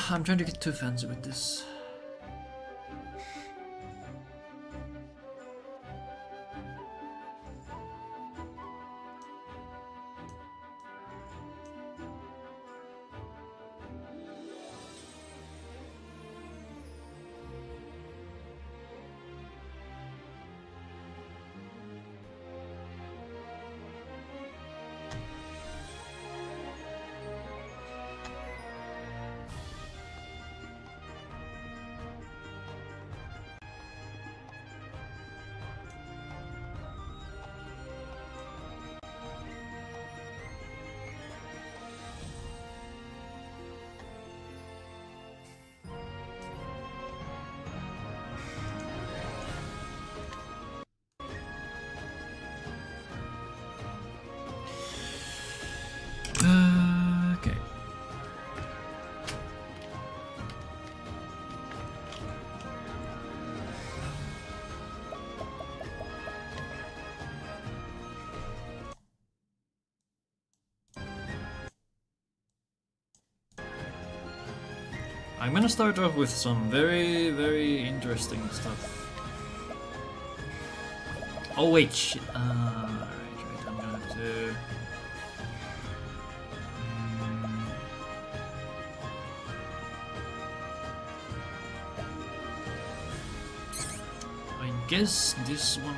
I'm trying to get too fancy with this. Okay. I'm gonna start off with some very, very interesting stuff. Oh wait, shit. Right, I'm gonna have to... I guess this one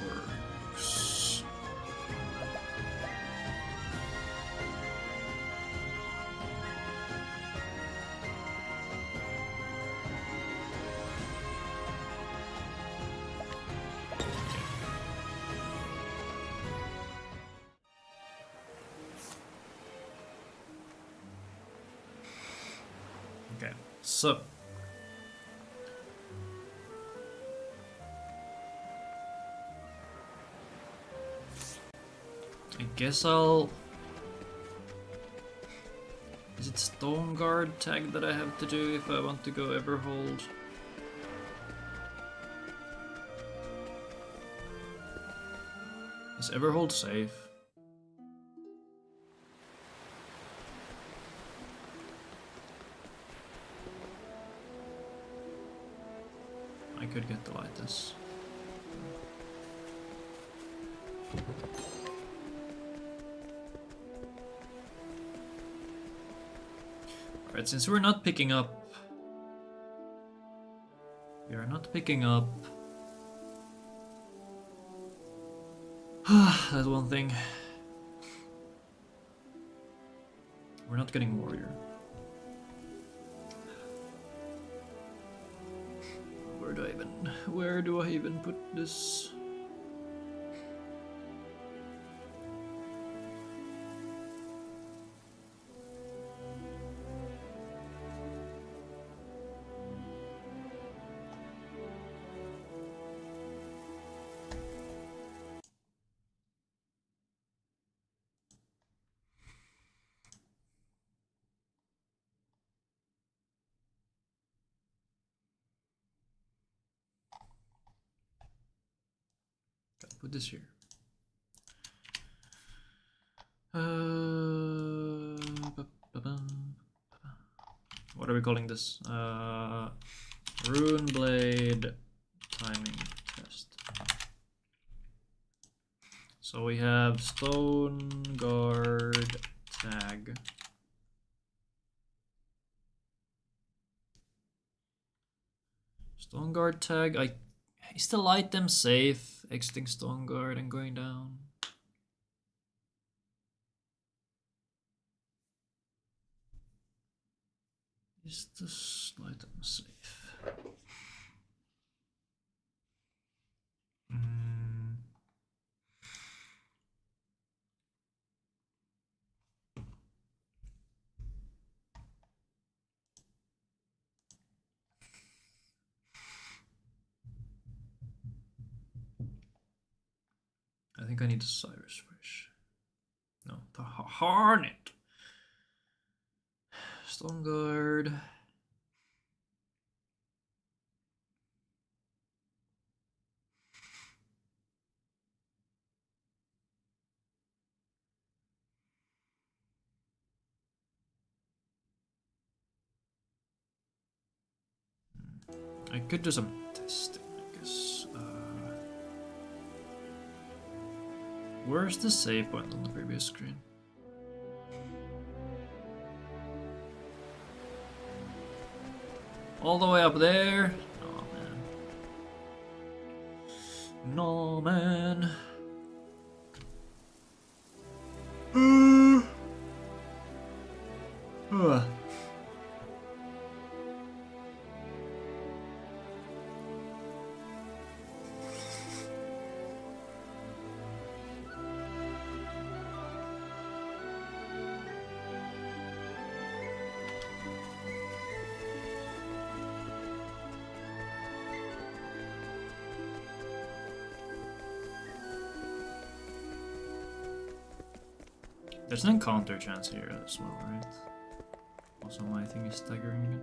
works. Okay, so I guess I'll... Is it Stone Guard tag that I have to do if I want to go Everhold? Is Everhold safe? I could get the lightest. Alright, since we're not picking up... We are not picking up... That's one thing. We're not getting Warrior. Where do I even put this? Gotta put this here. What are we calling this? Rune Blade timing test. So we have Stone Guard tag. Stone Guard tag. Is the item safe? Exiting Stone Guard and going down. Is this item safe? I think I need a Cyrus Fish. No, the Hornet. Stone Guard. I could do some testing, I guess. Where's the save point on the previous screen? All the way up there? Oh man. No man. There's an encounter chance here as well, right? Also, my thing is staggering again.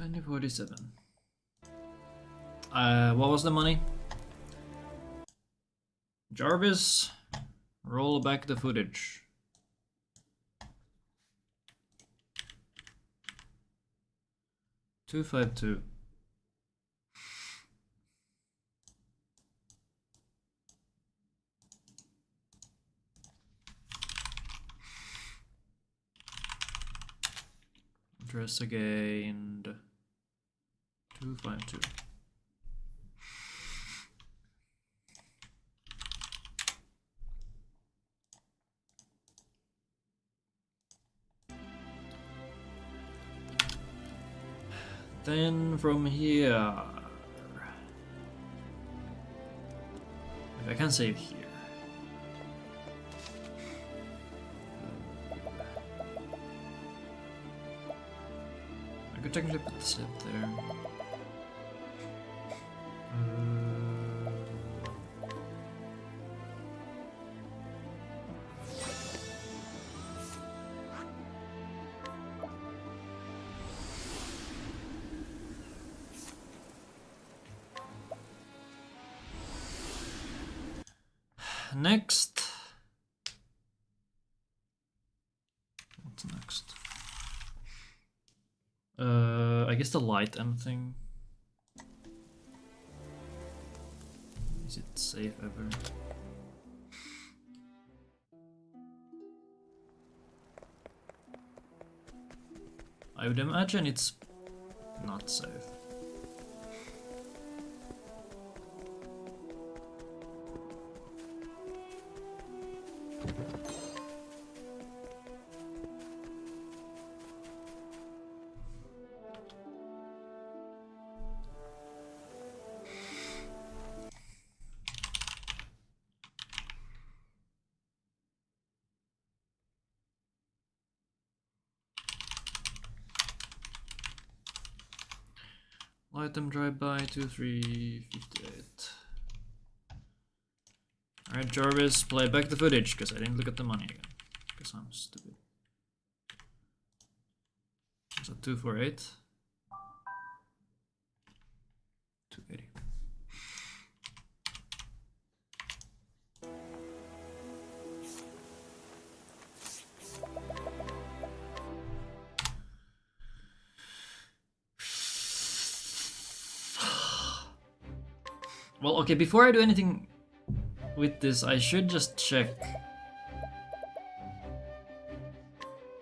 $20.47. What was the money? Jarvis, roll back the footage. $252. Address again. 252. Then from here, if I can save here. I could technically put this up there. Next. What's next? I guess the light M thing. Is it safe ever? I would imagine it's not safe. Item drive-by 2358. Alright, Jarvis, play back the footage, because I didn't look at the money again. Because I'm stupid. Is that 248? 280. Well, okay, before I do anything with this, I should just check.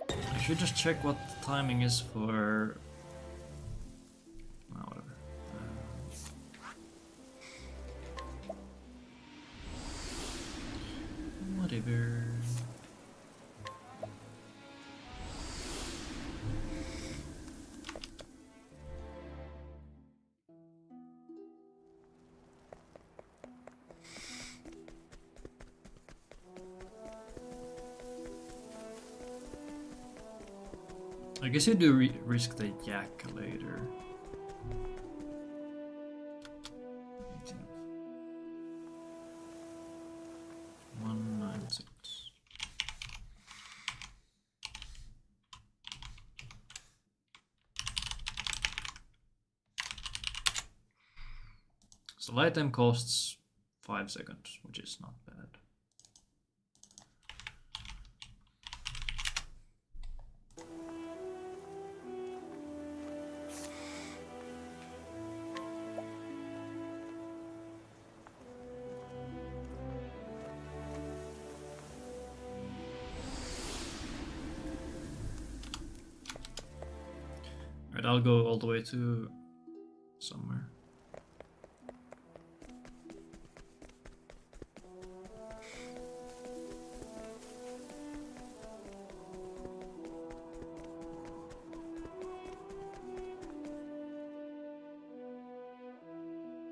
I should just check what the timing is for. Oh, whatever. Whatever. I guess you do risk the yak later. 196. So light time costs 5 seconds, which is not bad. Right, I'll go all the way to somewhere.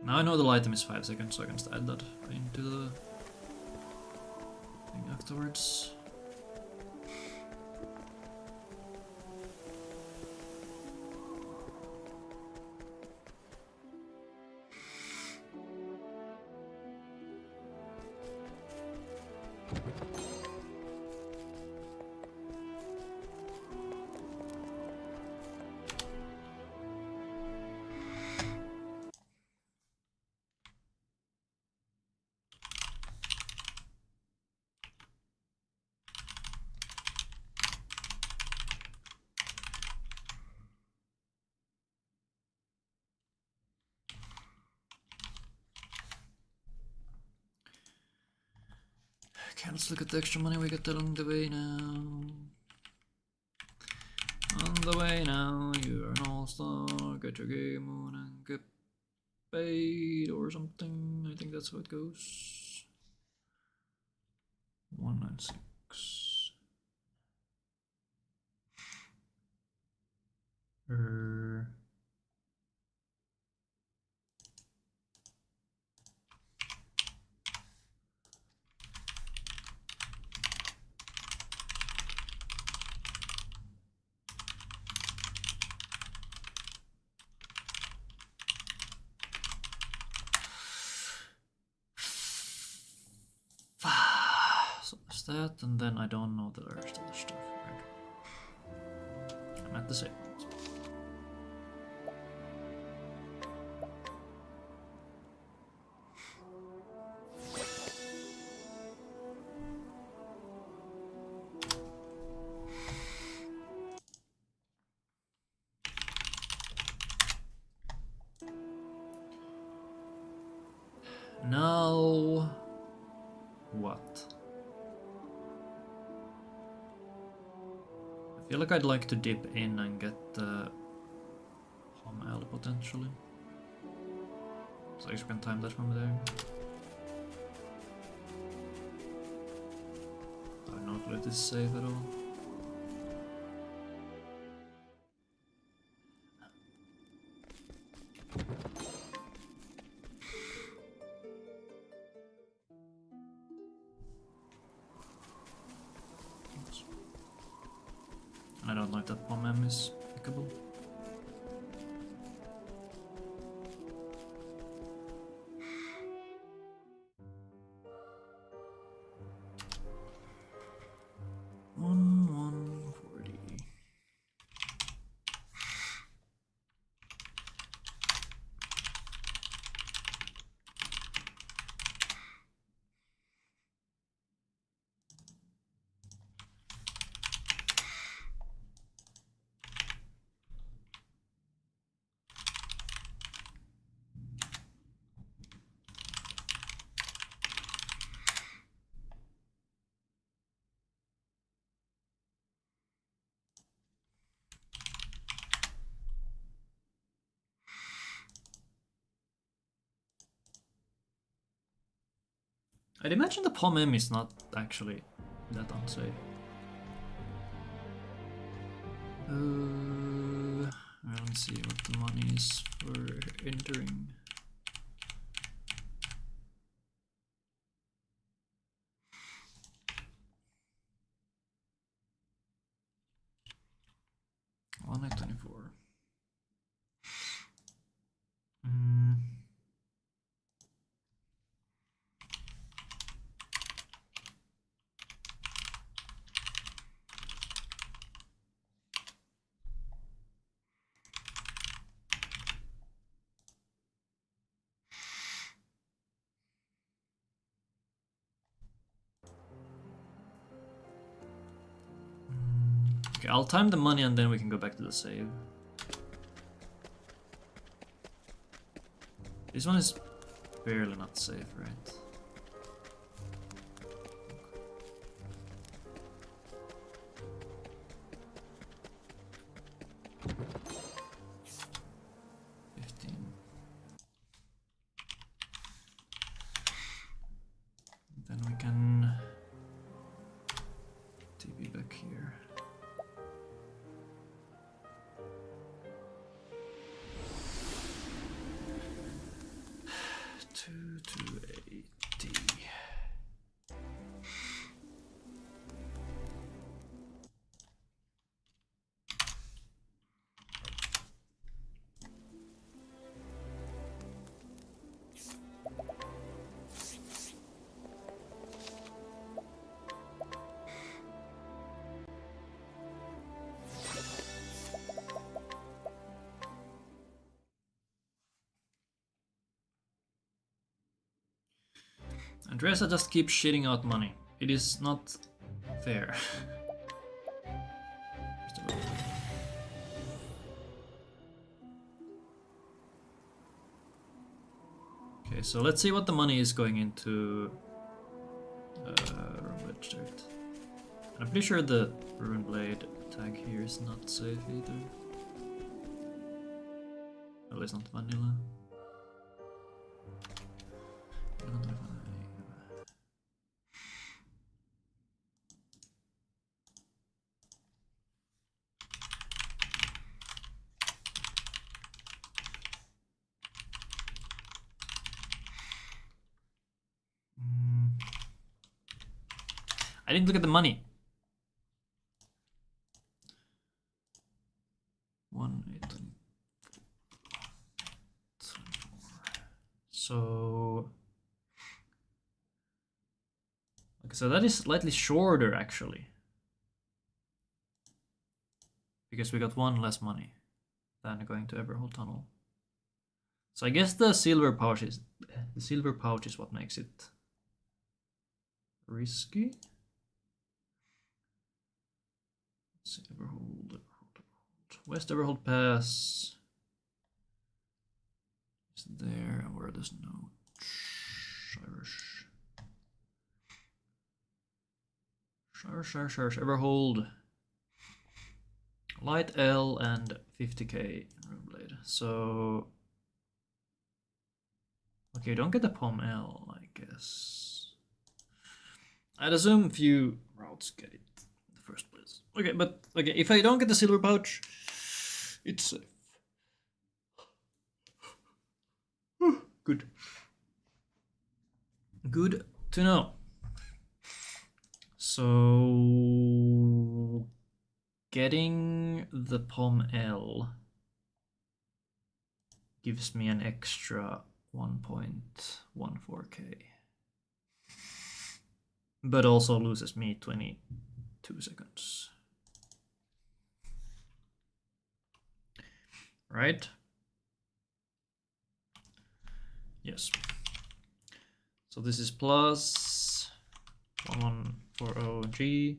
Now I know the light time is 5 seconds, so I can just add that into the thing afterwards. Okay, let's look at the extra money we got along the way now. On the way now, you're an all-star, get your game on and get paid or something. I think that's how it goes. 196. So there's that, and then I don't know the rest of the stuff. Right? I'm at the same point. Now, what? I feel like I'd like to dip in and get the home L potentially. So I guess we can time that from there. I have no clue if this is safe at all. I don't know if that bomb M is pickable. One 40. I'd imagine the Pom M is not actually that unsafe. Let's see what the money is for entering. $124. Okay, I'll time the money and then we can go back to the save. This one is barely not safe, right? Then we can TP back here. to 80. Andresa just keeps shitting out money. It is not fair. Okay, so let's see what the money is going into. Ruined shirt. I'm pretty sure the Ruined Blade tag here is not safe either. At least not vanilla. I didn't look at the money. 1, 8, 24. So, okay, so that is slightly shorter actually, because we got 1 less money than going to Everhold Tunnel. So I guess the silver pouch is what makes it risky. Let's see, Everhold. West Everhold Pass is there, and where there's no Shire Everhold. Light L and 50k Ruined Blade. So okay, don't get the Pom L, I guess. I'd assume few routes get it in the first place. Okay, but okay, if I don't get the silver pouch, it's safe. Good. Good to know. So getting the Pom L gives me an extra 1.14k, but also loses me 22 seconds. Right? Yes. So this is plus 1140G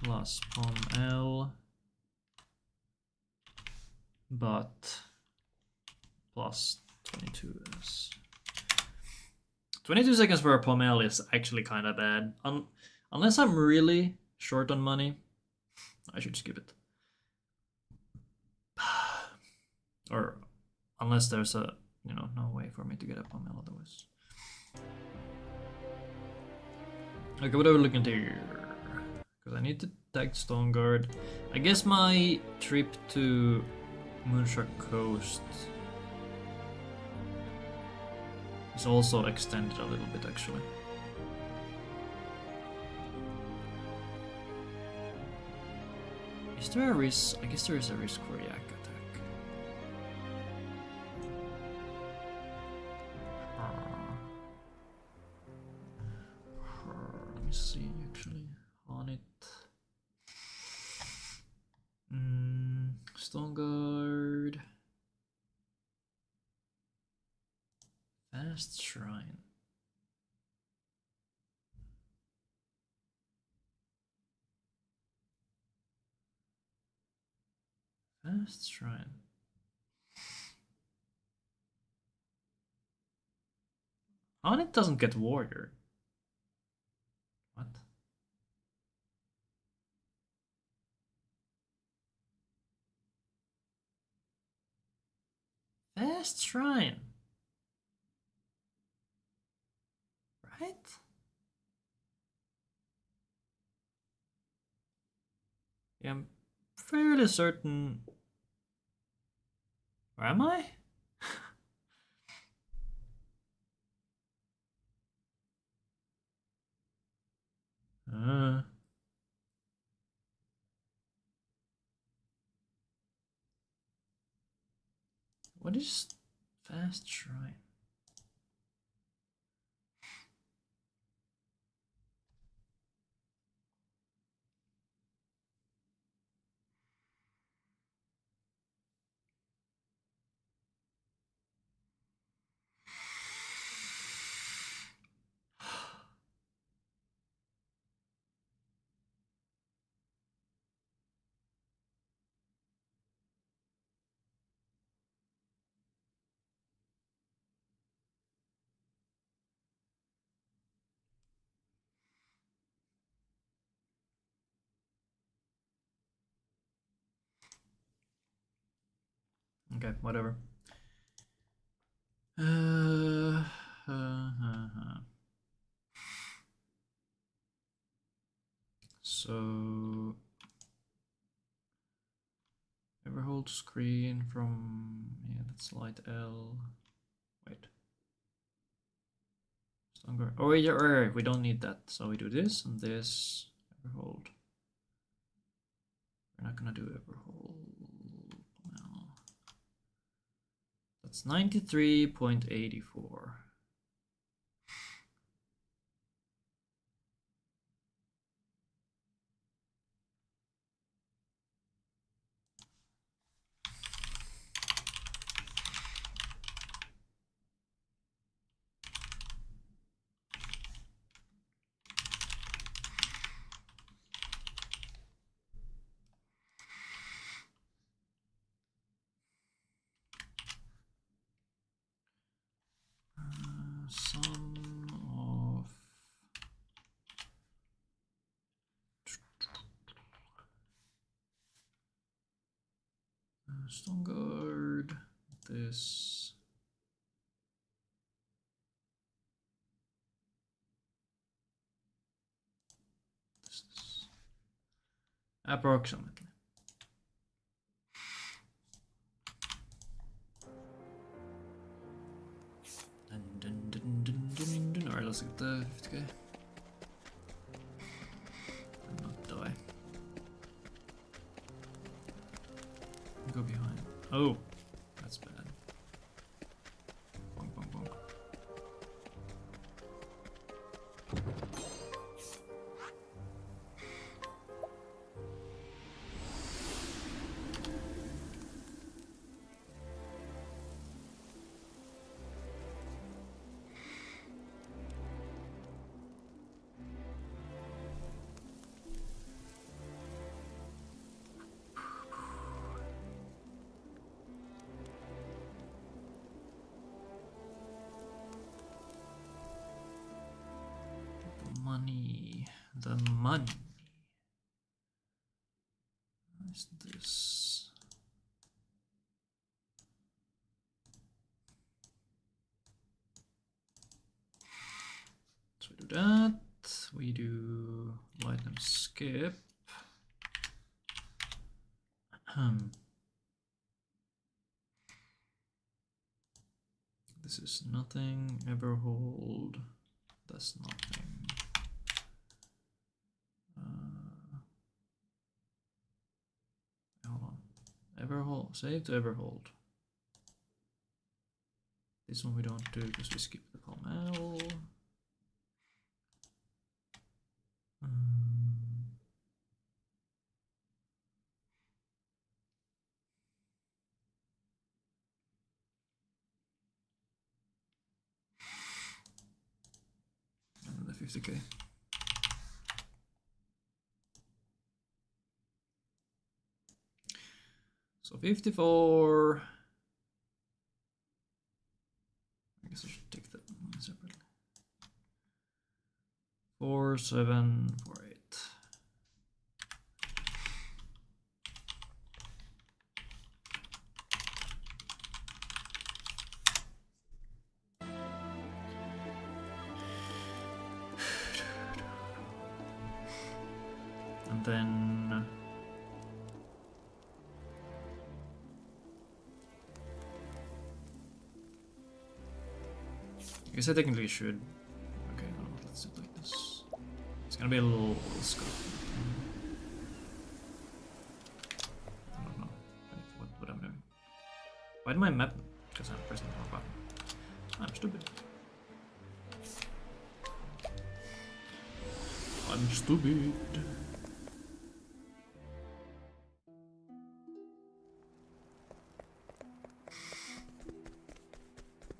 plus Pom L, but plus 22s. 22 seconds for a Pom L is actually kind of bad. Unless I'm really short on money, I should skip it. Or unless there's a, no way for me to get a Pom L otherwise. Okay, what are we looking at here? Because I need to tag Stone Guard. I guess my trip to Moonshark Coast is also extended a little bit, actually. Is there a risk? I guess there is a risk for Yak attack. Let me see, actually, on it. Stone Guard. Fast Shrine. Fast shrine. Oh, it doesn't get warrior. What? Fast shrine. Right? Yeah, I'm fairly certain. Where am I? uh, what is fast shrine? Okay, whatever. So ever hold screen from that's light L. Wait. Stronger. Oh yeah, we don't need that. So we do this and this. Ever hold. We're not gonna do ever hold. Well, that's 93.84. Sum of Stone Guard, this. Approximately. Alright, let's get the 50k. And not die. Go behind. Oh, that's bad. Bonk, bonk, bonk. Money. The money. What is this? So we do that. We do item skip. This is nothing. Ever hold. That's nothing. Hold on. Everhold. Save to Everhold. This one we don't do because we skip the column L. And the 50k. So 54. I guess I should take that one separately. 4, 7, 4, 8. And then I guess I technically should. Okay, no, let's do it like this. It's gonna be a little scuffed. I don't know what I'm doing. Why did my map? Because I'm pressing the wrong button. I'm stupid. I'm stupid.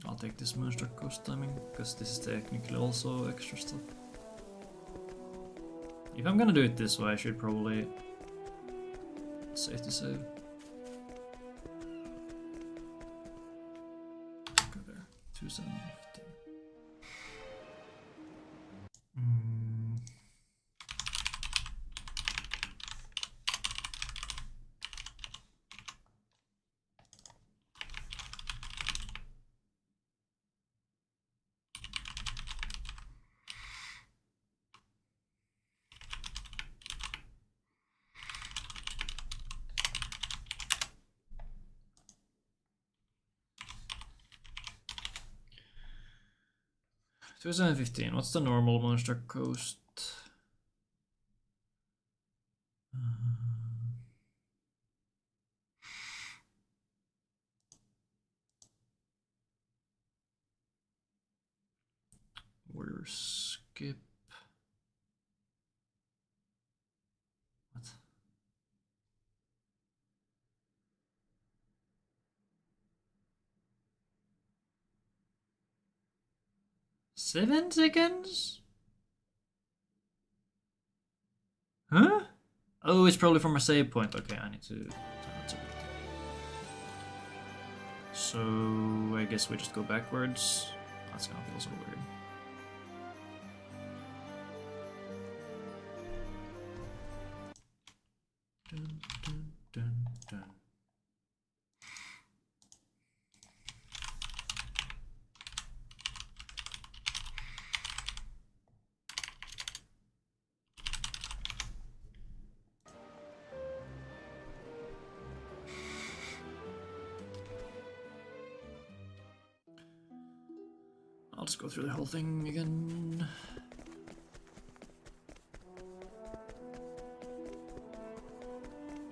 I'll take this Moonstruck Coast timing, because this is technically also extra stuff. If I'm gonna do it this way, I should probably save to save. Go there, 2750. $2,715. What's the normal Moonstruck Coast? Order skip. What? Seven seconds? Huh? Oh, it's probably from a save point. Okay, I need to turn that to. So I guess we just go backwards. That's gonna feel so weird. Dun, dun, dun, dun. I'll just go through the whole thing again.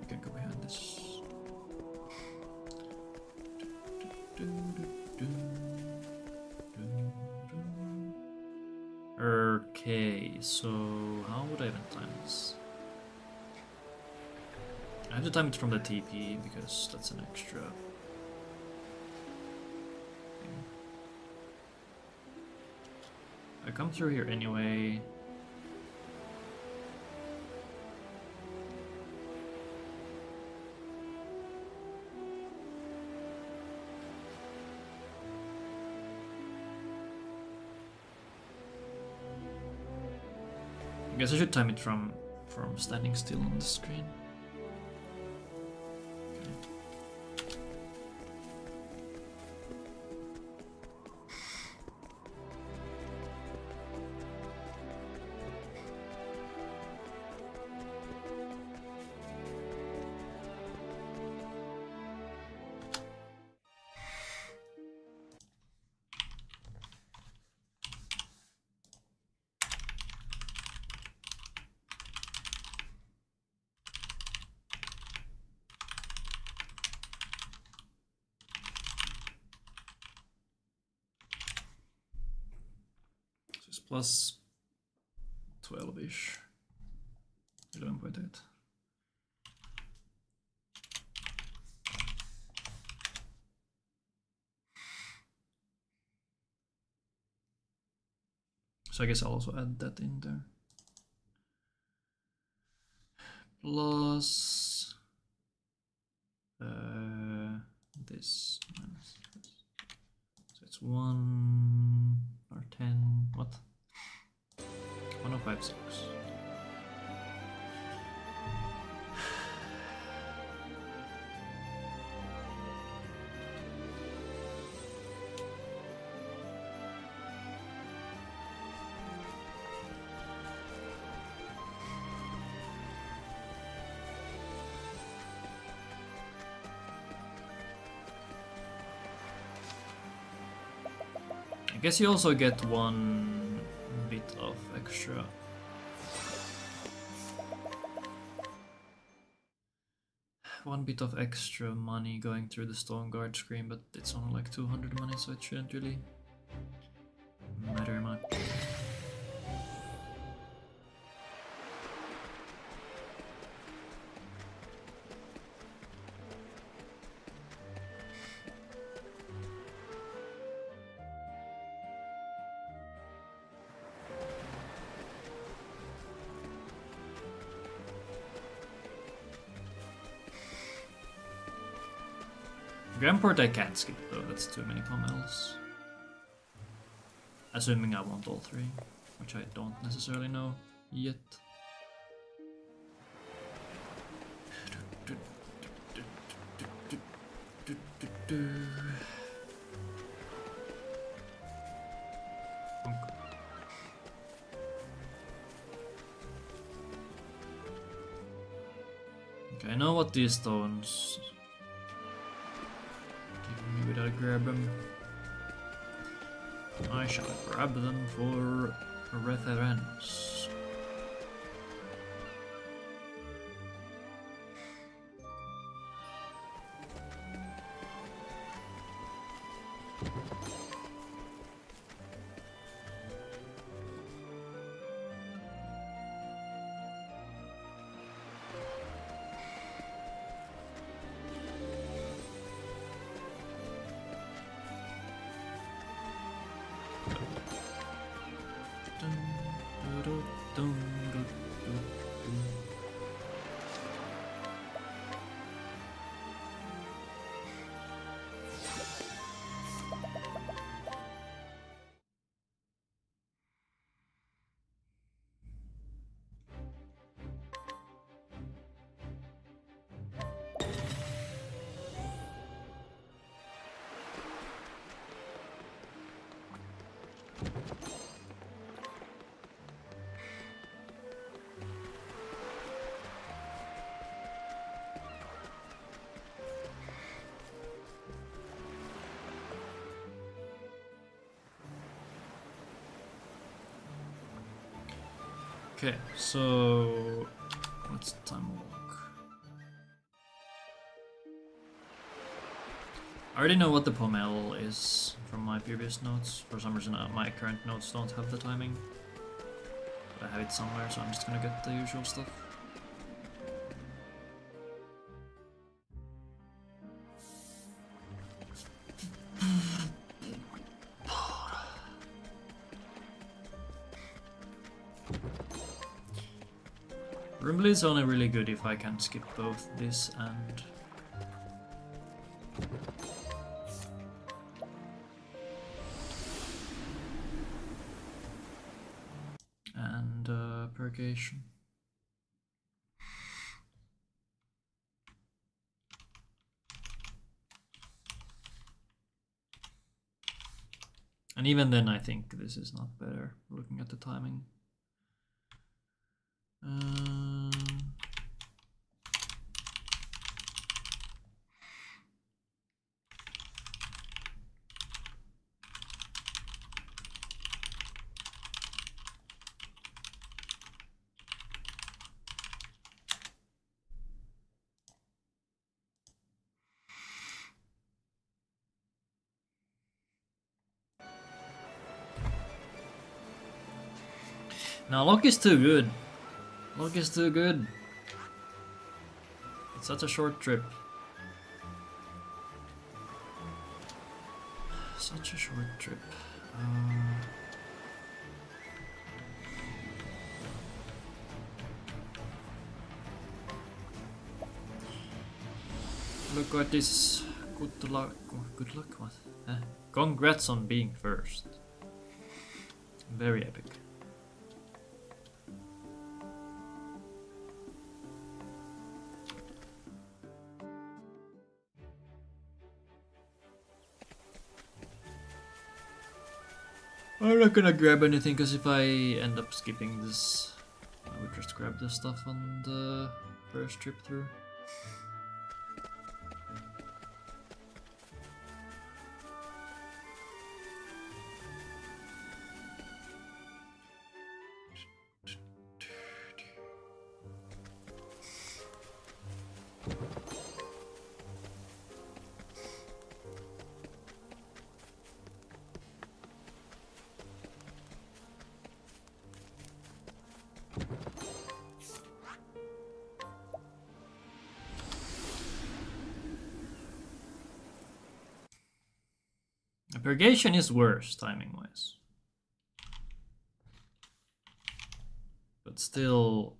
You can go behind this. Okay, so how would I even time this? I have to time it from the TP because that's an extra thing. I come through here anyway. I guess I should time it from standing still on the screen. Plus 12-ish. 11.8. So I guess I'll also add that in there. Plus this minus this. So it's 1 or 10. What? 1056. I guess you also get 1 bit of extra. One bit of extra money going through the Stone Guard screen, but it's only like 200 money, so it shouldn't really matter much. Grandport I can't skip though, that's too many pommels. Assuming I want all 3, which I don't necessarily know yet. Okay, I know what these stones give me without a grab them. I shall grab them for reference. Okay, so what's the time walk? I already know what the pommel is from my previous notes. For some reason my current notes don't have the timing. But I have it somewhere, so I'm just gonna get the usual stuff. Rumble is only really good if I can skip both this and purgation. And even then I think this is not better, looking at the timing. Now Lock is too good. Lock is too good. It's such a short trip. Such a short trip. Look what this Good luck. Good luck. What? Congrats on being first. Very epic. I'm not gonna grab anything because if I end up skipping this, I would just grab this stuff on the first trip through. Purgation is worse, timing-wise. But still,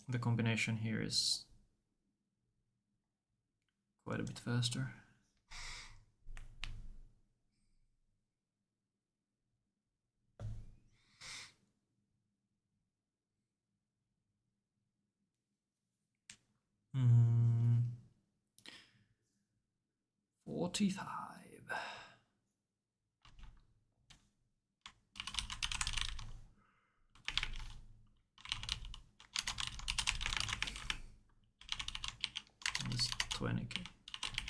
the combination here is quite a bit faster. Hmm. 45. This 20k,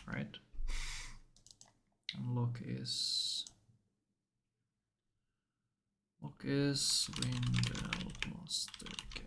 right? And lock is Windell plus 30k.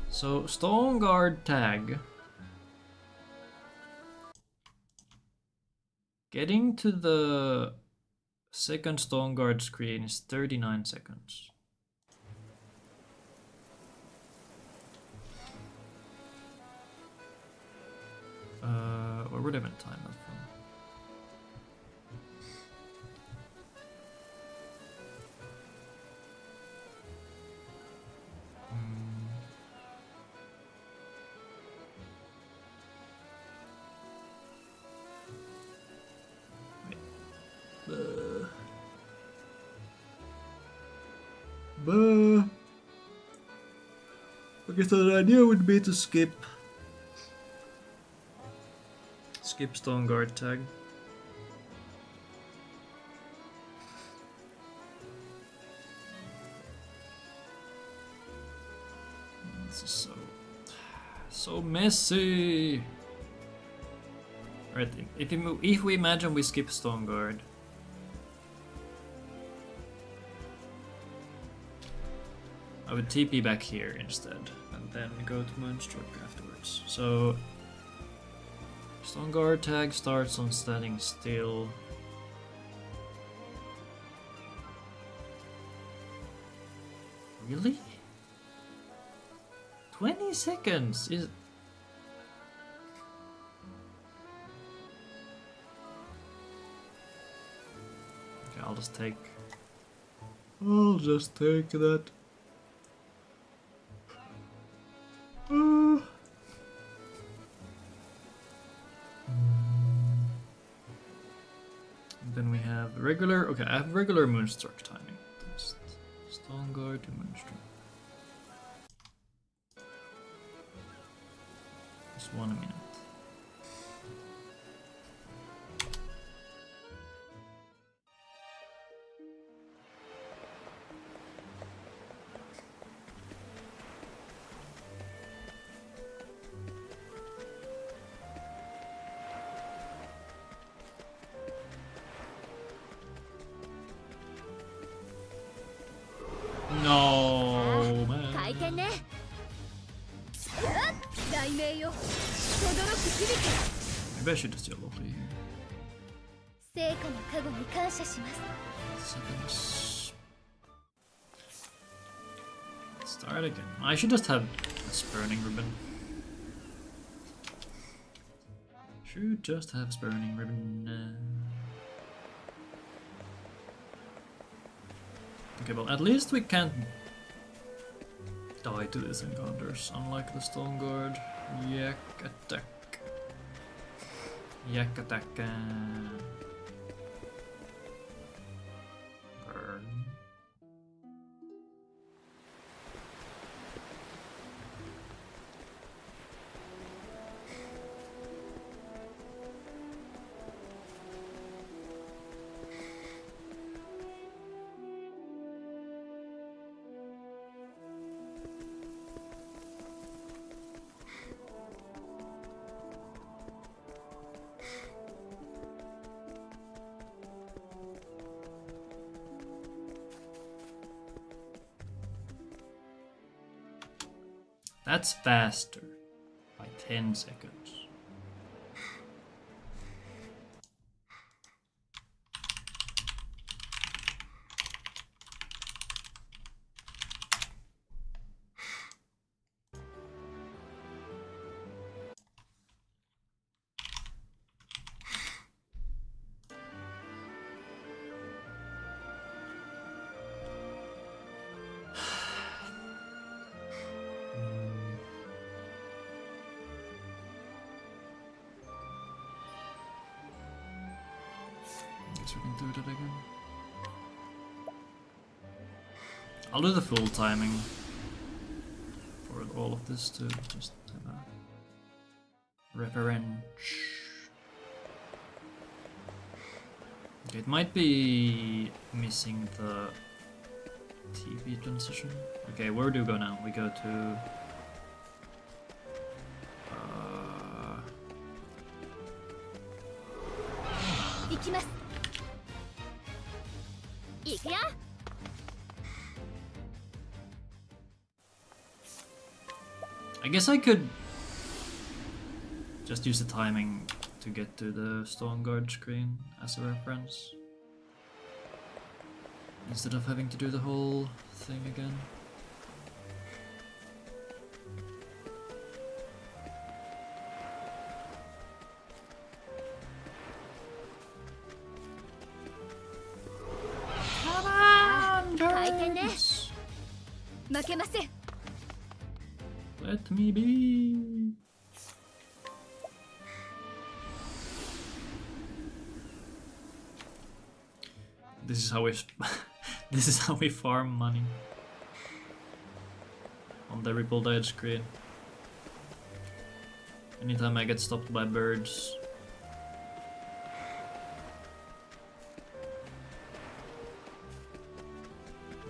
So Stone Guard tag. Getting to the second Stone Guard screen is 39 seconds. Where would I even time that from? I guess the idea would be to skip Stone Guard tag. This is so messy. Alright, if we imagine we skip Stone Guard. I would TP back here instead, and then go to Moonstruck afterwards. So, Stone Guard tag starts on standing still. Really? 20 seconds is... Okay, I'll just take that. Then we have regular. Okay, I have regular Moonstruck timing. Just Stone Guard to Moonstruck. Just 1 minute. No, man. Maybe I should just yell Ophi here. Seconds. Start again. I should just have a spurning ribbon. Should just have spurning ribbon. Okay, well at least we can't die to these encounters, unlike the Stone Guard. Yak attack. Yak attack. Burn. That's faster by 10 seconds. We can do that again. I'll do the full timing for all of this to just have a reference. Okay, it might be missing the TV transition. Okay, where do we go now? We go to I guess I could just use the timing to get to the Stone Guard screen as a reference, instead of having to do the whole thing again. Come on, birds! Let me be. This is how we this is how we farm money on the ripple dyed screen. Anytime I get stopped by birds,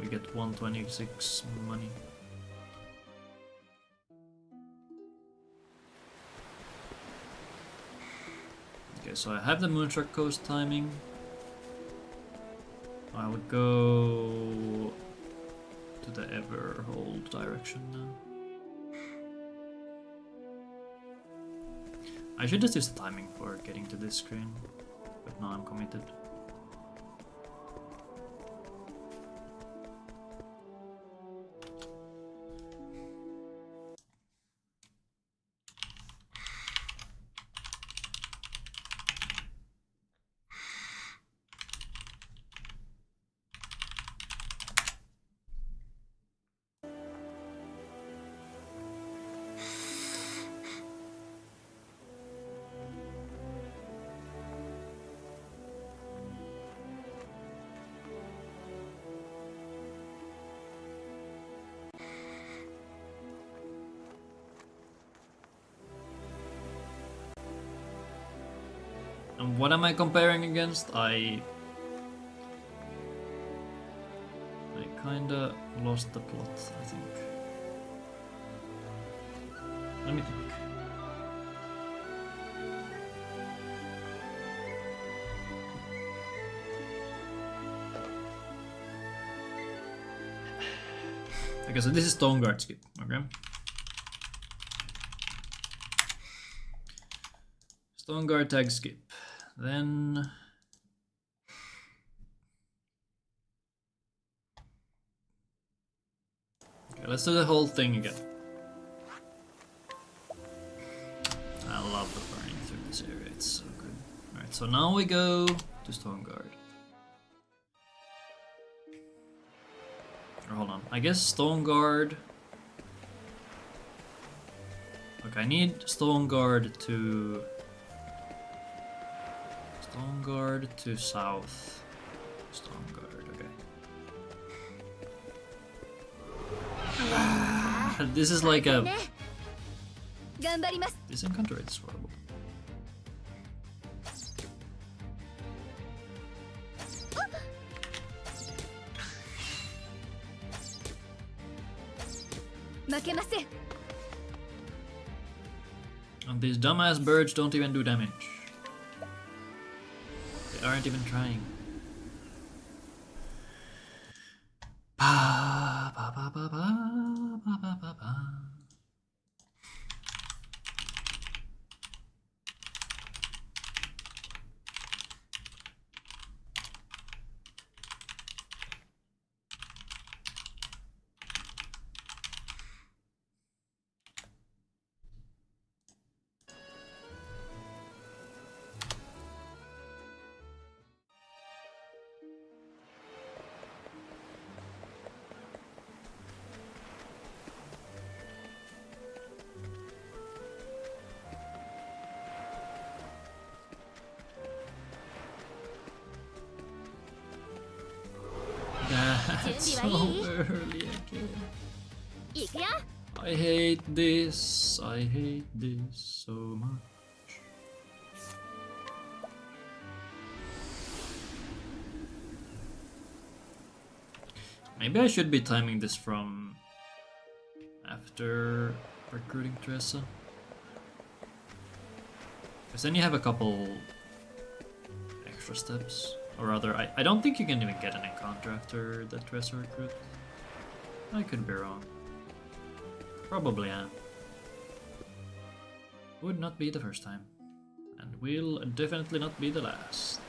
we get 126 money. Okay, so I have the Moonstruck Coast timing. I would go to the Everhold direction now. I should just use the timing for getting to this screen, but now I'm committed. And what am I comparing against? I kinda lost the plot, I think. Let me think. Okay, so this is Stone Guard skip, okay? Stone Guard tag skip. Then okay, Okay, let's do the whole thing again. I love the burning through this area, it's so good. Alright, so now we go to Stoneguard. Or hold on, I guess Stoneguard. Okay, I need Stoneguard to south. Stoneguard, okay. This is like a. This encounter is horrible. And these dumbass birds don't even do damage. They aren't even trying. Ba, ba, ba, ba, ba, ba, ba, ba, ba. That's so early again. I hate this. I hate this so much. Maybe I should be timing this from after recruiting Teresa. Because then you have a couple extra steps. Or rather, I don't think you can even get an encounter after the Teresa recruit. I could be wrong. Probably am. Would not be the first time. And will definitely not be the last.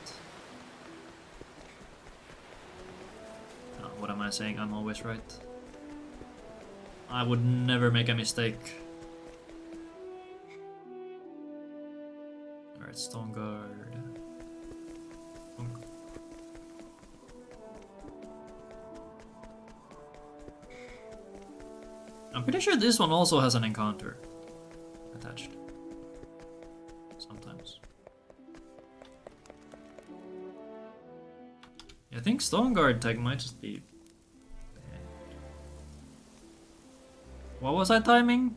Oh, what am I saying? I'm always right. I would never make a mistake. Alright, Stoneguard. I'm pretty sure this one also has an encounter attached. Sometimes. Yeah, I think Stoneguard tag might just be bad. What was I timing?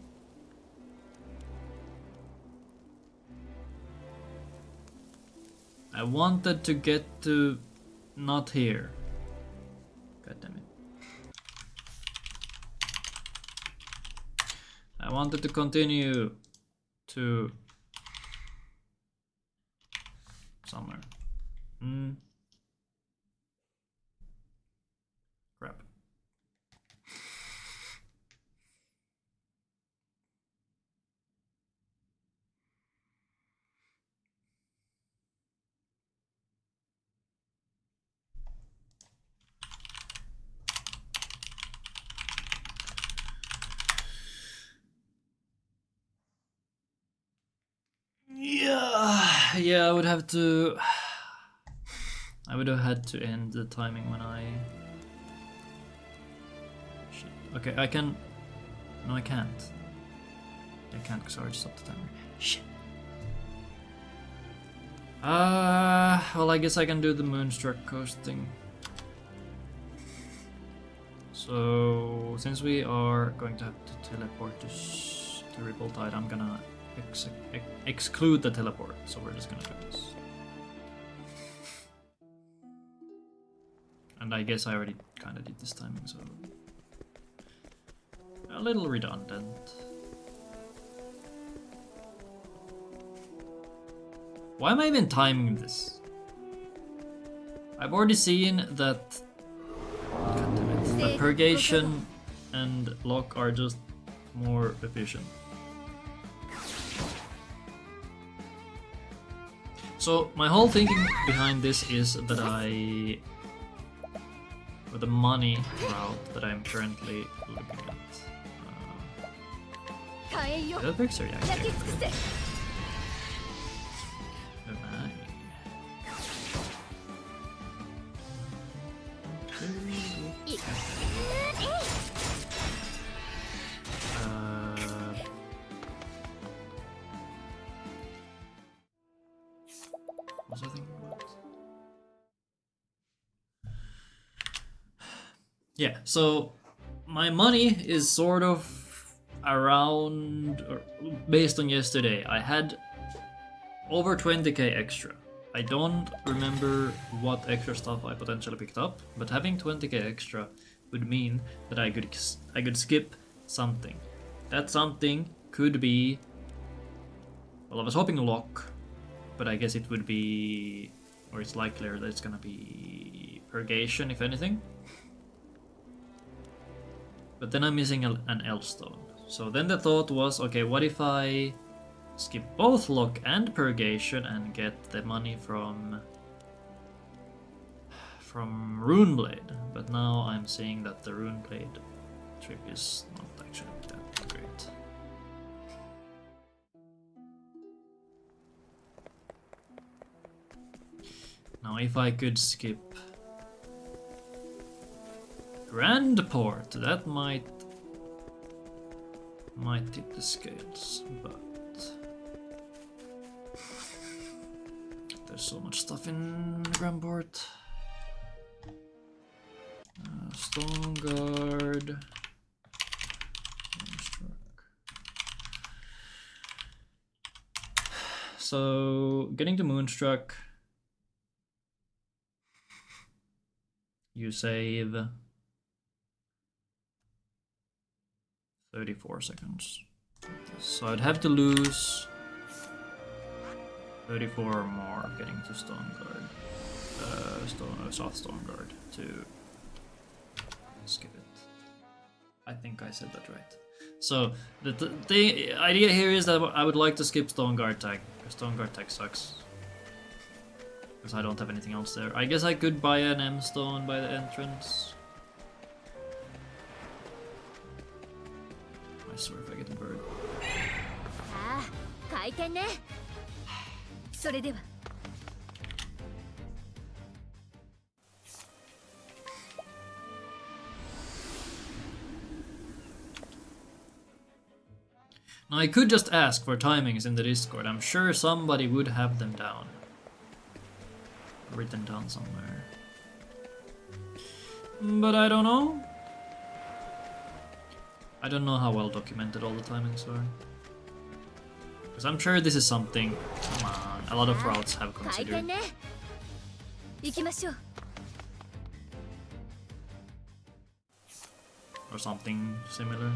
I wanted to get to not here. God damn it. I wanted to continue to somewhere. Crap. Yeah, I would have to. I would have had to end the timing when I. Shit. Okay, I can. No, I can't. I can't because I already stopped the timer. Shit. Well, I guess I can do the Moonstruck Coast thing. So, since we are going to have to teleport to Ripple Tide, I'm gonna exclude the teleport, so we're just gonna do this. And I guess I already kind of did this timing, so a little redundant. Why am I even timing this? I've already seen that the purgation and lock are just more efficient. So my whole thinking behind this is that with the money route that I'm currently looking at, That picks are actually. Oh my. What's I thinking about? Yeah, so my money is sort of around, or based on yesterday. I had over 20k extra. I don't remember what extra stuff I potentially picked up, but having 20k extra would mean that I could skip something. That something could be, well, I was hoping lock, but I guess it would be, or it's likelier that it's gonna be purgation if anything. But then I'm missing an L-stone. So then the thought was, okay, what if I skip both lock and purgation and get the money from Runeblade? But now I'm seeing that the Runeblade trip is not actually that great. Now if I could skip Grand Port, that might tip the scales, but there's so much stuff in Grand Port. Stone Guard. So getting to Moonstruck, you save 34 seconds. So I'd have to lose 34 or more getting to Stone Guard, Soft Stone Guard to skip it. I think I said that right. So the idea here is that I would like to skip Stone Guard tag, because Stone Guard tag sucks. Because I don't have anything else there. I guess I could buy an M stone by the entrance. I swear if I get a bird. Now I could just ask for timings in the Discord. I'm sure somebody would have them down. Written down somewhere. But I don't know. I don't know how well documented all the timings are. Because I'm sure this is something, come on, a lot of routes have considered. Or something similar.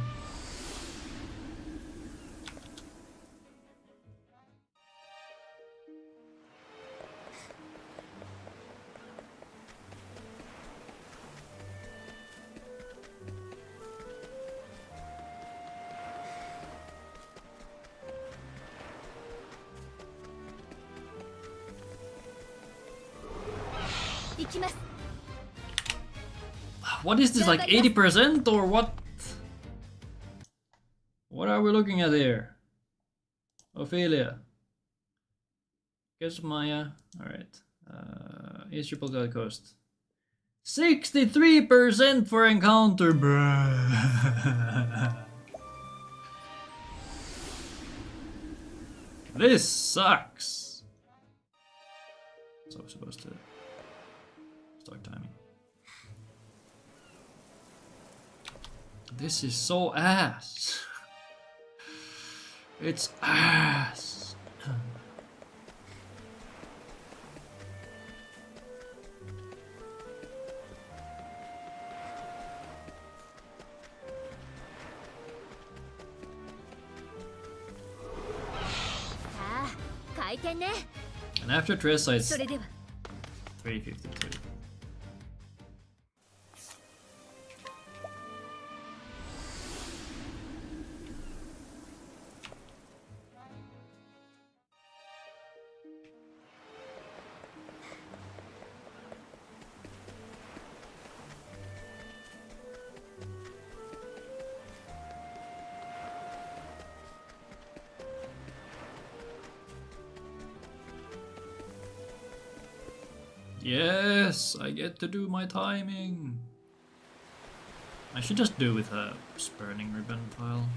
What is this, like 80% or what? What are we looking at here? Ophelia. Guess Maya. Alright. East Triple Gold Coast. 63% for encounter, bruh. This sucks. So I'm supposed to start timing. This is so ass. It's ass. And after Tressa, it's 352. Yes, I get to do my timing. I should just do with a spurning ribbon tile.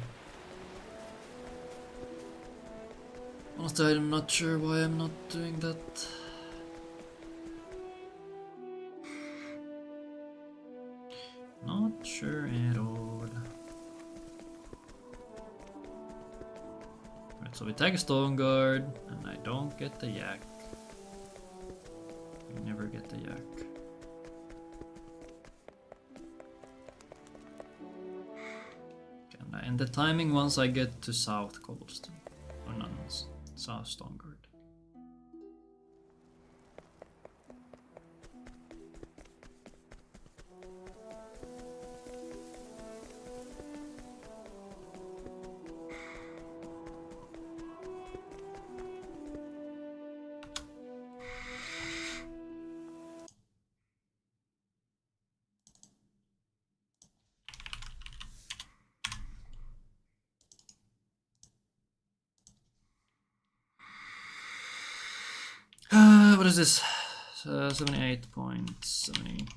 Honestly, I'm not sure why I'm not doing that. Not sure at all. Right, so we take a Stone Guard, and I don't get the yak. We never get the yak. And I end the timing once I get to South Cobblestone. Or no, South Stone Guard. What is this? 78.70.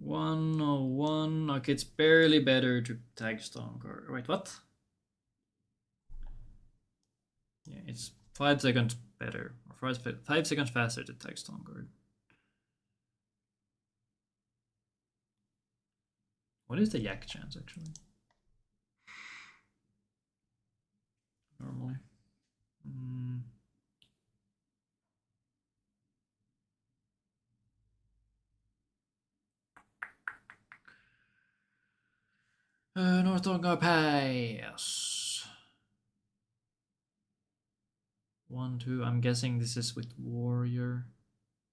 $101. Okay, it's barely better to tag Stone Guard. Wait, what? Yeah, it's 5 seconds better. Or 5 seconds faster to tag Stone Guard. What is the yak chance actually? Normally. North Tonga Pass. 1, 2. I'm guessing this is with Warrior,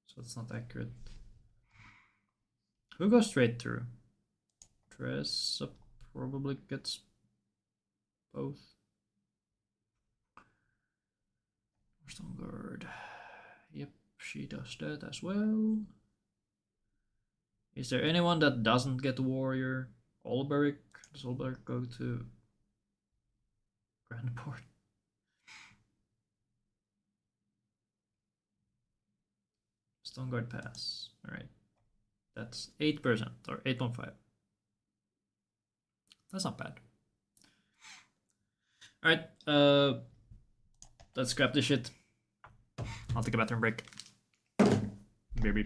so it's not accurate. Who goes straight through? Tressa probably gets both. Stone Guard. Yep, she does that as well. Is there anyone that doesn't get Warrior? Olberic? Does Olberic go to Grandport? Stone Guard Pass. Alright. That's 8% or 8.5. That's not bad. Alright, let's scrap this shit. I'll take a bathroom break. Baby.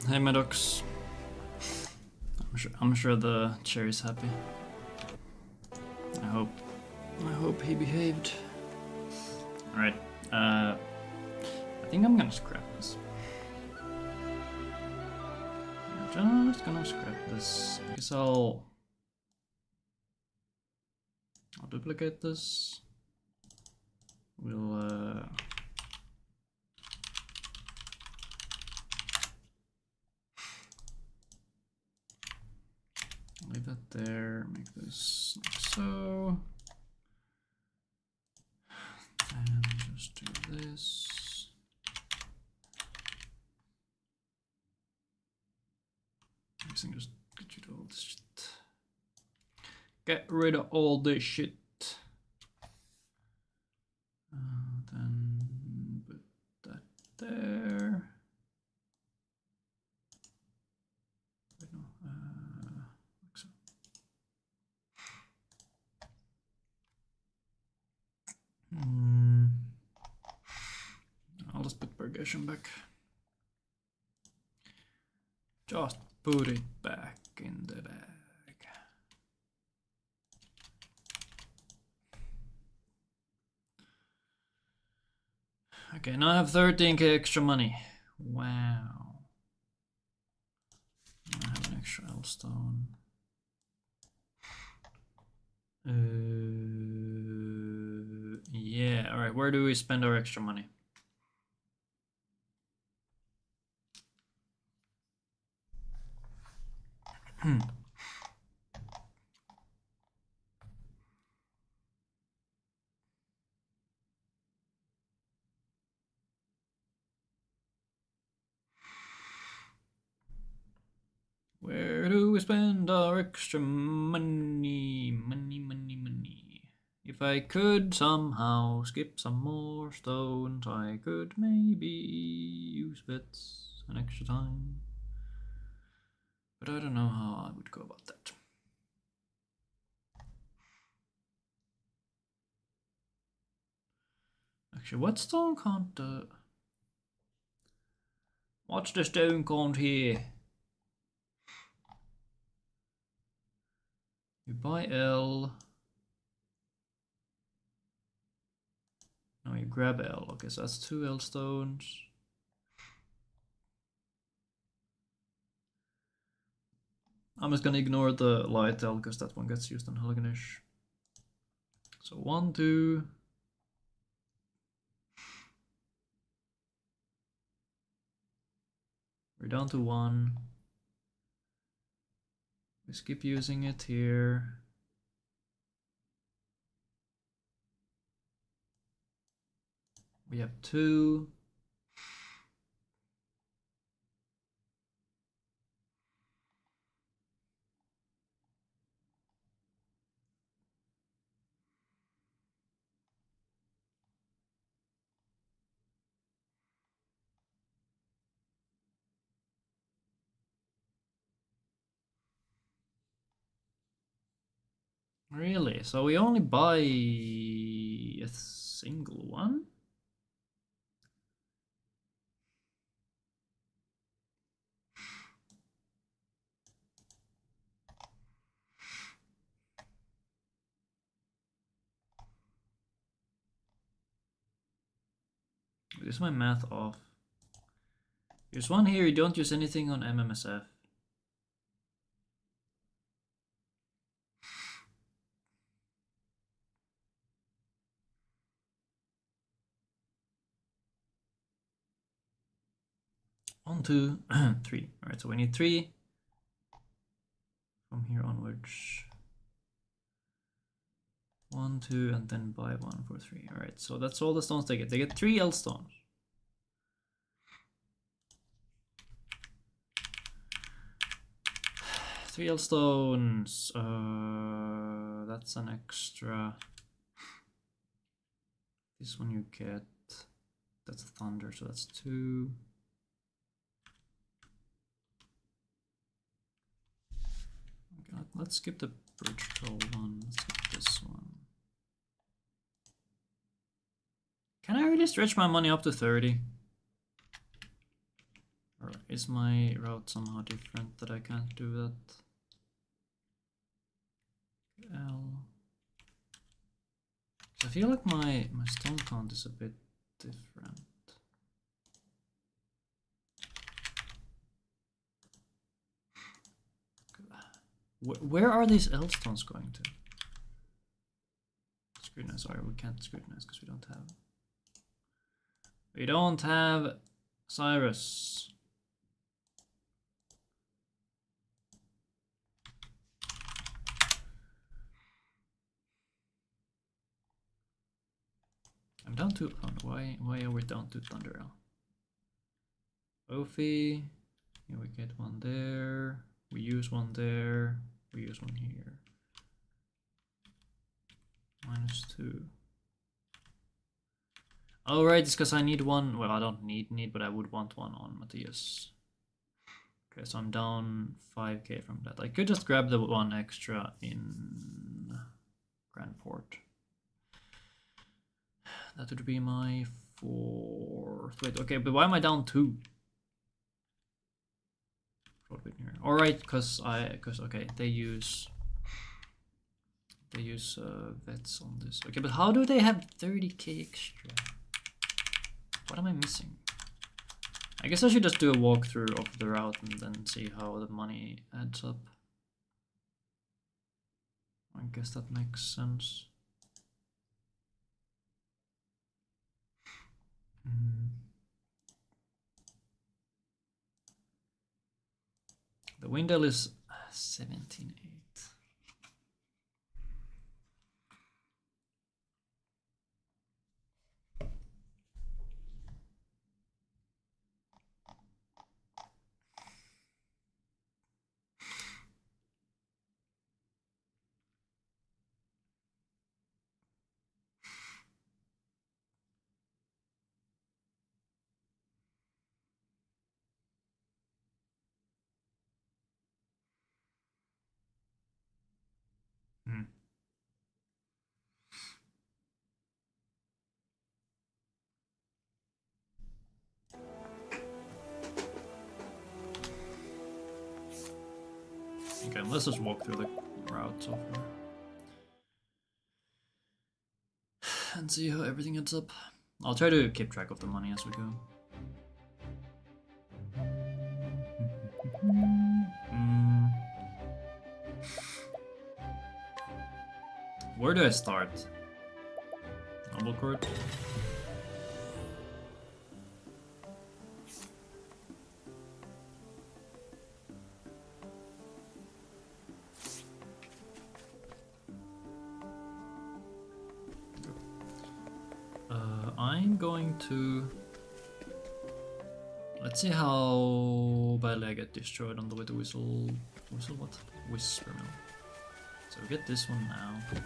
Hey Medox. I'm sure the cherry's happy. I hope he behaved. Alright, I think I'm gonna scrap this. I'm just gonna scrap this. I guess I'll duplicate this. We'll leave that there, make this like so. And just do this. Next thing, just get rid of all this shit. Get rid of all this shit. Then put that there. Wait, no, like so. I'll just put purgation back. Just put it back in the bag. Okay, now I have 13k extra money. Wow. I have an extra L-stone. Yeah, alright, where do we spend our extra money? Where do we spend our extra money? Money. If I could somehow skip some more stones, I could maybe use bits an extra time. But I don't know how I would go about that. Actually, what stone count? What's the stone count here? You buy L. No, you grab L. Okay, so that's 2 L stones. I'm just gonna ignore the light L because that one gets used on Helganish. So 1, 2. We're down to 1. We skip using it here. We have 2. Really? So we only buy a single one? Is my math off? There's one here, you don't use anything on MMSF. One, two, 3. Alright, so we need 3 from here onwards. 1, 2, and then buy 1 for 3. Alright, so that's all the stones they get. They get 3 L stones. Three L stones. That's an extra. This one you get. That's a thunder, so that's 2. Okay, let's skip the bridge troll one. Let's skip this one. Can I really stretch my money up to 30? Or Or is my route somehow different that I can't do that? L. I feel like my stone count is a bit different. Where are these L stones going to? Scrutinize. Sorry, we can't scrutinize because we don't have. We don't have Cyrus. I'm down to. Oh, why are we down to Thunder L? Ophi. Here we get one there. We use one there. We use one here. -2. Oh right, it's because I need one. Well, I don't need, but I would want one on Matthias. Okay, so I'm down 5k from that. I could just grab the one extra in Grand Port. That would be my 4th. Wait, okay, but why am I down 2? All right, because okay, they use vets on this. Okay, but how do they have 30k extra? What am I missing? I guess I should just do a walkthrough of the route and then see how the money adds up. I guess that makes sense. The Windell is 17.8. Okay, let's just walk through the route so far. And see how everything adds up. I'll try to keep track of the money as we go. Where do I start? Noble Court? I'm going to... Let's see how badly I get destroyed on the way to Whistle what? Whisper Mill. So we get this one now. Let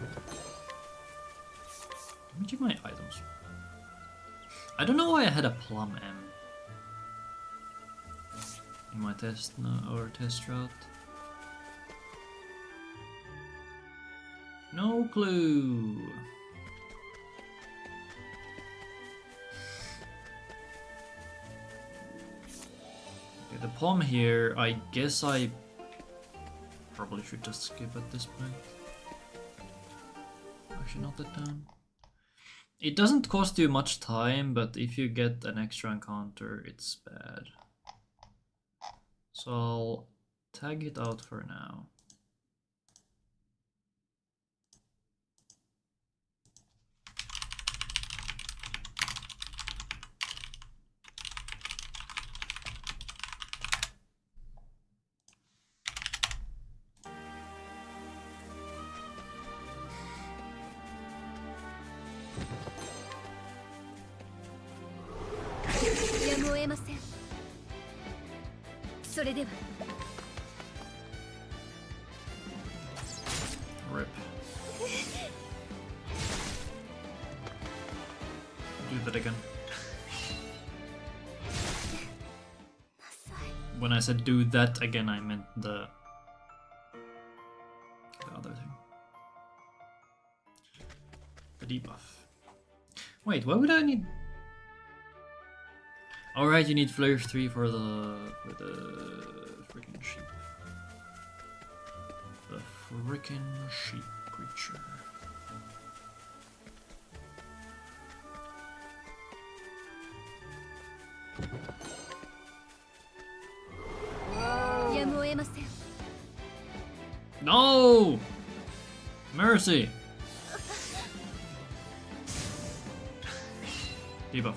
me check my items. I don't know why I had a Plum M in my test route. No clue. Okay, the Plum here, I guess I probably should just skip at this point. Actually, not that down. It doesn't cost you much time, but if you get an extra encounter, it's bad. So I'll tag it out for now. Rip. Do that again. When I said do that again, I meant the other thing. The debuff. Wait, why would I need... Alright, you need Flare 3 for the freaking sheep. The freaking sheep creature. No! Mercy! Debuff.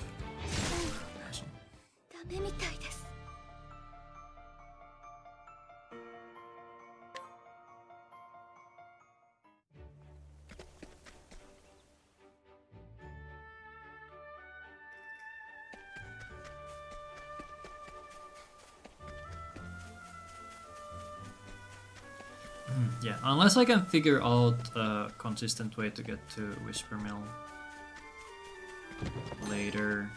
Yeah, unless I can figure out a consistent way to get to Whisper Mill later.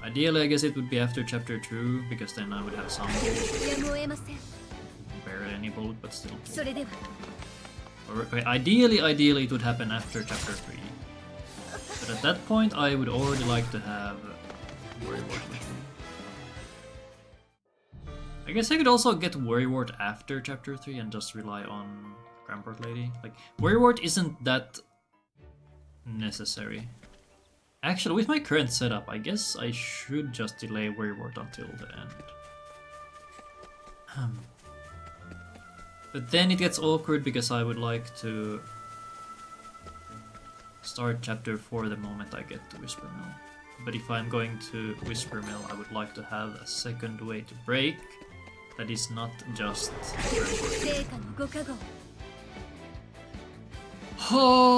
Ideally, I guess it would be after chapter 2, because then I would have some barely any bullet, but still. Or, okay, ideally it would happen after chapter 3. But at that point, I would already like to have Worrywart with me. I guess I could also get Worrywart after chapter 3 and just rely on Cramport Lady. Like, Worrywart isn't that necessary. Actually, with my current setup, I guess I should just delay Worrywart until the end. But then it gets awkward because I would like to start chapter 4 the moment I get to Whisper Mill. But if I'm going to Whisper Mill, I would like to have a second way to break that is not just Hallelujah.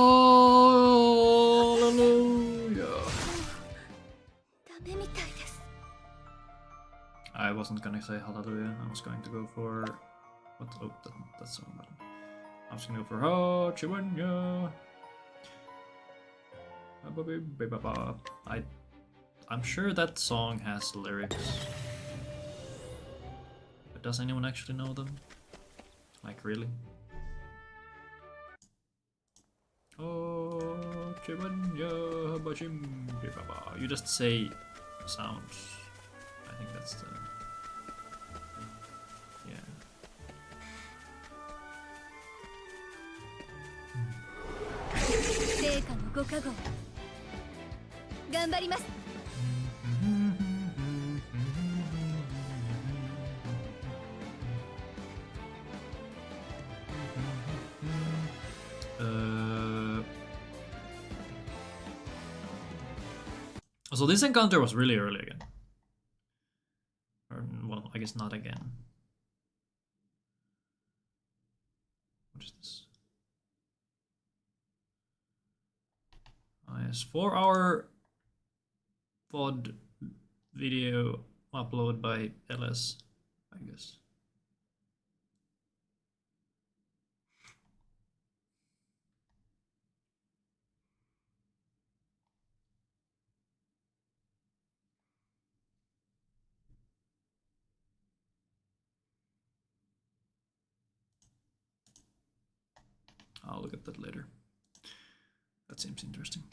I wasn't gonna say hallelujah, I was going to go for... What? Oh, that's the wrong button. I was gonna go for Hachibanya. I'm sure that song has lyrics. But does anyone actually know them? Like, really? You just say sounds. I think that's the... Yeah. So this encounter was really early again. Or, well, I guess not again. What is this? Oh, yes, 4-hour VOD video upload by LS, I guess. I'll look at that later. That seems interesting.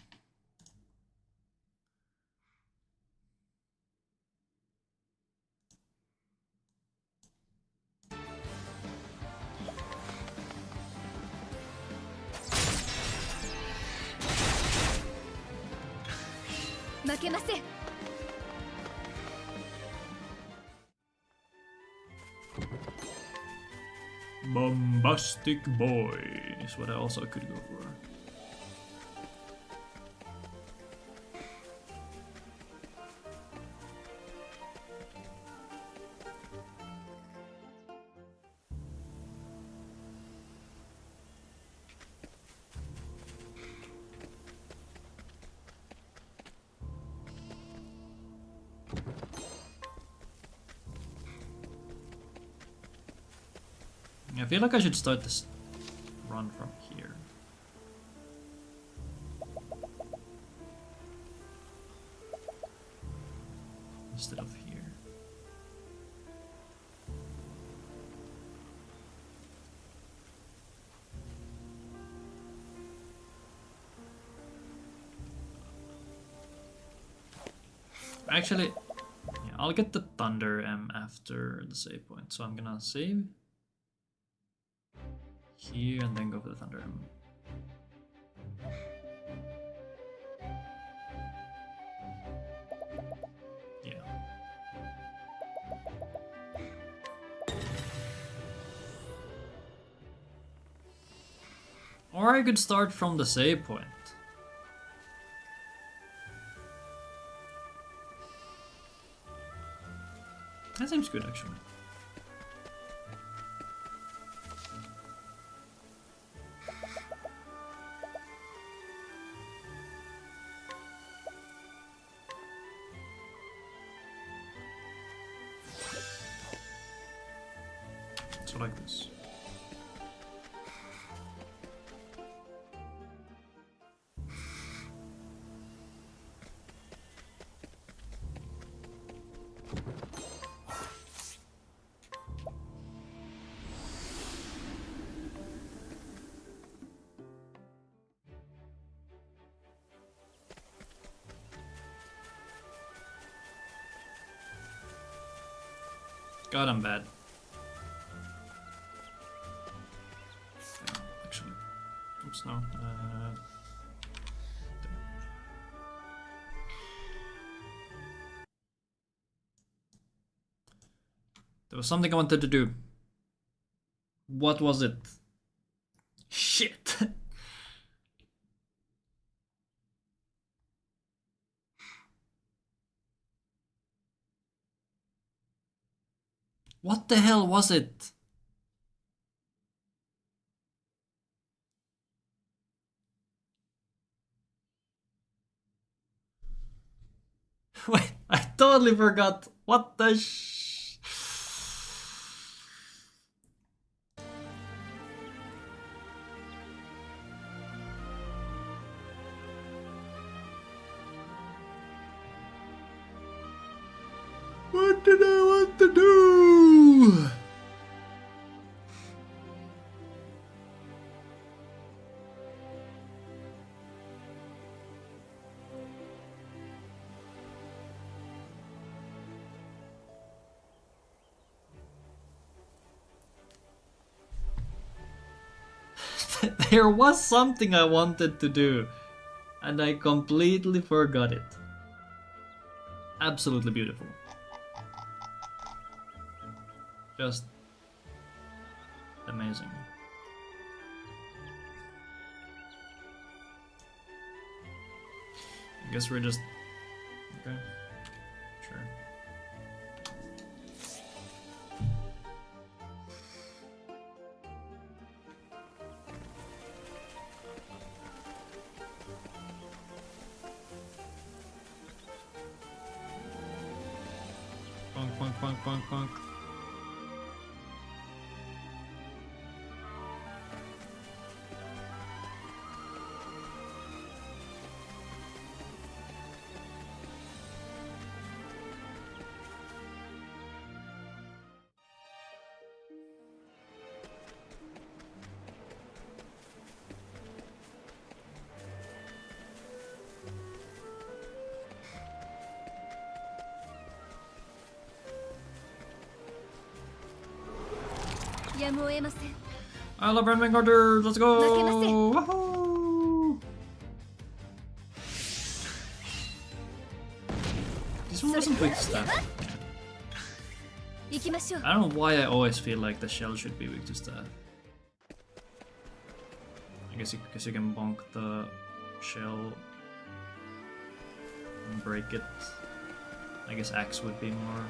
Bombastic boy is what I also could go for. I feel like I should start this run from here. Instead of here. Actually, yeah, I'll get the Thunder M after the save point. So I'm gonna save here and then go for the Thunder M. Yeah. Or I could start from the save point. That seems good, actually. So like this. God, I'm bad. Yeah, actually. Oops, no. There was something I wanted to do. What was it? Shit! What the hell was it? Wait, I totally forgot. What the What did I want to do? There was something I wanted to do, and I completely forgot it. Absolutely beautiful. Just amazing. I guess we're just... Okay. Sure. Bonk, bonk, bonk, bonk, bonk. I love Brandman Carter. Let's go! Woohoo! This one wasn't weak to staff. I don't know why I always feel like the shell should be weak to staff. I guess you can bonk the shell and break it. I guess axe would be more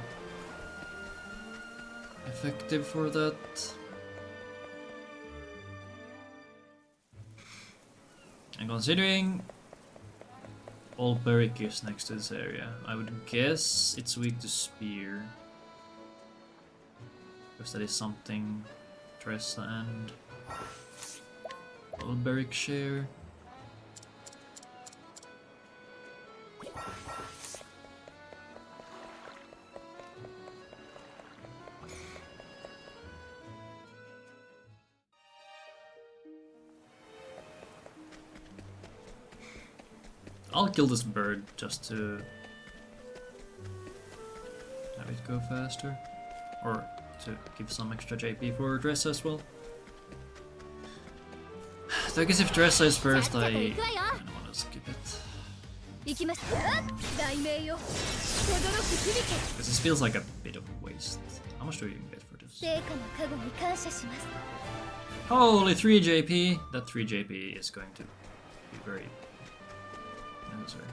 effective for that. And considering all Beric is next to this area, I would guess it's weak to spear. Because that is something Tressa and all Beric share. I'll kill this bird just to it go faster. Or to give some extra JP for Dress as well. So I guess if Dress is first, I kind of want to skip it. Because this feels like a bit of a waste. How much do you even get for this? Holy 3 JP! That 3 JP is going to be very necessary.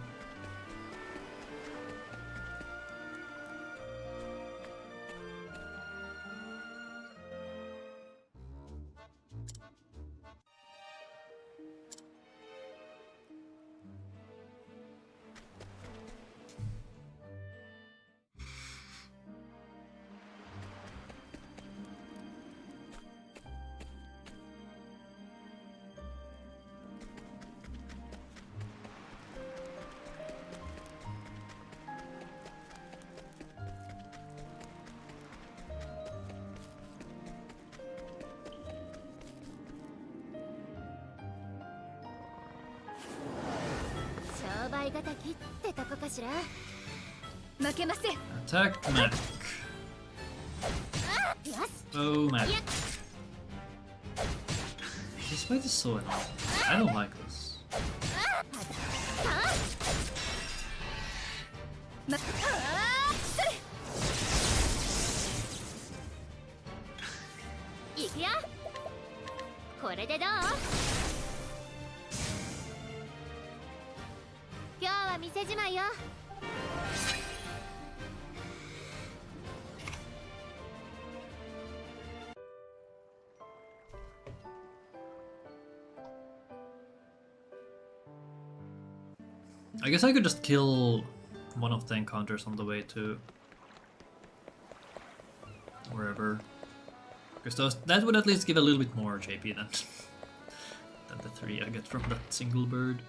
Attack Mac. Oh Mac. This fight is so annoying. I don't like this. I guess I could just kill one of the encounters on the way to wherever, because that would at least give a little bit more JP than the 3 I get from that single bird.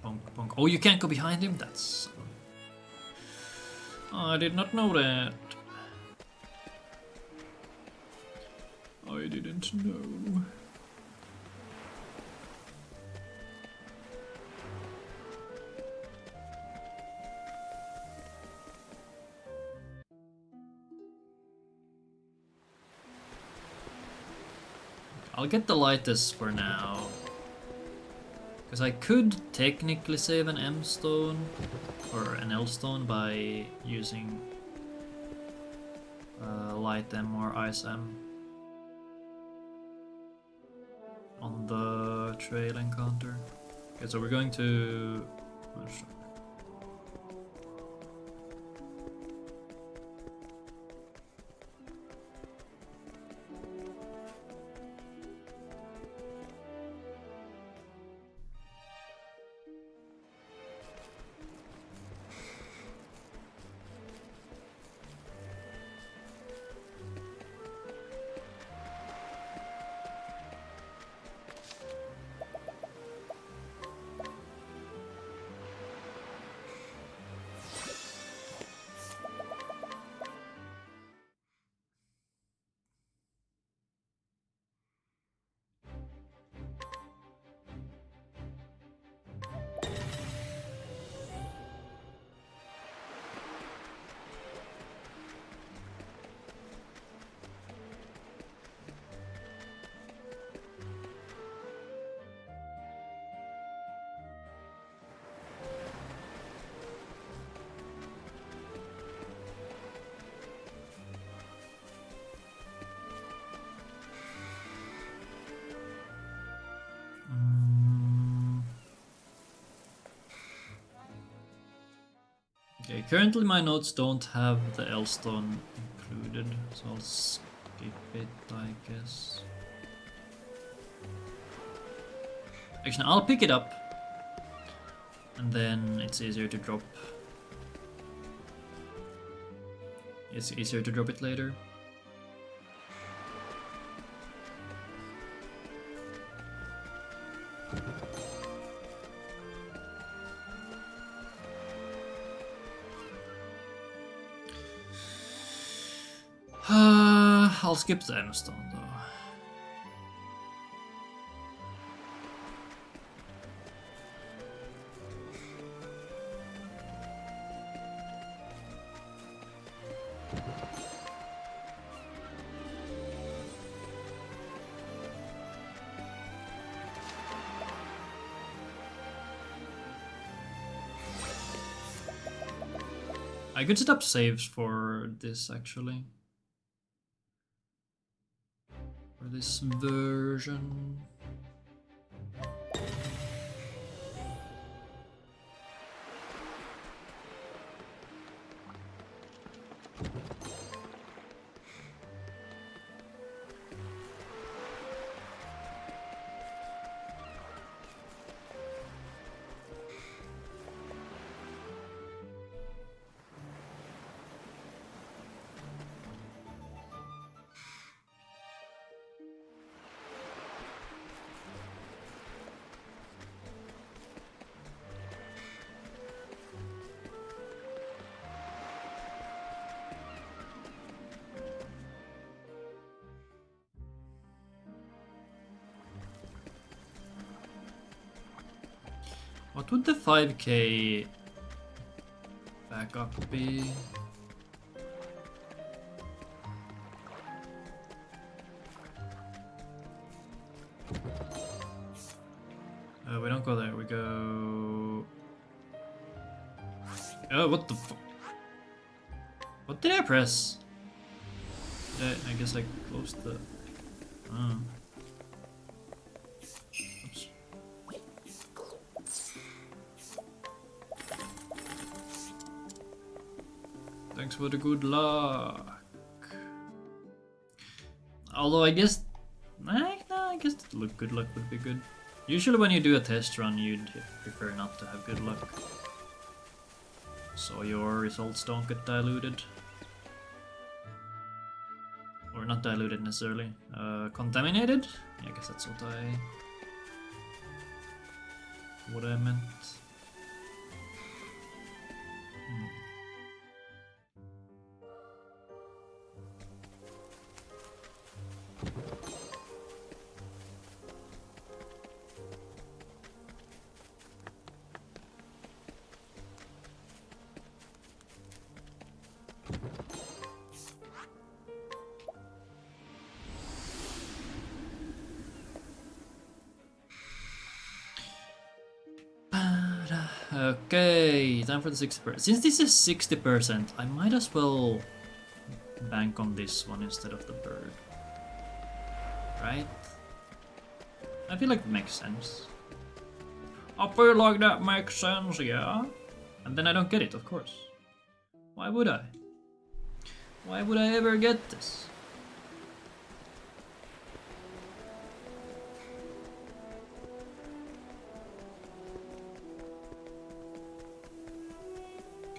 Bonk, bonk. Oh, you can't go behind him? That's... Oh, I did not know that. I didn't know. I'll get the lightest for now. Because I could technically save an M stone or an L stone by using light M or ice M on the trail encounter. Okay, so we're going to... Okay, currently my notes don't have the L stone included, so I'll skip it, I guess. Actually, I'll pick it up, and then it's easier to drop. It's easier to drop it later. I'll skip the M stone though. I could set up saves for this actually. For this version. What would the 5k backup be? We don't go there, we go... Oh, what the fuck? What did I press? I guess I closed the... Oh. Oops. Thanks for the good luck. Although I guess... I guess good luck would be good. Usually when you do a test run, you'd prefer not to have good luck. So your results don't get diluted. Or not diluted necessarily. Contaminated? Yeah, I guess that's what I meant. Okay, time for the 60%. Since this is 60%, I might as well bank on this one instead of the bird. Right? I feel like it makes sense. I feel like that makes sense, yeah? And then I don't get it, of course. Why would I? Why would I ever get this?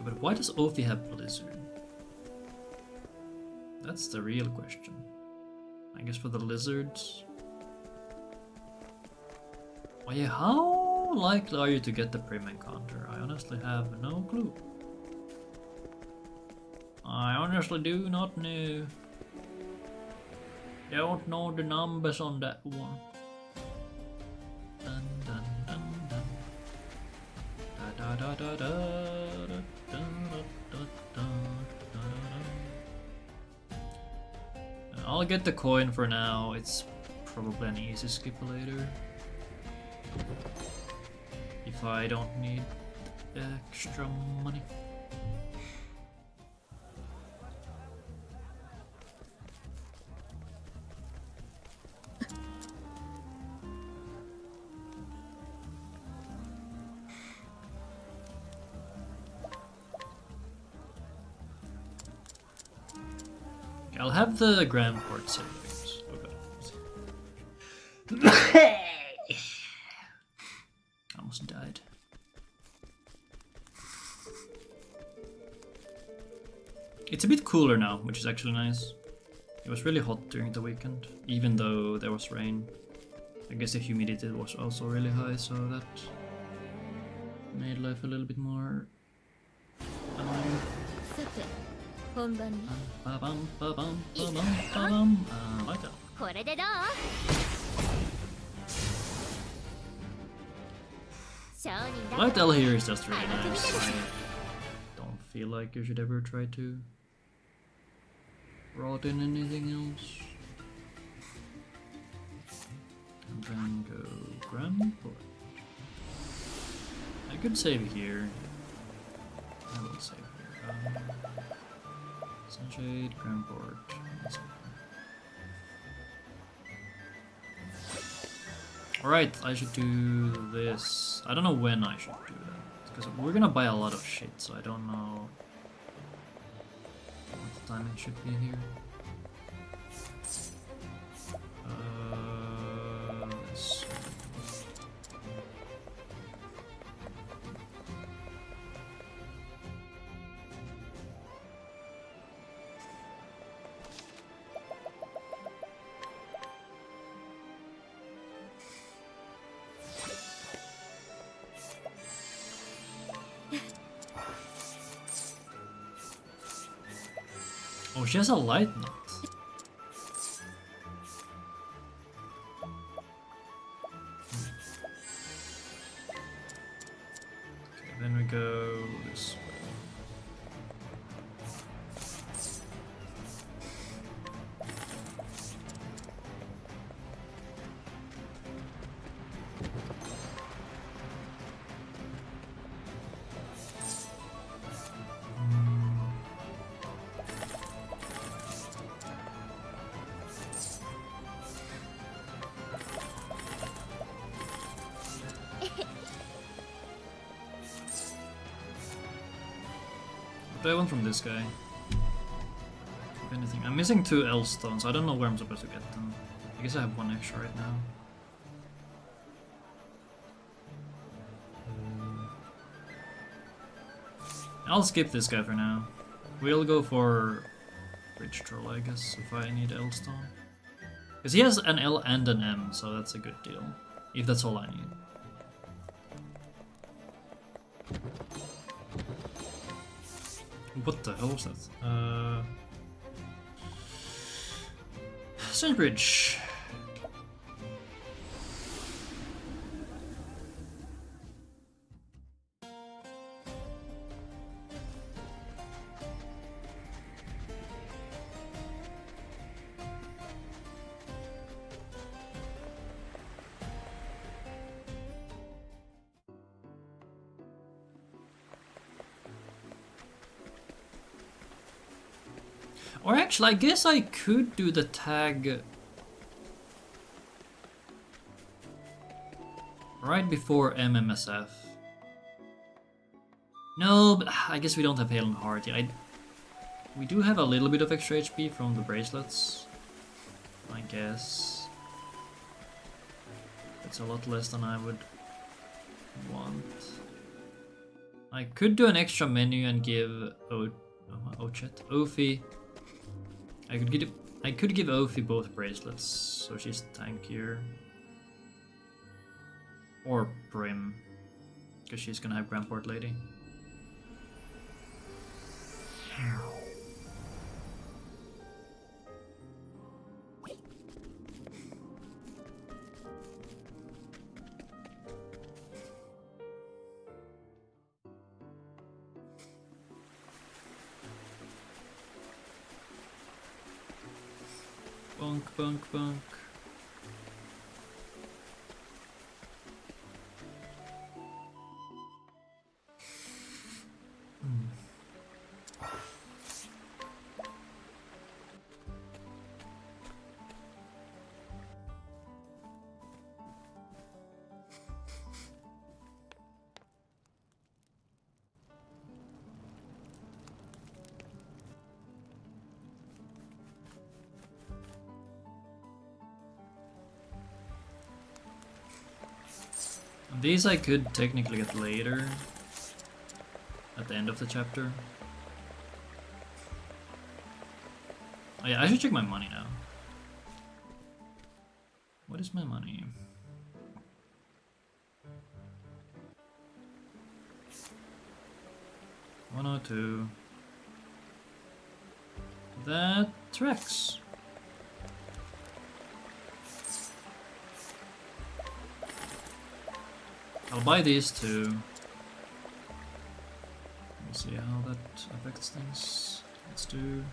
But why does Ophi have Blizzard? That's the real question. I guess for the lizards. Oh yeah, how likely are you to get the Prim encounter? I honestly have no clue. I honestly do not know. Don't know the numbers on that one. Dun dun dun dun. Da da da da da. I'll get the coin for now. It's probably an easy skip later. If I don't need extra money. I'll have the Grand Port savings. Okay. Almost died. It's a bit cooler now, which is actually nice. It was really hot during the weekend, even though there was rain. I guess the humidity was also really high, so that made life a little bit more annoying. Light L here is just really nice. I don't feel like you should ever try to brought in anything else. And then go Grandport. I could save here. I will save here. Sunshade, Grandport. Alright, I should do this. I don't know when I should do that. Because we're gonna buy a lot of shit, so I don't know what the timing should be here. This one. Oh, she has a light nut. Okay, then we go this way. What do I want from this guy? If anything. I'm missing 2 L stones. I don't know where I'm supposed to get them. I guess I have 1 extra right now. I'll skip this guy for now. We'll go for Bridge Troll, I guess, if I need L stone. Because he has an L and an M, so that's a good deal. If that's all I need. What the hell was that? Sandbridge. Or actually, I guess I could do the tag right before MMSF. No, but I guess we don't have Hail and Heart yet. We do have a little bit of extra HP from the bracelets, I guess. It's a lot less than I would want. I could do an extra menu and give Ophi. I could give Ophi both bracelets, so she's tankier. Or Prim, because she's gonna have Grandport Lady. Bonk, bonk, bonk. These I could technically get later, at the end of the chapter. Oh yeah, I should check my money now. What is my money? $102. That tracks. I'll buy these two. We'll see how that affects things. Let's do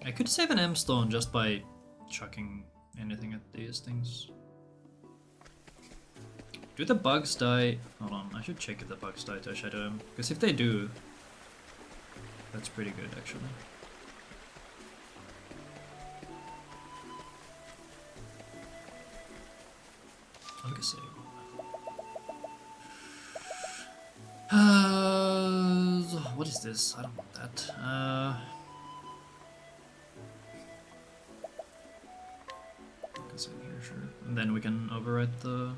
I could save an M stone just by chucking anything at these things. Do the bugs die? Hold on, I should check if the bugs die to shadow them. Because if they do, that's pretty good actually. I'll make a save. What is this? I don't want that. Save here, sure. And then we can overwrite the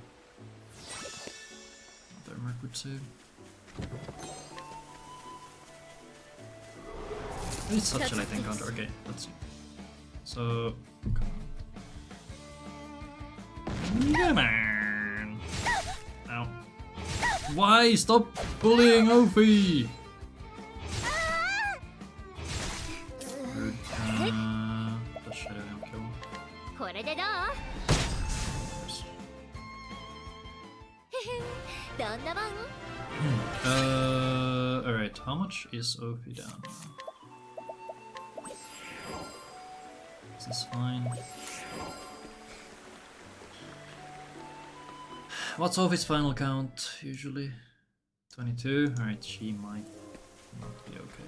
other Merc save. It's such a light encounter. Okay, let's see. So, come on. Ow. Why? Stop bullying Ophi! Rude. The shadow him kill. Alright, how much is Ophi down? This is fine. What's Ophi's final count usually? 22? Alright, she might not be okay.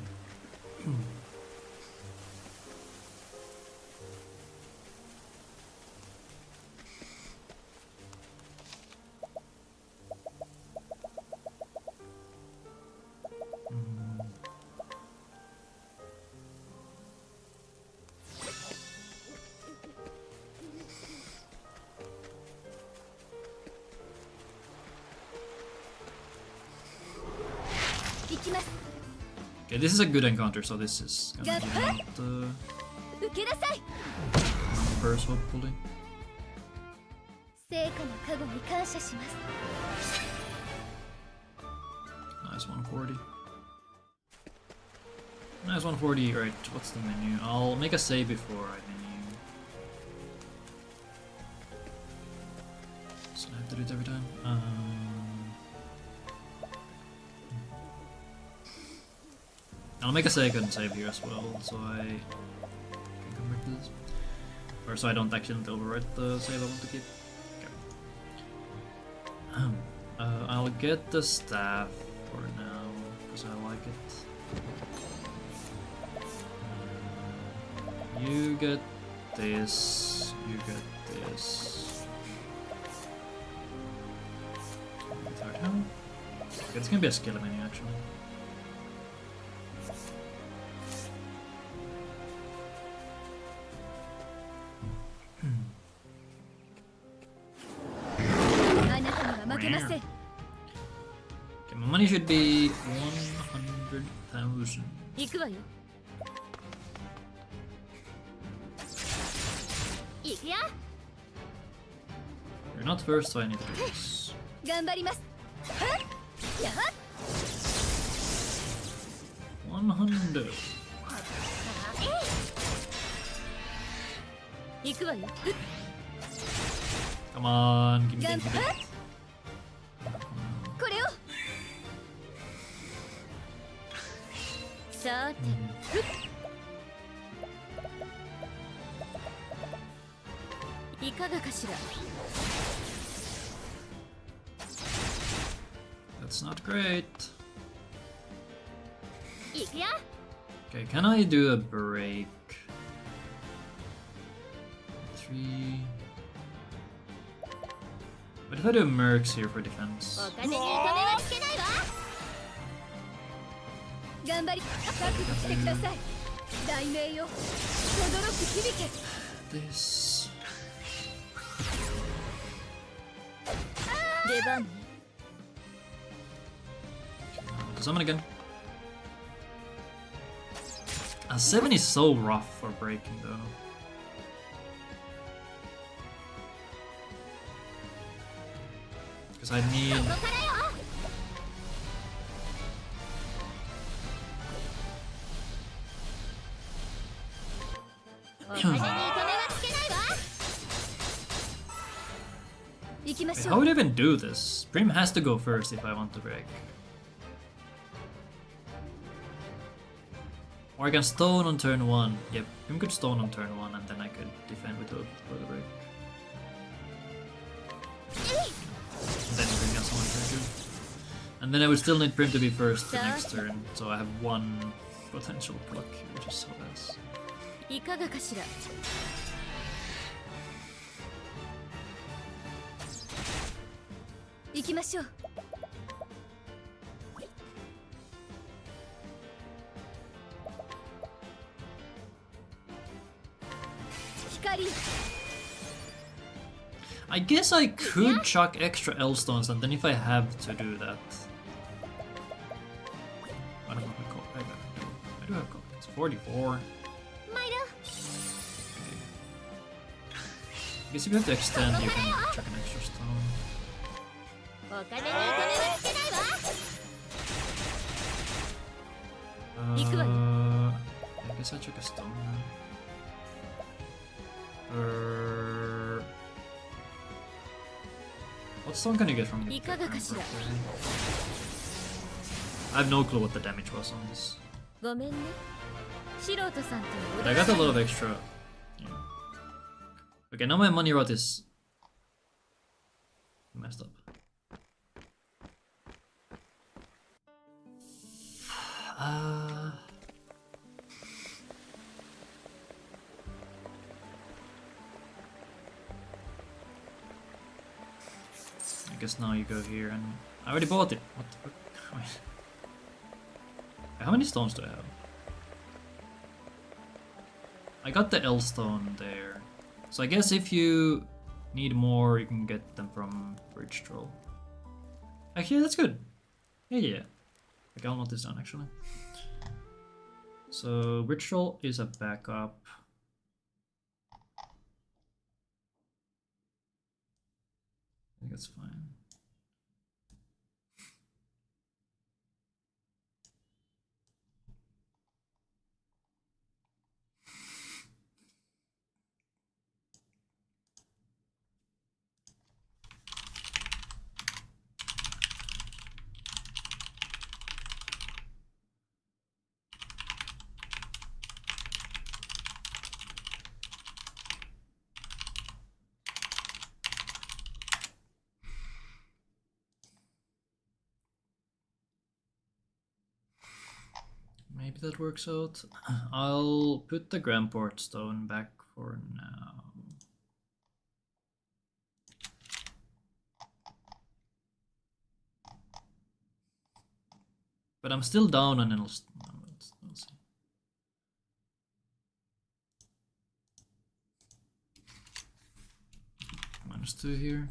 Okay, this is a good encounter, so this is gonna give out the numbers, hopefully. Nice 140. Nice 140, right, what's the menu? I'll make a save before I menu. So I have to do it every time. I'll make a second save here as well, so I can convert this. Or so I don't accidentally overwrite the save I want to keep. Okay. I'll get the staff for now, because I like it. You get this, you get this. Okay, it's gonna be a skill menu actually. Okay, my money should be 100,000. You're not first, so I need to do this. 100. Come on, give me that. That's not great. Okay, can I do a break? 3. What if I do mercs here for defense? This. Summon again. A 7 is so rough for breaking though. Because I need... Wait, how would I even do this? Prim has to go first if I want to break. Or I can stone on turn 1. Yep, I could stone on turn 1 and then I could defend with Hope for the break. And then bring us on turn 2. And then I would still need Prim to be first the next turn, so I have 1 potential block, which is so nice. いかがかしら。行きましょう。光。 I guess I could chuck extra L-stones, and then if I have to do that... I don't know how to I do have call. It's 44. Okay. I guess if you have to extend, you can chuck an extra stone. I guess I chuck a stone now. What stone can you get from the I have no clue what the damage was on this. But I got a lot of extra. Yeah. Okay, now my money rot is messed up. I guess now you go here and I already bought it. What the fuck? Wait. How many stones do I have? I got the L stone there. So I guess if you need more, you can get them from Bridge Troll. Actually, that's good. Yeah. Okay, I'll note this down actually. So Bridge Troll is a backup. I think that's fine. Maybe that works out. I'll put the Gramport Stone back for now. But I'm still down on Let's see. -2 here.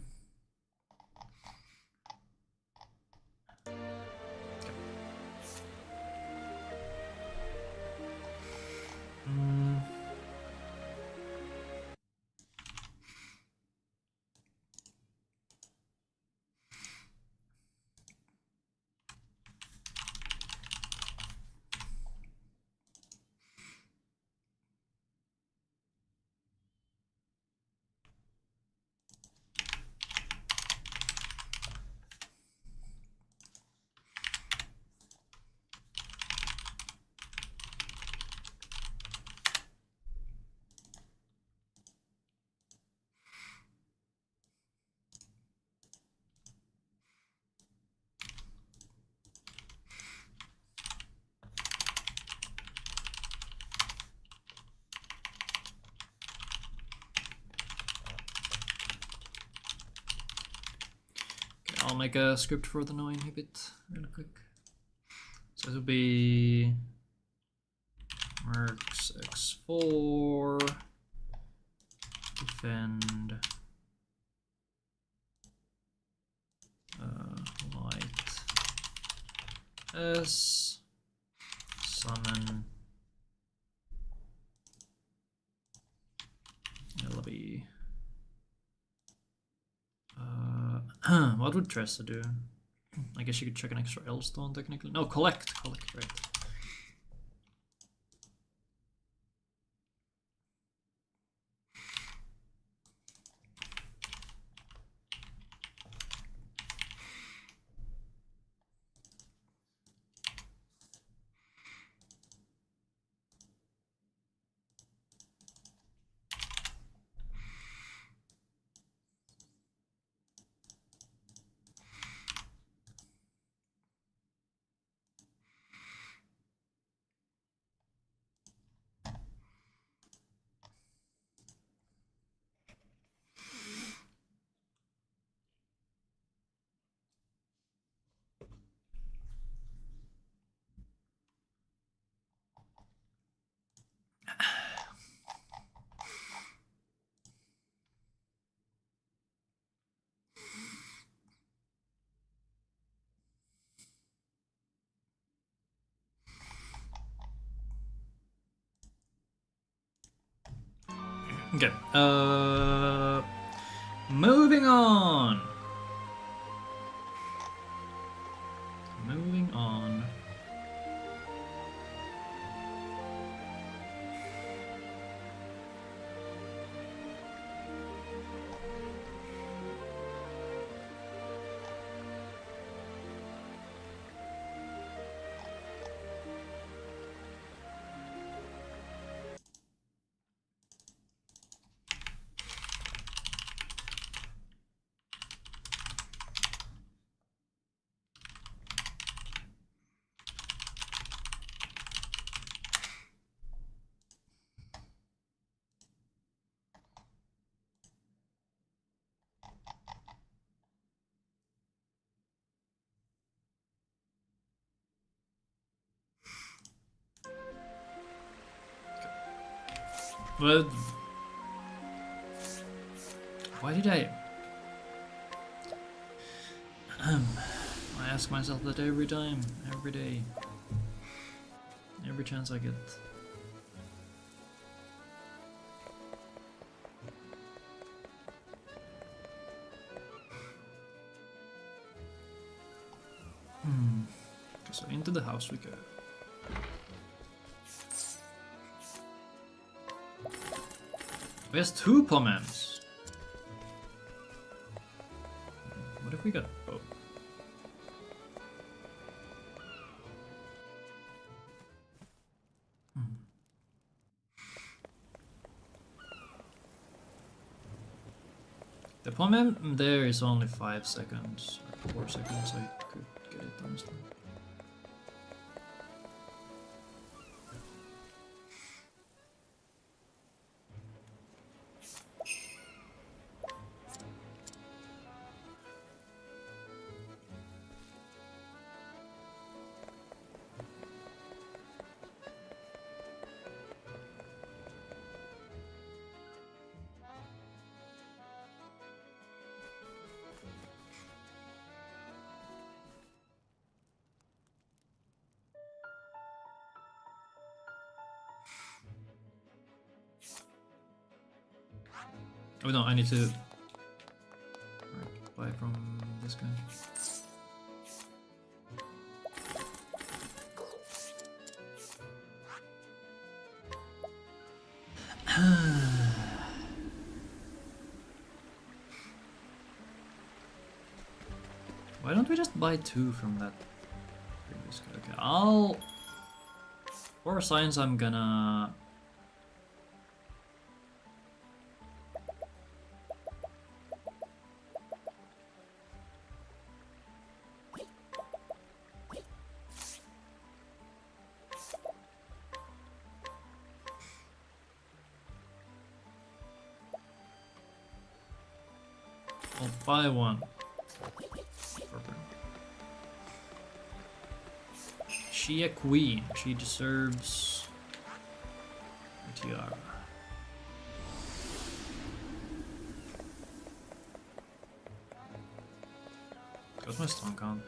I'll make a script for the no inhibit real quick. So it'll be Mercs X4 defend light S summon LB. What would Tressa do? I guess you could check an extra L stone technically. No, collect, right. Okay. Moving on. Moving on. But why did I ask myself that every time, every day, every chance I get. Okay, so into the house we go. There's 2 pommes. What if we got both? The pomme there is only 5 seconds, or 4 seconds, I could get it honestly. Oh no, I need to buy from this guy. Why don't we just buy 2 from that previous guy? Okay, for science I'm gonna... I'll buy 1. She a queen. She deserves a tiara. What's my stone count?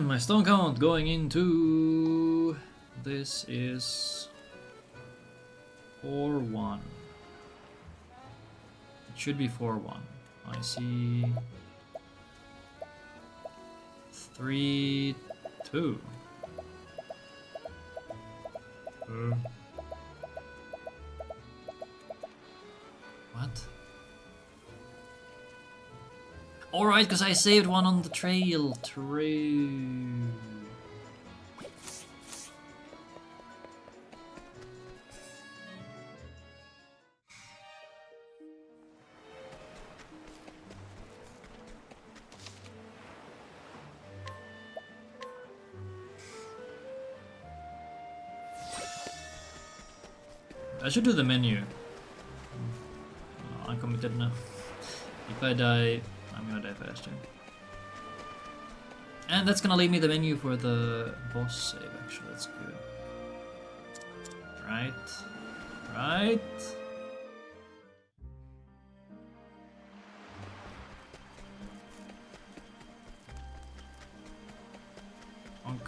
My stone count going into this is 4-1. It should be 4-1. I see 3-2. What? Alright, because I saved 1 on the trail. True. I should do the menu. I'm committed now. If I die, I'm gonna die faster. And that's gonna leave me the menu for the boss save, actually. That's good. Right. Right. Honk.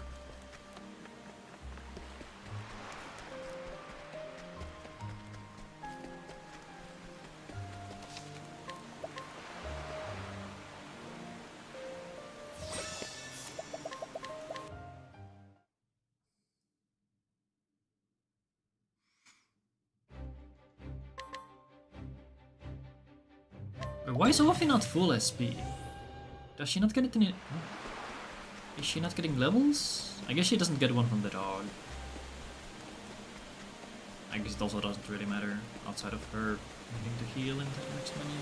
Why is Ophi not full SP? Does she not get it in? Is she not getting levels? I guess she doesn't get one from the dog. I guess it also doesn't really matter outside of her needing to heal in the next menu.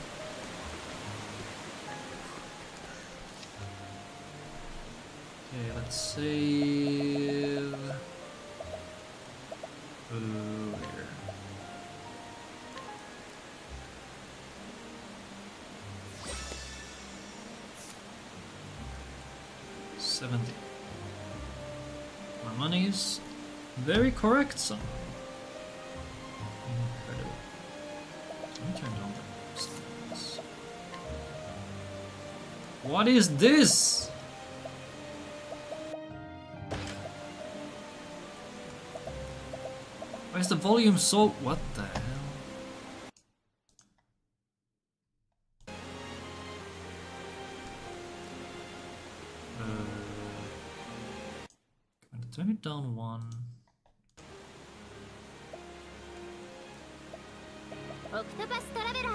Okay, let's save. Ooh, here. $70. My money's very correct somehow. Incredible. Let me turn down the sounds. What is this? Why is the volume so... What the hell? I'm gonna turn it down one. オクトパストラベラー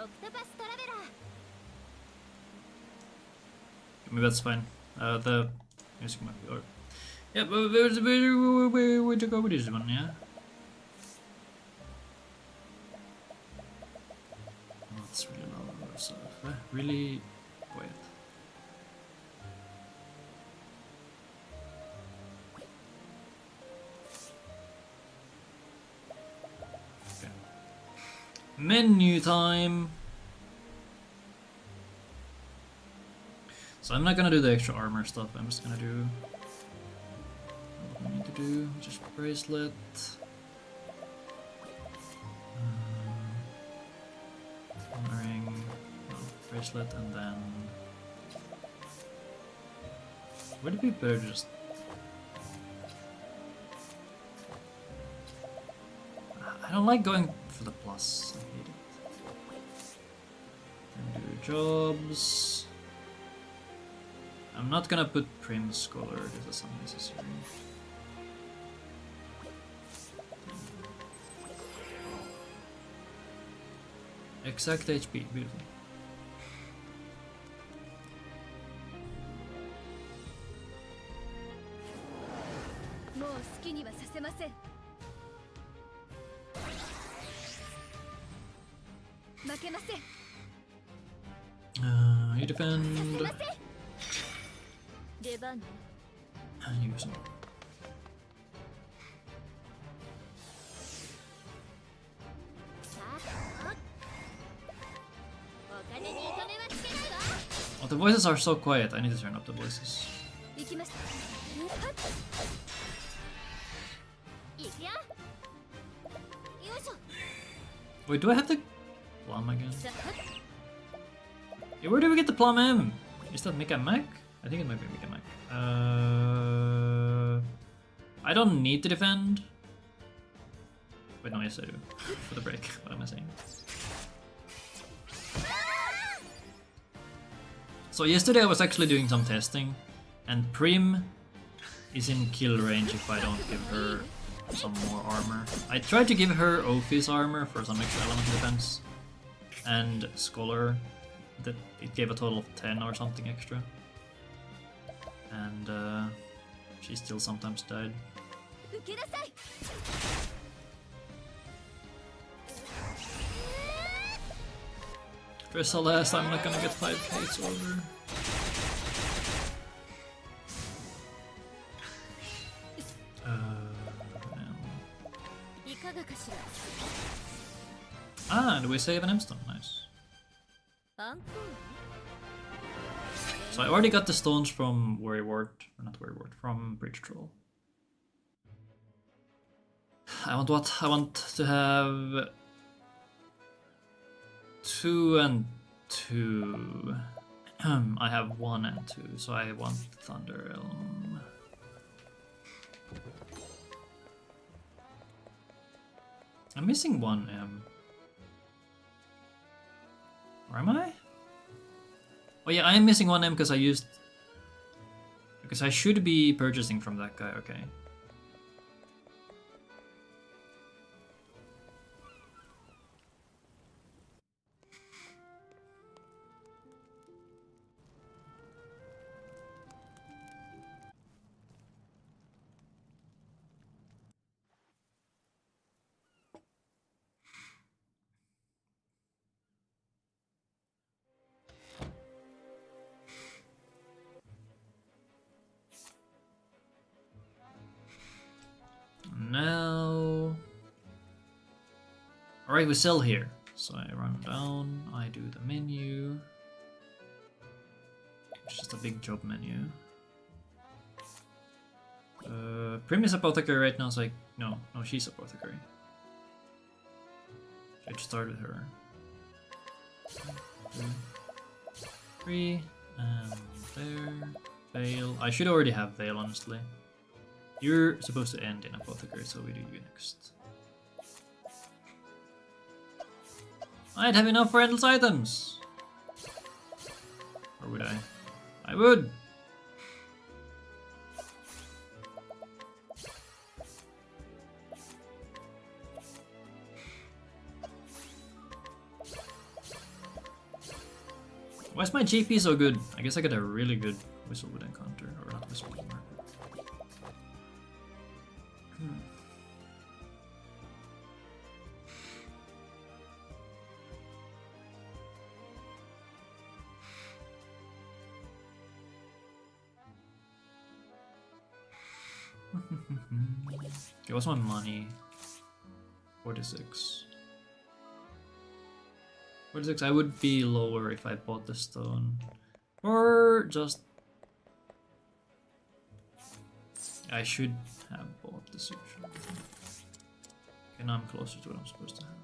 オクトパストラベラー Maybe that's fine. The music might be... Or, yeah, where to go with this one, yeah? Oh, it's really loud. So, really quiet. Okay. Menu time! So I'm not gonna do the extra armor stuff, I'm just gonna do what we need to do, which is bracelet. Ring, no, bracelet, and then... Would it be better just... I don't like going for the plus, I hate it. Then do jobs... I'm not gonna put Prim Scholar, this is unnecessary. Exact HP, beautiful. You defend. Use them. Oh, the voices are so quiet. I need to turn up the voices. Wait, do I have the plum again? Yeah, where do we get the plum M? Is that Mika Mac? I think it might be Mika Mac. I don't need to defend. Wait, no, yes I do. For the break. What am I saying? So yesterday I was actually doing some testing, and Prim is in kill range if I don't give her some more armor. I tried to give her Ophi's armor for some extra element defense, and Scholar, that it gave a total of 10 or something extra. And she still sometimes died. Dressa last, I'm not gonna get 5k, it's over. Ah, do we save an M-stone? Nice. So I already got the stones from Worrywart, or not Worrywart, from Bridge Troll. I want what? I want to have 2 and 2. I have 1 and 2, so I want Thunder Elm. I'm missing 1 M. Or am I? Oh yeah, I am missing 1 M because I used... Because I should be purchasing from that guy, okay. Now... Alright, we sell here. So I run down, I do the menu. It's just a big job menu. Prim is apothecary right now, so I... No, she's apothecary. Should start with her. 2, 3, and there. Veil. I should already have Veil, honestly. You're supposed to end in apothecary, so we do you next. I'd have enough for endless items! Or would I? I would! Why is my GP so good? I guess I got a really good Whistlewood encounter, or not Whistlewood. Okay, what's my money? 46. 46, I would be lower if I bought the stone. Or just... I should have bought the suture. Okay, now I'm closer to what I'm supposed to have.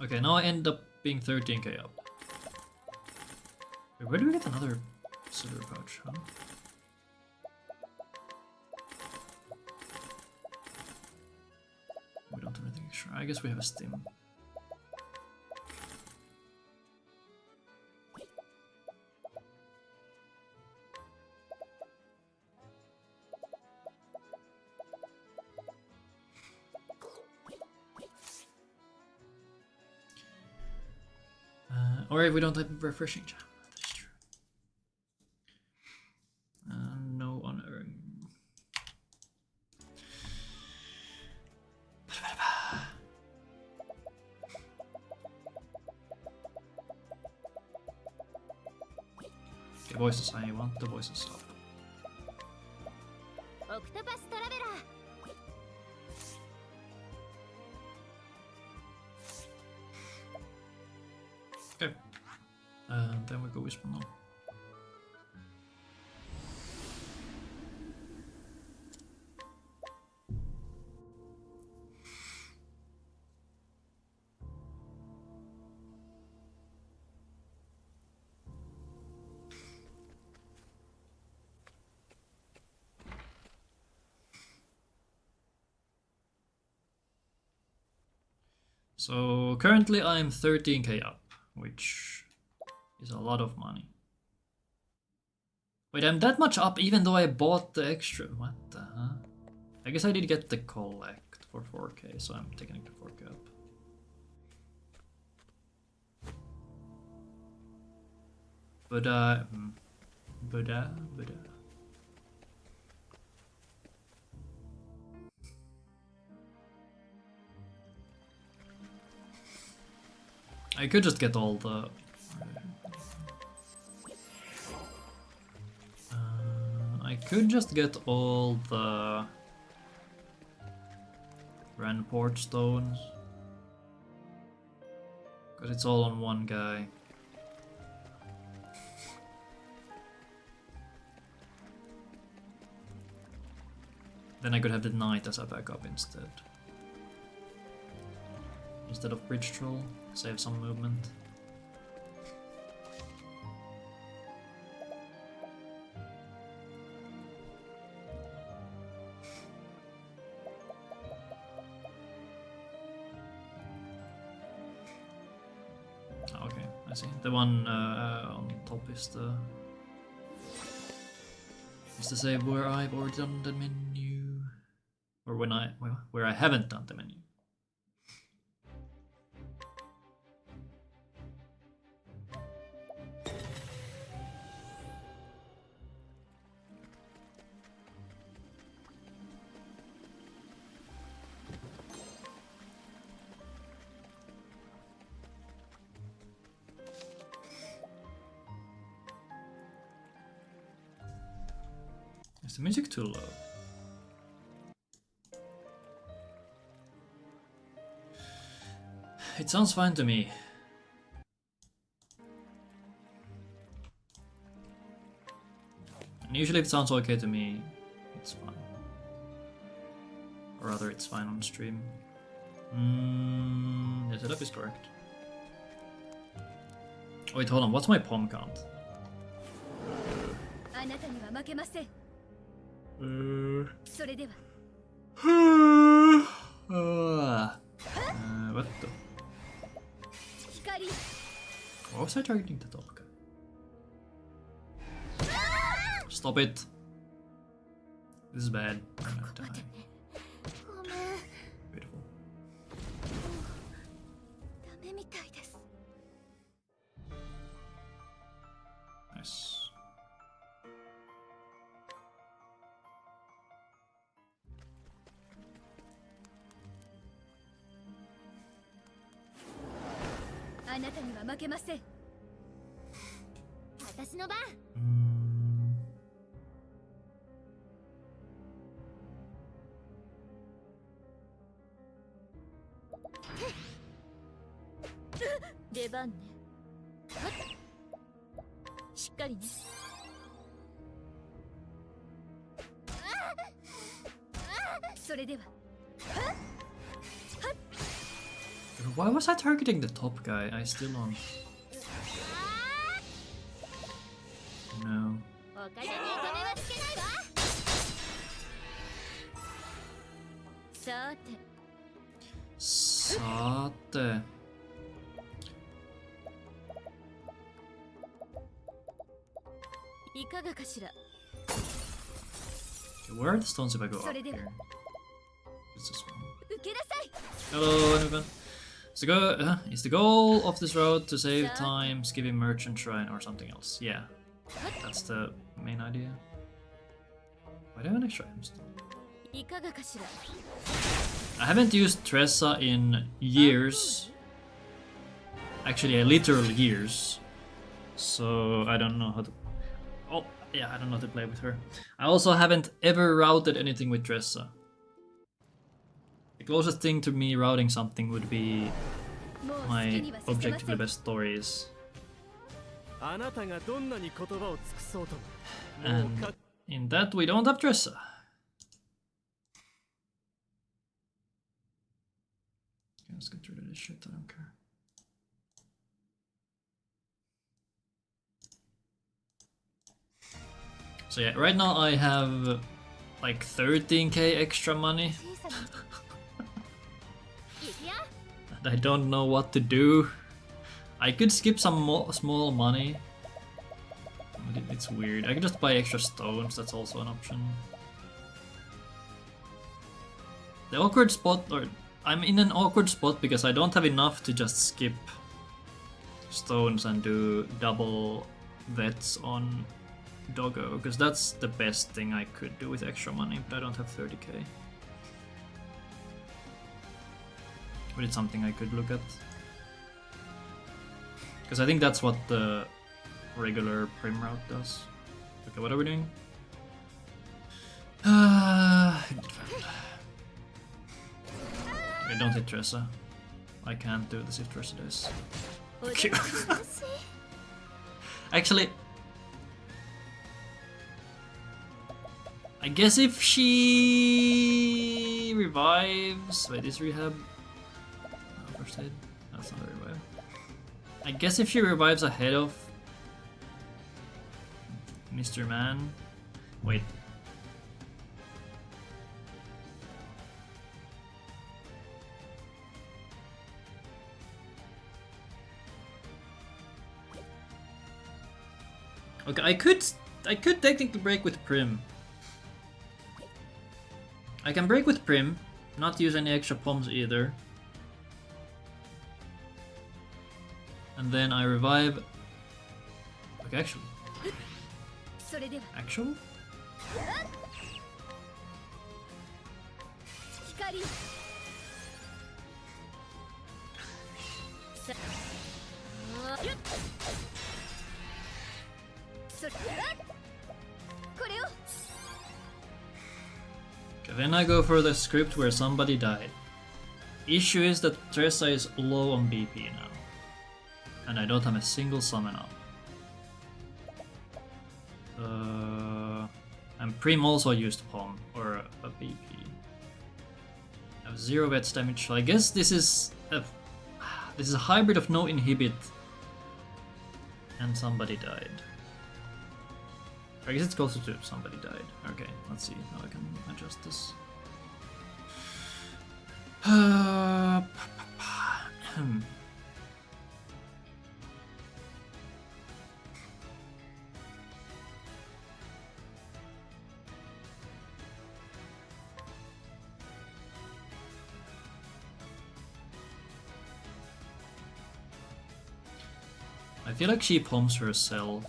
Okay, now I end up being 13k up. Wait, where do we get another silver pouch, huh? We don't have anything extra. I guess we have a stim. Or if we don't have refreshing jam. That's true. No honor. Okay, voices. I want the voices up. Octopus Traveler. Okay. And then we go whisper now. So currently I'm 13k up, which is a lot of money. Wait, I'm that much up even though I bought the extra. What the huh? I guess I did get the collect for 4k, so I'm taking it to 4k up. But I could just get all the... I could just get all the... Ranport stones. Because it's all on one guy. Then I could have the knight as a backup instead. instead of bridge troll. Save some movement. Okay, I see. The one on top is the save where I've already done the menu, or where I haven't done the menu. Is the music too low? It sounds fine to me. And usually if it sounds okay to me, it's fine. Or rather, it's fine on stream. The setup is correct. Wait, hold on, what's my palm count? What the? Why was I targeting the top guy? Stop it! This is bad. I'm gonna die. Beautiful. Nice. Why was I targeting the top guy? I still don't. No. Sate. Where are the stones if I go up here? It's this one. Hello, everyone. Is the goal of this road to save time, skipping merchant shrine, or something else? Yeah, that's the main idea. Why do I have an extra hamster? I haven't used Tressa in years. Actually, literal years. So I don't know how to. Oh, yeah, I don't know how to play with her. I also haven't ever routed anything with Tressa. The closest thing to me routing something would be my objectively best stories. And in that we don't have Tressa. Okay, let's get rid of this shit, I don't care. So yeah, right now I have like 13k extra money. And I don't know what to do. I could skip some more small money. But it's weird. I could just buy extra stones, that's also an option. The awkward spot, or I'm in an awkward spot because I don't have enough to just skip stones and do double vets on Doggo, because that's the best thing I could do with extra money, but I don't have 30k. But it's something I could look at. Because I think that's what the regular prim route does. Okay, what are we doing? Okay, don't hit Tressa. I can't do this if Tressa does. Okay. Actually, I guess if she revives... Wait, is rehab? First aid? That's not a revive. I guess if she revives ahead of Mr. Man. Wait. Okay, I could technically break with Prim. I can break with Prim, not use any extra bombs either. And then I revive. Okay, actually. Actual? Okay, then I go for the script where somebody died. Issue is that Tressa is low on BP now. And I don't have a single summon up. And Prim also used Pom, or a BP. I have 0 vets damage, so I guess this is a hybrid of no inhibit and somebody died. I guess it's closer to somebody died. Okay, let's see how I can adjust this. I feel like she pumps herself.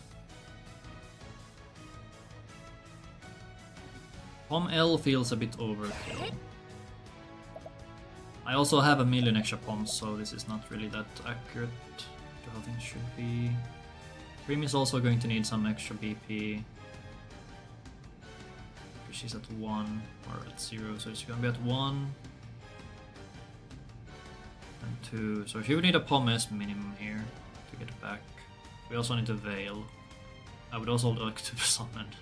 Pom L feels a bit overkill. I also have a million extra pumps, so this is not really that accurate to how things should be. Prim is also going to need some extra BP. She's at 1 or at 0, so she's gonna be at 1 and 2. So she would need a Pom S minimum here to get back. We also need to Veil. I would also like to summon.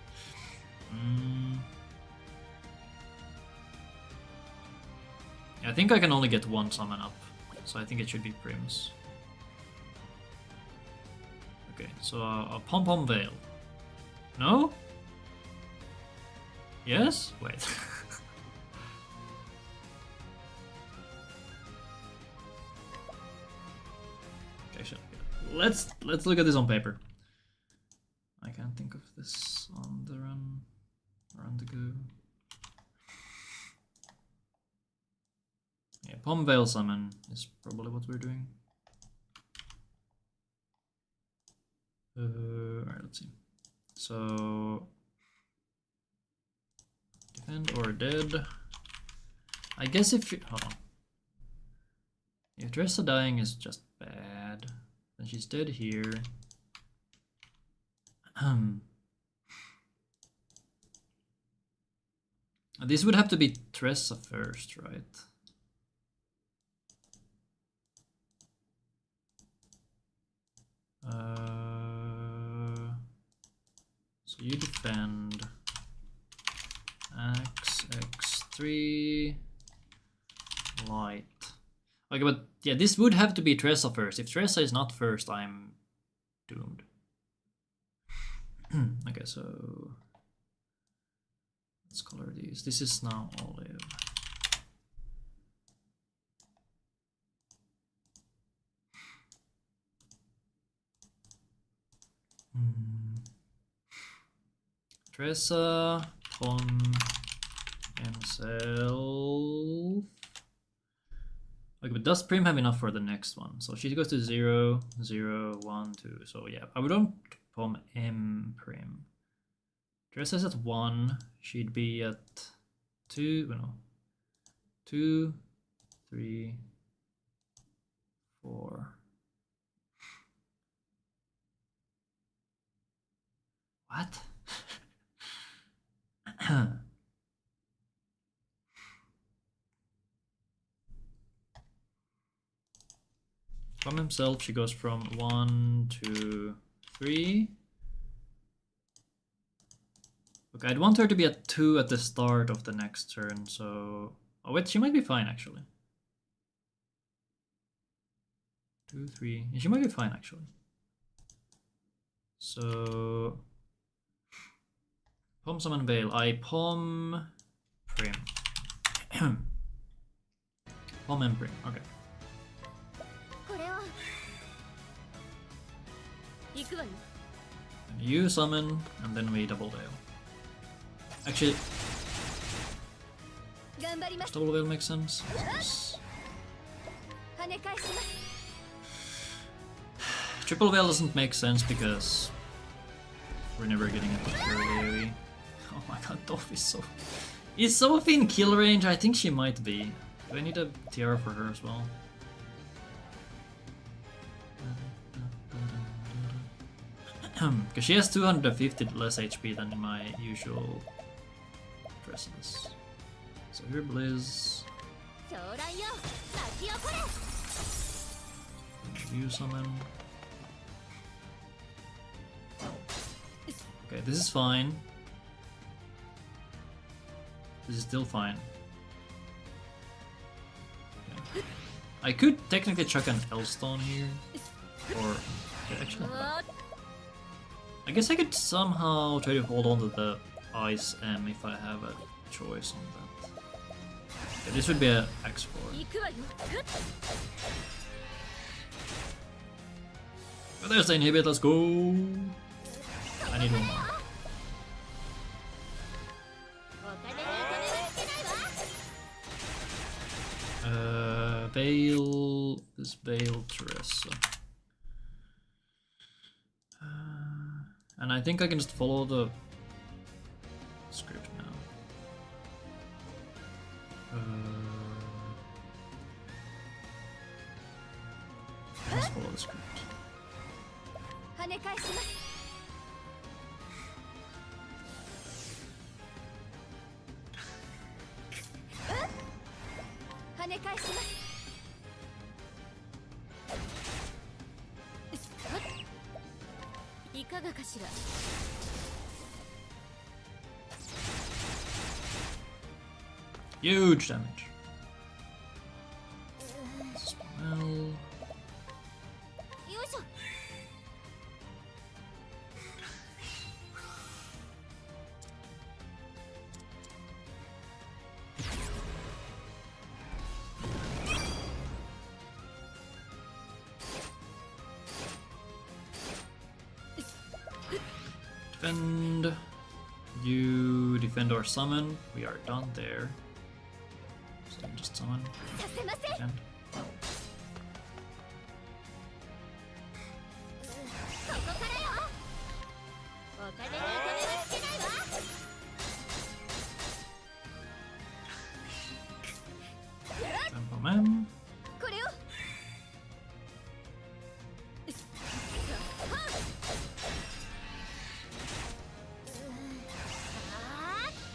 I think I can only get 1 summon up, so I think it should be Prim's. Okay, so a Pom Pom Veil. No? Yes? Wait. Okay, let's look at this on paper. I can't think of this on the run or on the go. Yeah, Pom Veil Summon is probably what we're doing. Alright, let's see. So defend or dead. I guess if you hold on. If Tressa dying is just bad, then she's dead here. This would have to be Tressa first, right? So you defend X3 light. Okay, but yeah, this would have to be Tressa first. If Tressa is not first, I'm doomed. Okay, so let's color these. This is now olive. Tressa, Pom, himself. Okay, but does Prim have enough for the next one? So she goes to 0, 0, 1, 2. So yeah, I would want Pom M Prim. Tressa's at 1. She'd be at 2. No, 2, 3, 4. What? From himself, she goes from 1 to 3. Okay, I'd want her to be at 2 at the start of the next turn, so... Oh wait, she might be fine actually. 2, 3. Yeah, she might be fine actually. So Pom Summon Veil. I Pom Prim. Pom and Prim. Okay. これは行くわよ And you summon, and then we double veil. Actually, 頑張りま does す double veil make sense? Yes. 跳ね返します Triple veil doesn't make sense because we're never getting it early. Oh my god, Dolph is so... Is Sophie in kill range? I think she might be. Do I need a tiara for her as well? Because she has 250 less HP than in my usual dresses. So here, Blizz. 将来よ巻き起これ You summon. Okay, this is fine. This is still fine. Okay. I could technically chuck an L-Stone here. Or... okay, actually not. I guess I could somehow try to hold on to the Ice M if I have a choice on that. Okay, this would be an X4. 行くわよ But there's the inhibit, let's go! I need one more. お金にお金はつけないわ Veil... this Veil Teresa. And I think I can just follow the script now. Let's follow the script. 跳ね返します跳ね返しますいかがかしら Huge damage. Spell. よいしょ Defend. You defend or summon. We are done there. So you just summon. させません Defend. ここからよお金にお金はつけないわ Tempo Man. これを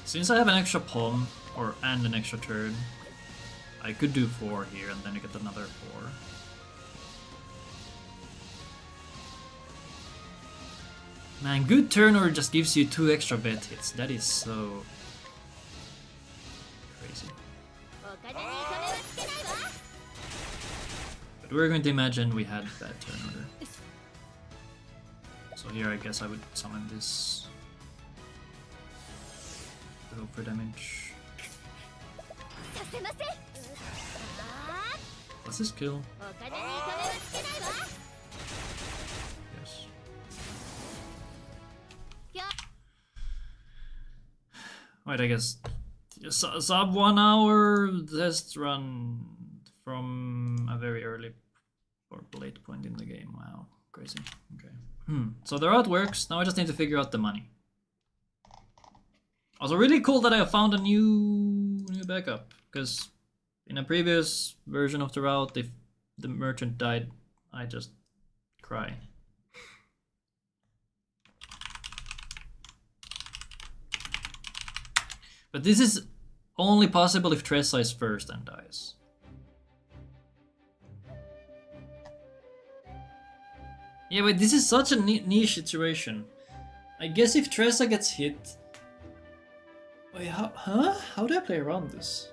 Since I have an extra pawn and an extra turn, I could do 4 here and then you get another 4. Man, good turn order just gives you 2 extra bet hits. That is so crazy. お金にお金はつけないわ But we're going to imagine we had bad turn order. So here I guess I would summon this to hope for damage. させません What's this kill? お金にお金はつけないわ Yes. きょ Wait, I guess sub 1 hour test run from a very early or late point in the game. Wow, crazy. Okay. So the route works. Now I just need to figure out the money. Also, really cool that I found a new backup, because in a previous version of the route, if the merchant died, I just cry. But this is only possible if Tressa is first and dies. Yeah, but this is such a niche situation. I guess if Tressa gets hit... Wait, how do I play around this?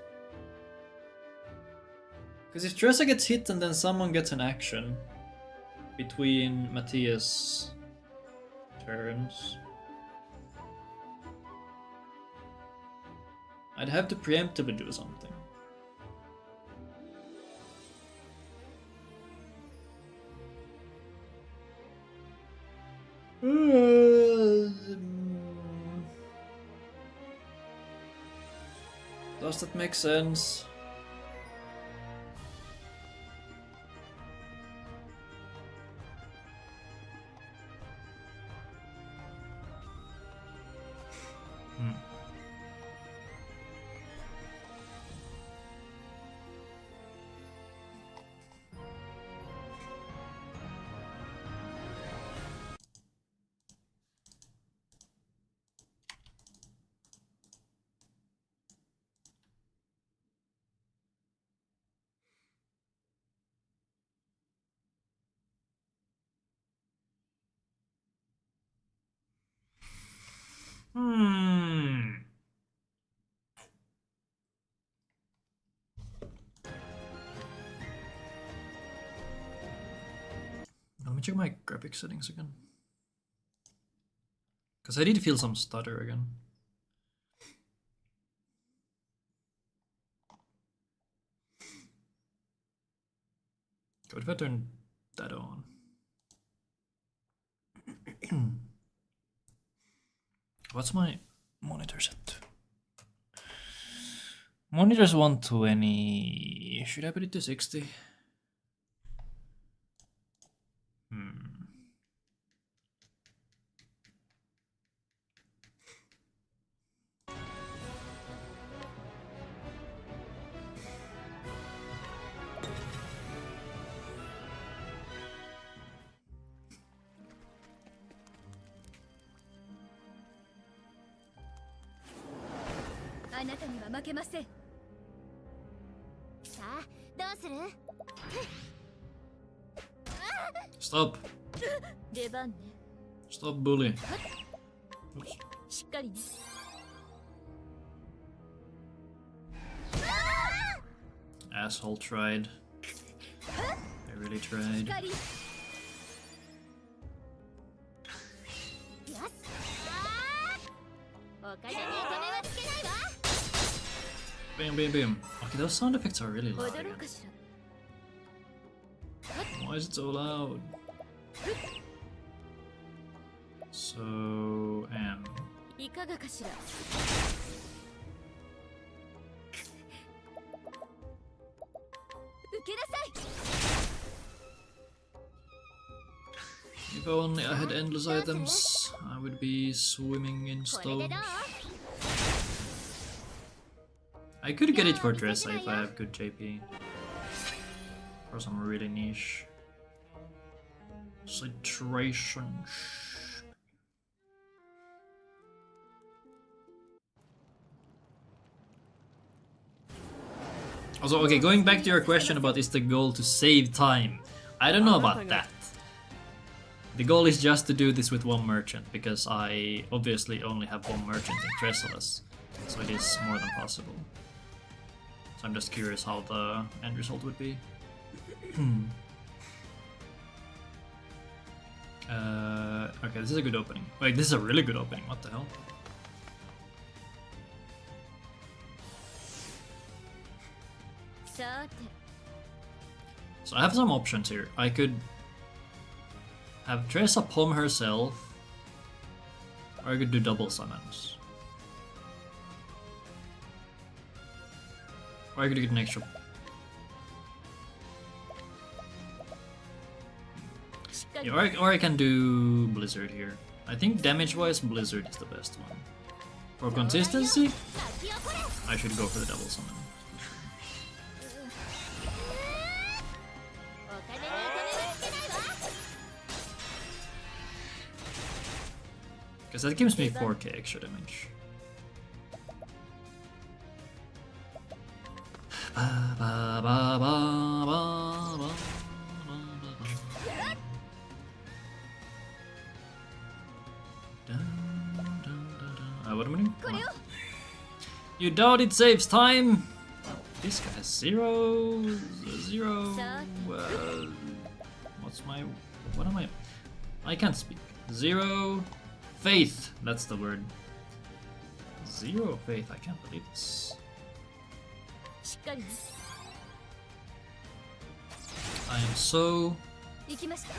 Because if Tressa gets hit and then someone gets an action, between Matthias' turns. I'd have to preemptively do something. Does that make sense? Let me check my graphics settings again. Because I did feel some stutter again. What if I turn that on? What's my monitor set? Monitor's 120. Should I put it to 60? Stop. Stop bullying. Oops. Asshole tried. I really tried. Bam, bam, bam. Okay, those sound effects are really loud again. Why is it so loud? So, if only I had endless items, I would be swimming in stones. I could get it for Dressa if I have good JP. For some really niche situations. Also, okay, going back to your question about is the goal to save time. I don't know about that. The goal is just to do this with one merchant, because I obviously only have one merchant in Tresalis, so it is more than possible. So I'm just curious how the end result would be. Okay, this is a good opening. Wait, this is a really good opening, what the hell? So I have some options here. I could have Tressa palm herself, or I could do double summons. Or I could get an extra. Yeah, or I can do Blizzard here. I think damage-wise, Blizzard is the best one. For consistency, I should go for the double summon. Because that gives me 4k extra damage. What am I doing? You doubt it saves time? This guy has zero. What's my What am I? I can't speak. Zero faith. That's the word. Zero faith. I can't believe this. しっかりね I am so 行きました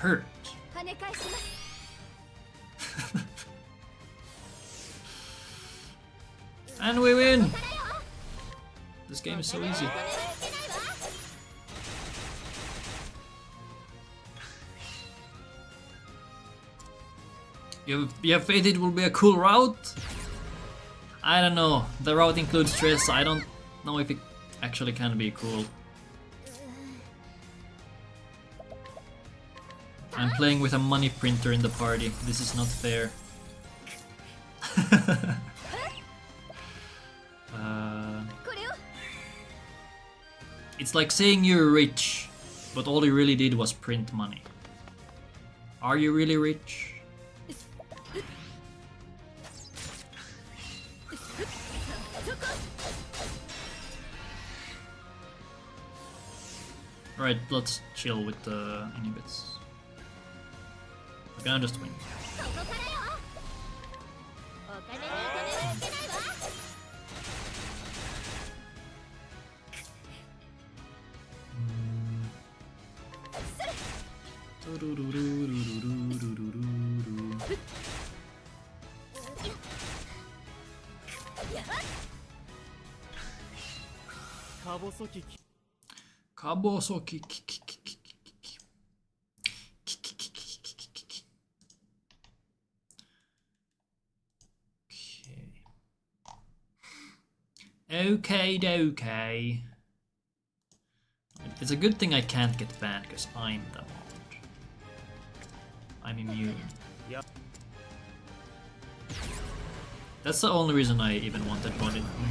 hurt. 跳ね返します And we win! This game is so easy. You have faith it will be a cool route? I don't know. The route includes stress. I don't know if it actually can be cool. I'm playing with a money printer in the party. This is not fair. It's like saying you're rich, but all you really did was print money. Are you really rich? Right, let's chill with the inhibits. We're gonna just win. ここからよお金にお金はいけないわ Kabosoki. Okay, okay. It's a good thing I can't get banned because I'm the mod. I'm immune. Yep. That's the only reason I even wanted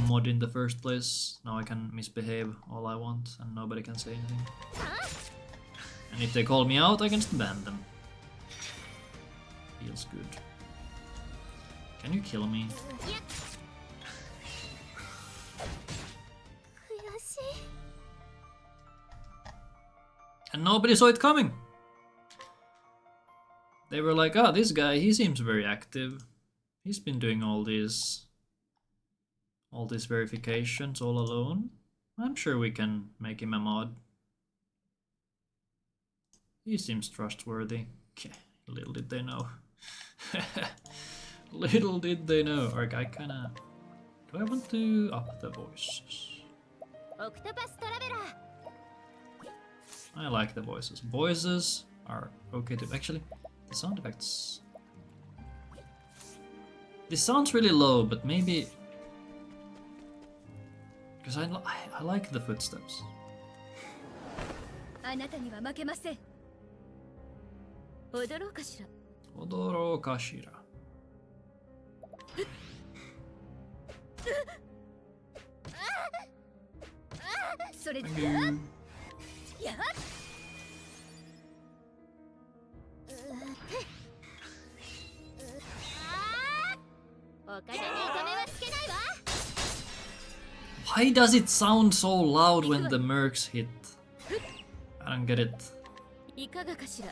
mod in the first place. Now I can misbehave all I want and nobody can say anything. And if they call me out, I can just ban them. Feels good. Can you kill me? 悔しい And nobody saw it coming! They were like, ah, this guy, he seems very active. He's been doing all these verifications all alone. I'm sure we can make him a mod. He seems trustworthy. Little did they know. Little did they know. Or I kinda... Do I want to up the voices? オクトパストラベラー I like the voices. Voices are okay too. Actually, the sound effects... This sounds really low, but maybe... Because I like the footsteps. あなたには負けません踊ろうかしら Odoro Kashira. それで Thank you. やっお金にお金はつけないわ Why does it sound so loud when the mercs hit? I don't get it. いかがかしら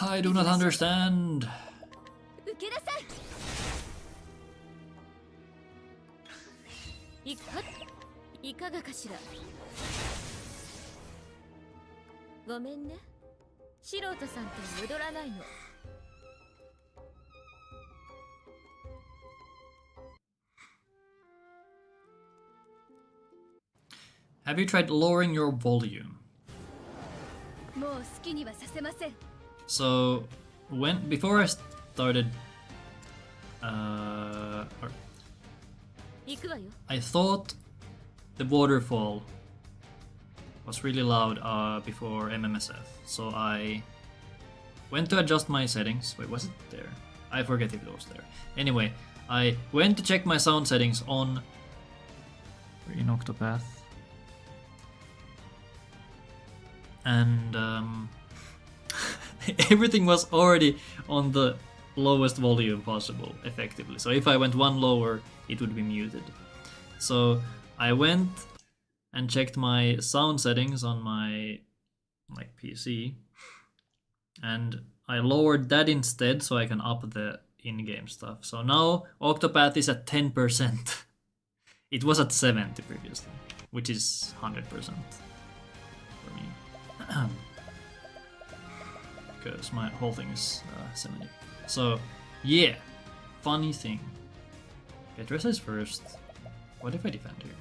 I do not understand. 受けなさいいかがかしらごめんね素人さんと戻らないの Have you tried lowering your volume? もう好きにはさせません So, before I started, or 行くわよ I thought the waterfall was really loud before MMSF, so I went to adjust my settings. Wait, was it there? I forget if it was there. Anyway, I went to check my sound settings on in Octopath, and everything was already on the lowest volume possible, effectively. So if I went one lower, it would be muted. So I went and checked my sound settings on my like PC, and I lowered that instead so I can up the in-game stuff. So now Octopath is at 10%. It was at 70 previously, which is 100% for me. Because my whole thing is 70. So yeah, funny thing. Okay, Dressa is first. What if I defend here?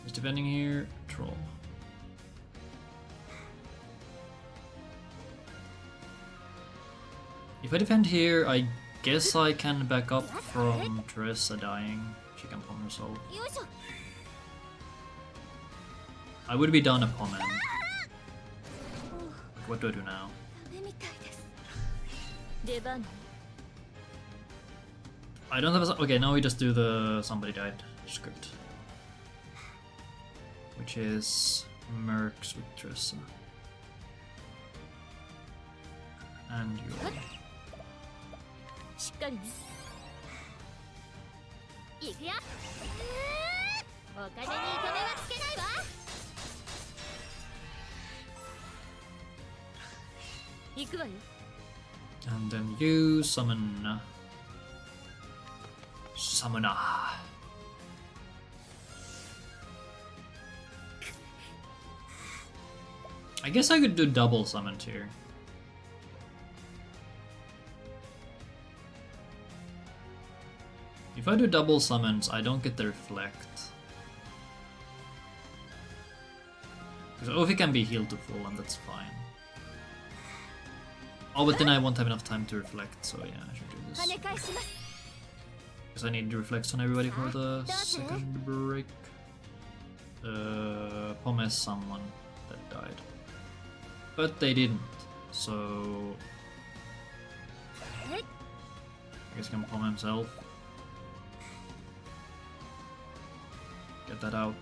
Who's defending here? Troll. If I defend here, I guess I can back up from Dressa dying. She can palm herself. I would be down a palm end. What do I do now? I don't have a... Okay, now we just do the somebody died script. Which is Mercs with Dressa. And you. しっかりねいくよお金に糸目はつけないわ 行くわよ And then you summon... Summoner. I guess I could do double summons here. If I do double summons, I don't get the reflect. Because Ophi can be healed to full and that's fine. Oh, but then I won't have enough time to reflect, so yeah, I should do this. Because I need to reflect on everybody for the second break. Pomme someone that died. But they didn't, so... I guess he can Pomme himself. Get that out.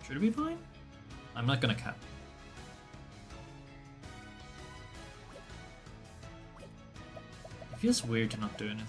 Should it be fine? I'm not gonna cap. It feels weird to not do anything.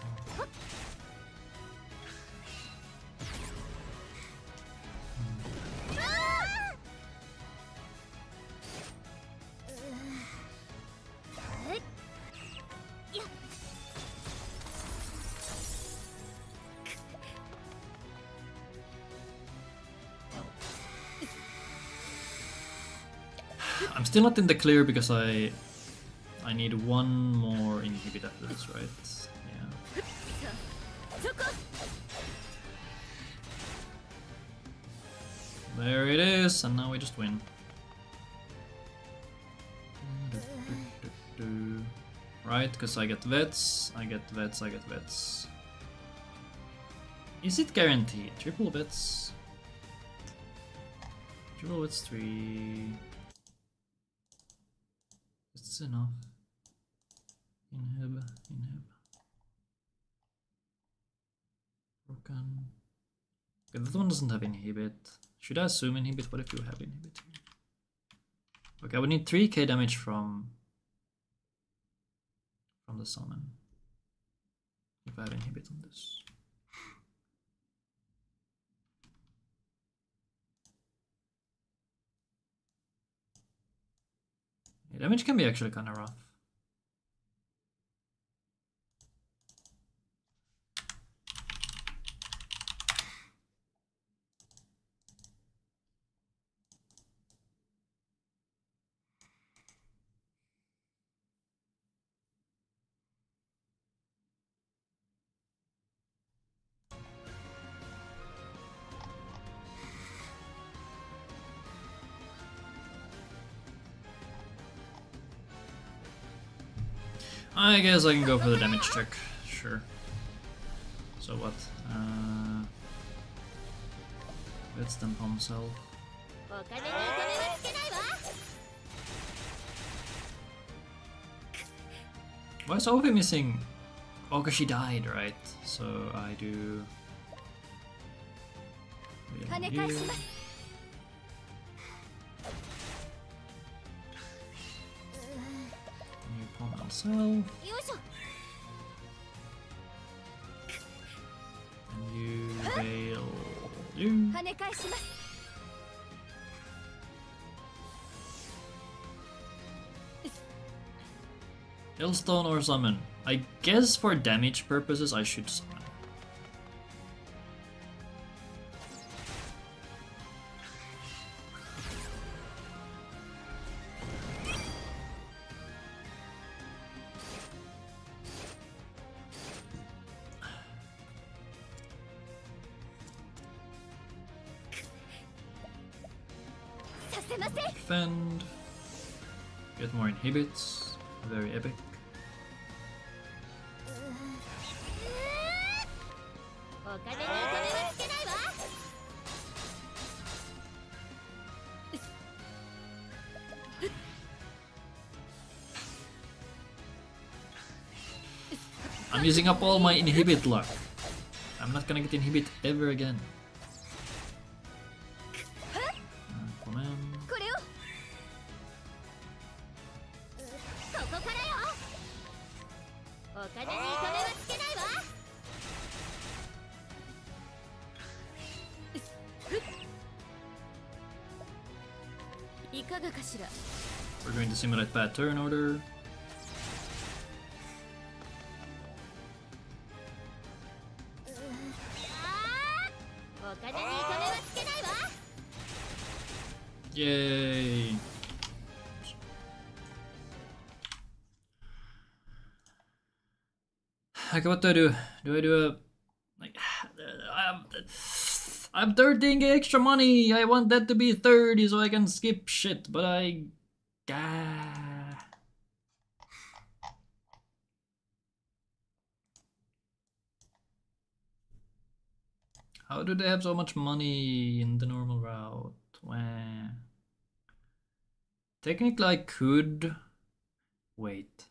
I'm still not in the clear because I need one more inhibit after this, right? Yeah. There it is, and now we just win. Right, because I get vets, I get vets, I get vets. Is it guaranteed? Triple vets? Triple vets 3. That's enough. Inhib. Broken. Okay, that one doesn't have inhibit. Should I assume inhibit? What if you have inhibit? Okay, I would need 3k damage from the summon. If I have inhibit on this. Yeah, damage can be actually kind of rough. I guess I can go for the damage check, sure. So what? Let's dump on himself. Why is Ophi missing? Oh, because she died, right? So I do... Myself. do. 跳ね返します。 Hellstone or summon? I guess for damage purposes I should summon. Defend. Get more inhibits. Very epic. I'm using up all my inhibit luck. I'm not gonna get inhibit ever again. Come on. これをここからよ。お金に糸目はつけないわ。いかがかしら。 We're going to simulate bad turn order. お金に糸目はつけないわ。 Yay! Okay, what do I do? Do I do a like? I'm 13 extra money. I want that to be 30 so I can skip shit, but I. How do they have so much money in the normal route? Wah. Technically, I could wait.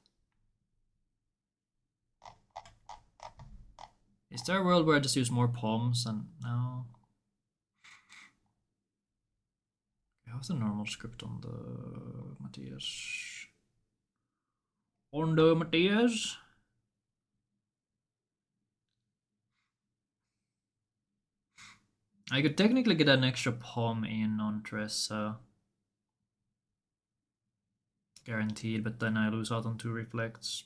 Is there a world where I just use more palms and no? How's the normal script on the Matthias? On the Matthias? I could technically get an extra palm in on Tressa. Guaranteed, but then I lose out on 2 reflects.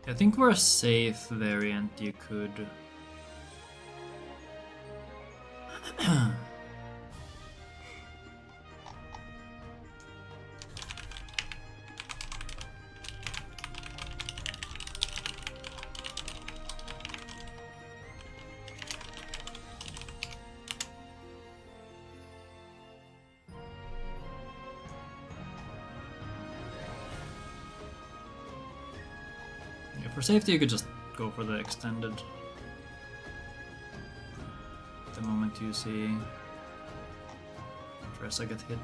I think for a safe variant you could for safety, you could just go for the extended. The moment you see Tressa get hit.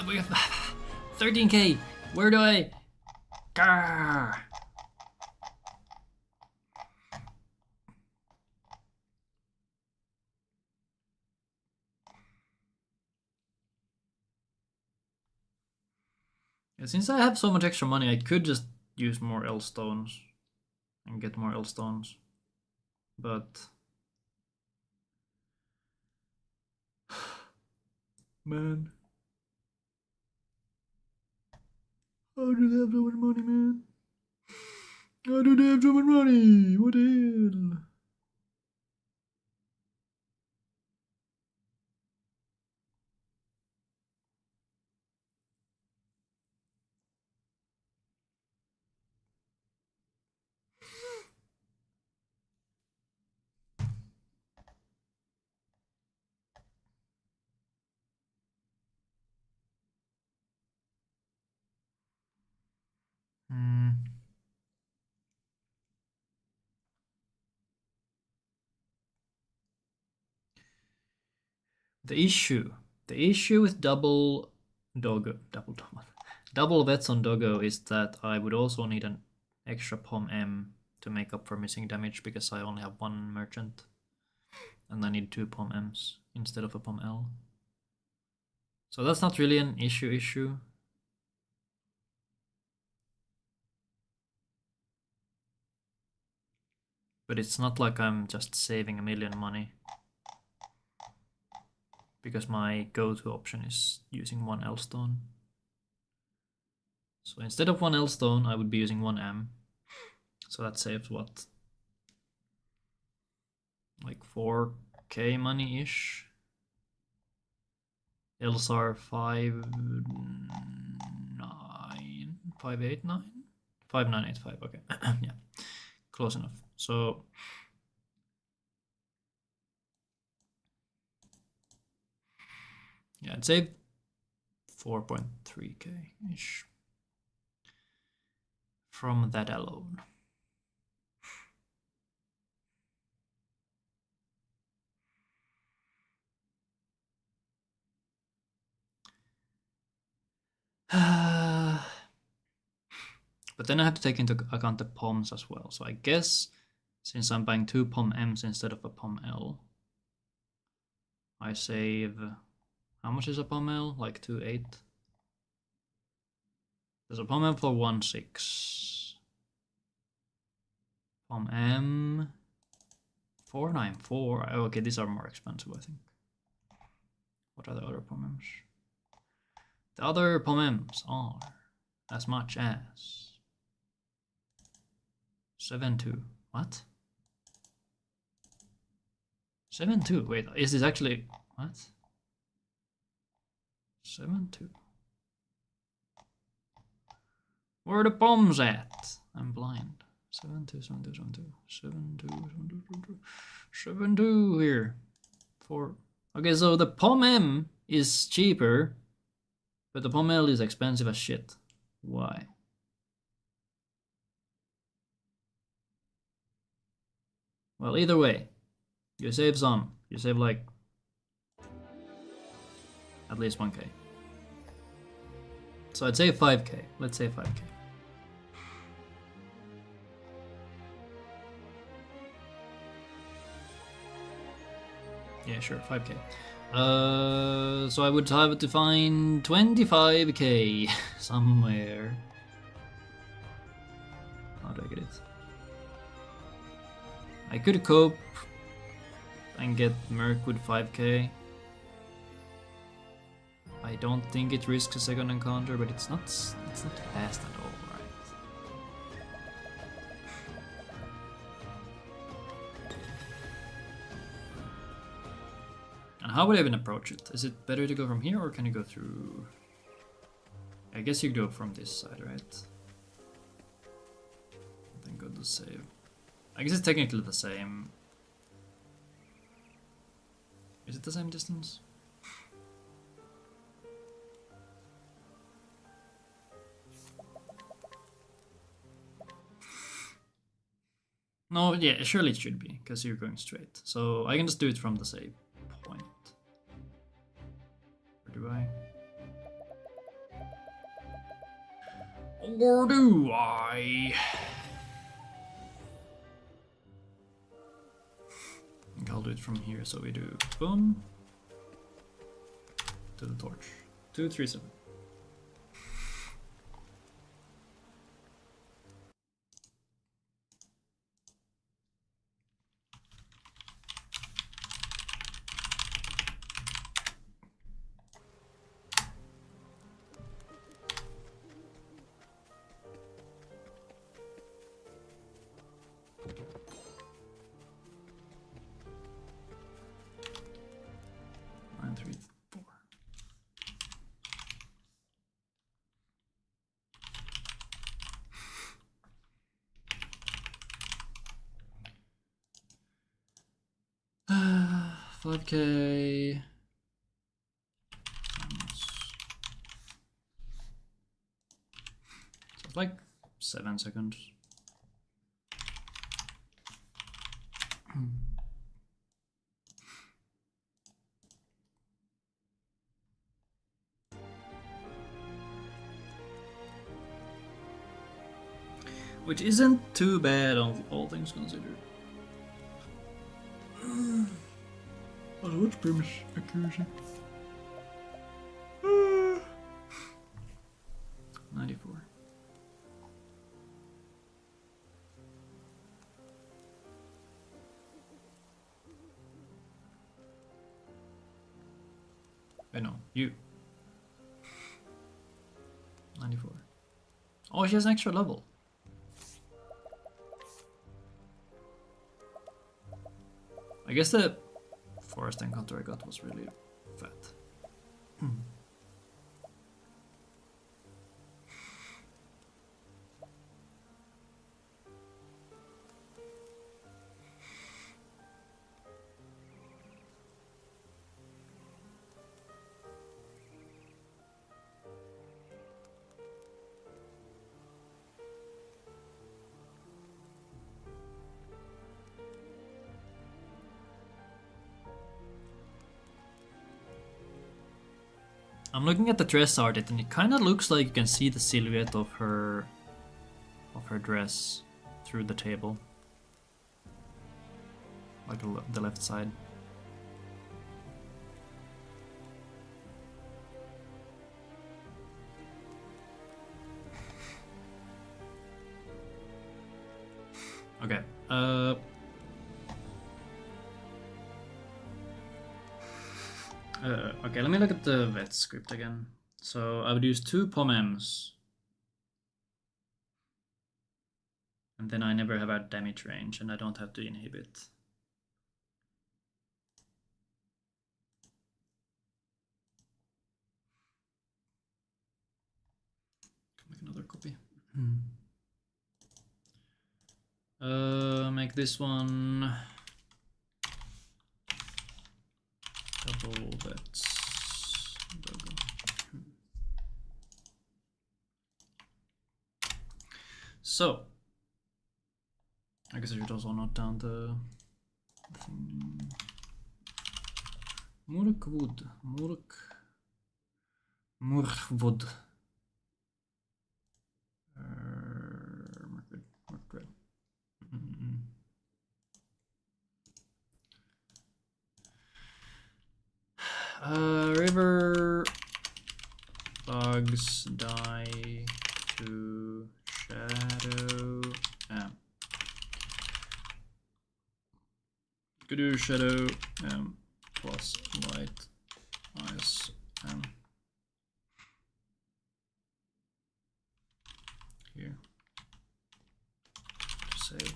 We have 13k. Where do I? Grr. Yeah, since I have so much extra money, I could just use more L stones and get more L stones, but man, how do they have so much money, man? How do they have so much money? What the hell? Hmm. The issue with double vets on Doggo is that I would also need an extra Pom M to make up for missing damage because I only have one merchant, and I need 2 Pom Ms instead of a Pom L. So that's not really an issue. But it's not like I'm just saving a million money, because my go-to option is using 1 L stone. So instead of 1 L stone, I would be using 1 M. So that saves what? Like 4k money-ish. Ls are 5,9,589? 5,985, okay. Yeah, close enough. So yeah, I'd say 4.3k-ish from that alone. But then I have to take into account the Poms as well. So I guess since I'm buying 2 Pom Ms instead of a Pom L, I save... How much is a Pom L? Like 2.8? There's a Pom M for 1.6. Pom M 494. Oh, okay, these are more expensive, I think. What are the other Pom Ms? The other Pom Ms are as much as 7.2. What? 7.2. Wait, is this actually what? 7.2. Where are the bombs at? I'm blind. 7.2, 7.2, 7.2, 7.2, 7.2 here. 4. Okay, so the Pom M is cheaper, but the Pom L is expensive as shit. Why? Well, either way, you save some. You save like at least 1k. So I'd say 5k. Let's say 5k. Yeah, sure, 5k. So I would have to find 25k somewhere. How do I get it? I could cope and get Merc with 5k. I don't think it risks a second encounter, but it's not fast at all, right? And how would I even approach it? Is it better to go from here, or can you go through? I guess you go from this side, right? Then go to save. I guess it's technically the same. Is it the same distance? No, yeah, surely it should be, because you're going straight. So I can just do it from the save point. Or do I? Or do I? I think I'll do it from here, so we do boom to the torch. 2, 3, 7. Nine, 3, 4. Uh, 5k. So it's like 7 seconds. Which isn't too bad, all things considered. But what's premise accuracy? 94. Wait, no, you. 94. Oh, she has an extra level. I guess the forest encounter I got was really fat. I'm looking at the dress art and it kind of looks like you can see the silhouette of her dress through the table. Like the left side. Okay. Okay, let me look at the vet script again. So I would use 2 POM-Ms. And then I never have a damage range and I don't have to inhibit. Make another copy. Make this one double vets. So I guess I should also note down the thing. Murkwood. Murkwood. Murkwood. River bugs die to shadow. Could do shadow plus light ice here to say.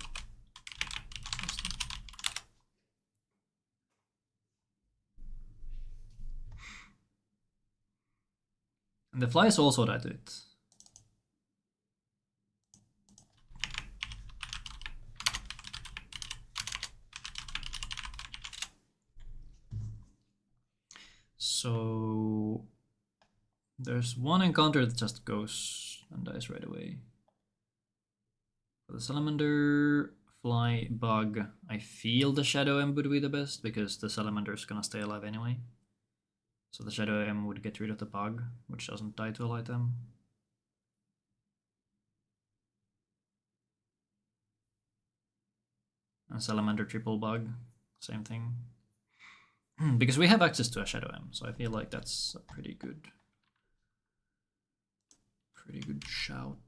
And the flies also die to it. So there's one encounter that just goes and dies right away. For the salamander, fly, bug, I feel the shadow M would be the best because the salamander is gonna stay alive anyway. So the shadow M would get rid of the bug, which doesn't die to a light M. And Salamander triple bug, same thing. Because we have access to a Shadow M, so I feel like that's a pretty good shout.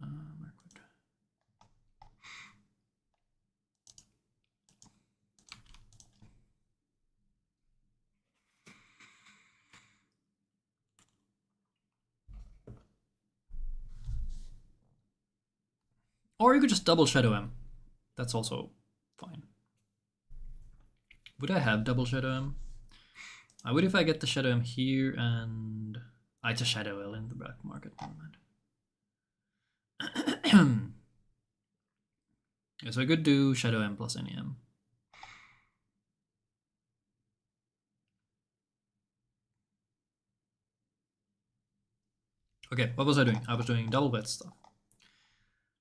Where could... Or you could just double Shadow M. That's also fine. Would I have double Shadow M? I would if I get the Shadow M here and... it's a Shadow L in the black market, never mind. Yeah, so I could do Shadow M plus any M. Okay, what was I doing? I was doing double bet stuff.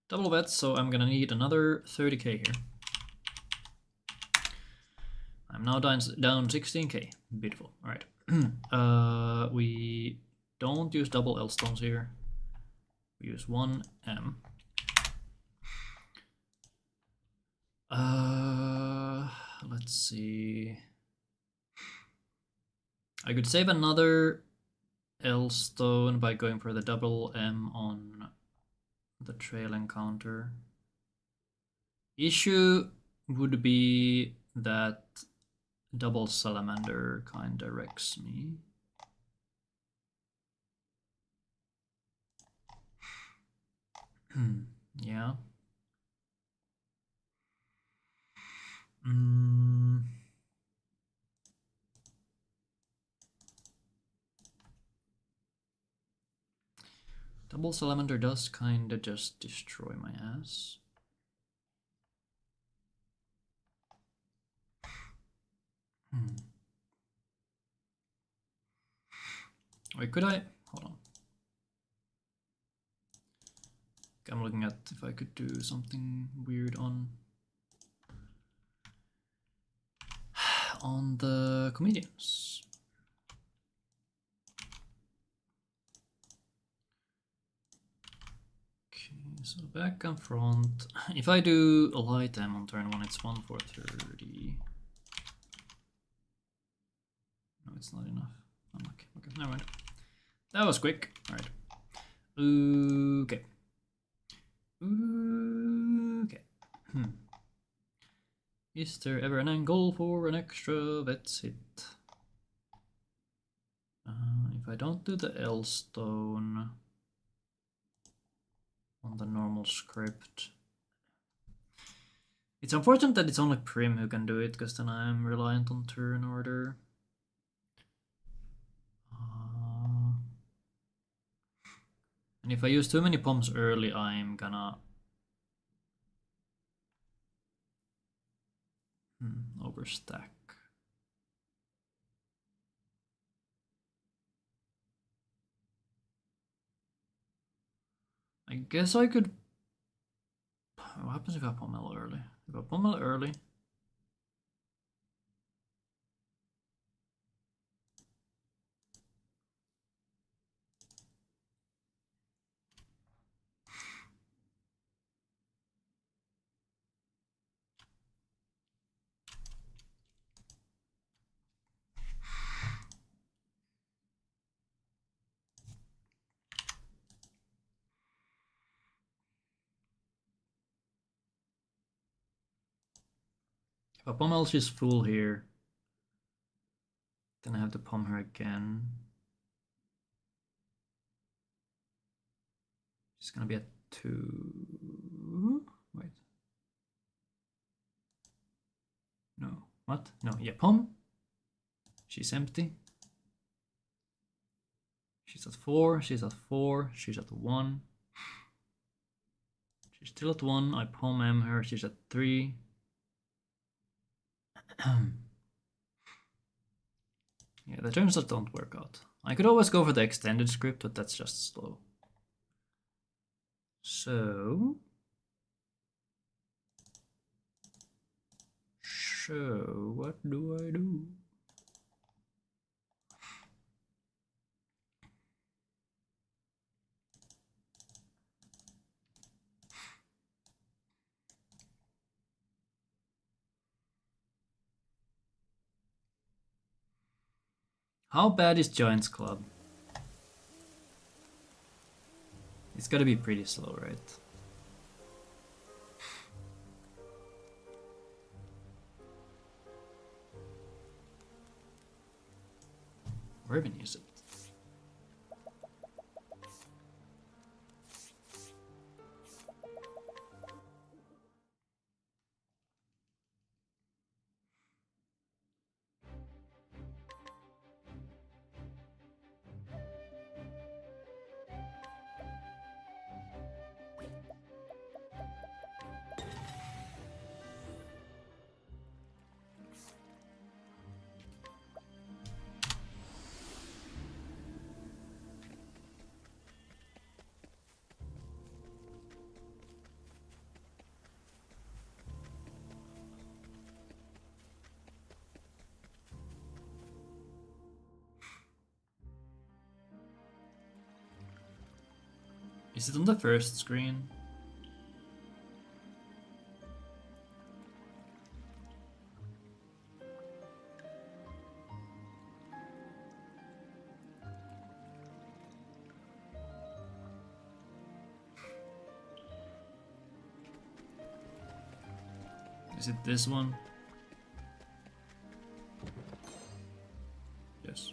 Double bet, so I'm gonna need another 30k here. I'm now down 16k. Beautiful. Alright. We don't use double L stones here. We use one M. Let's see. I could save another L stone by going for the double M on the trail encounter. Issue would be that double salamander kinda wrecks me. Yeah. Double salamander does kinda just destroy my ass. Wait, could I? Hold on. I'm looking at if I could do something weird on the comedians. Okay, so back and front. If I do a light M on turn 1, it's 1 for 30. No, it's not enough. Unlucky. Okay, never mind. That was quick. Alright. Okay. Okay. Is there ever an angle for an extra vet's hit? If I don't do the L stone on the normal script, it's unfortunate that it's only Prim who can do it, because then I'm reliant on turn order. And if I use too many poms early, I'm gonna overstack. I guess I could... What happens if I pommel early? If I pommel early... If I pommel, she's full here. Then I have to pom her again. She's gonna be at 2... Wait. No. What? No, yeah, pom. She's empty. She's at 4, she's at 4, she's at 1. She's still at 1, I pom M her, she's at 3. Yeah, the turns that don't work out. I could always go for the extended script, but that's just slow. So... what do I do? How bad is Giants Club? It's gotta be pretty slow, right? Where even is it? Is it on the first screen? Is it this one? Yes.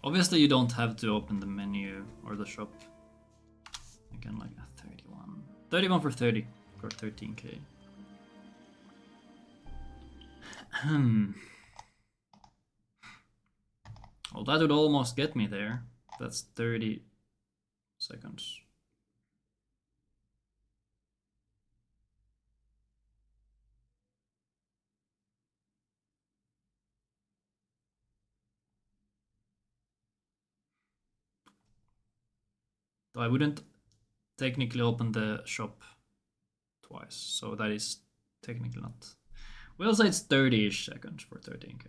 Obviously you don't have to open the menu or the shop. Again, like a 31. 31 for 30 for 13k. Well, that would almost get me there. That's 30 seconds. So I wouldn't technically open the shop twice, so that is technically not. We'll say it's 30-ish seconds for 13k.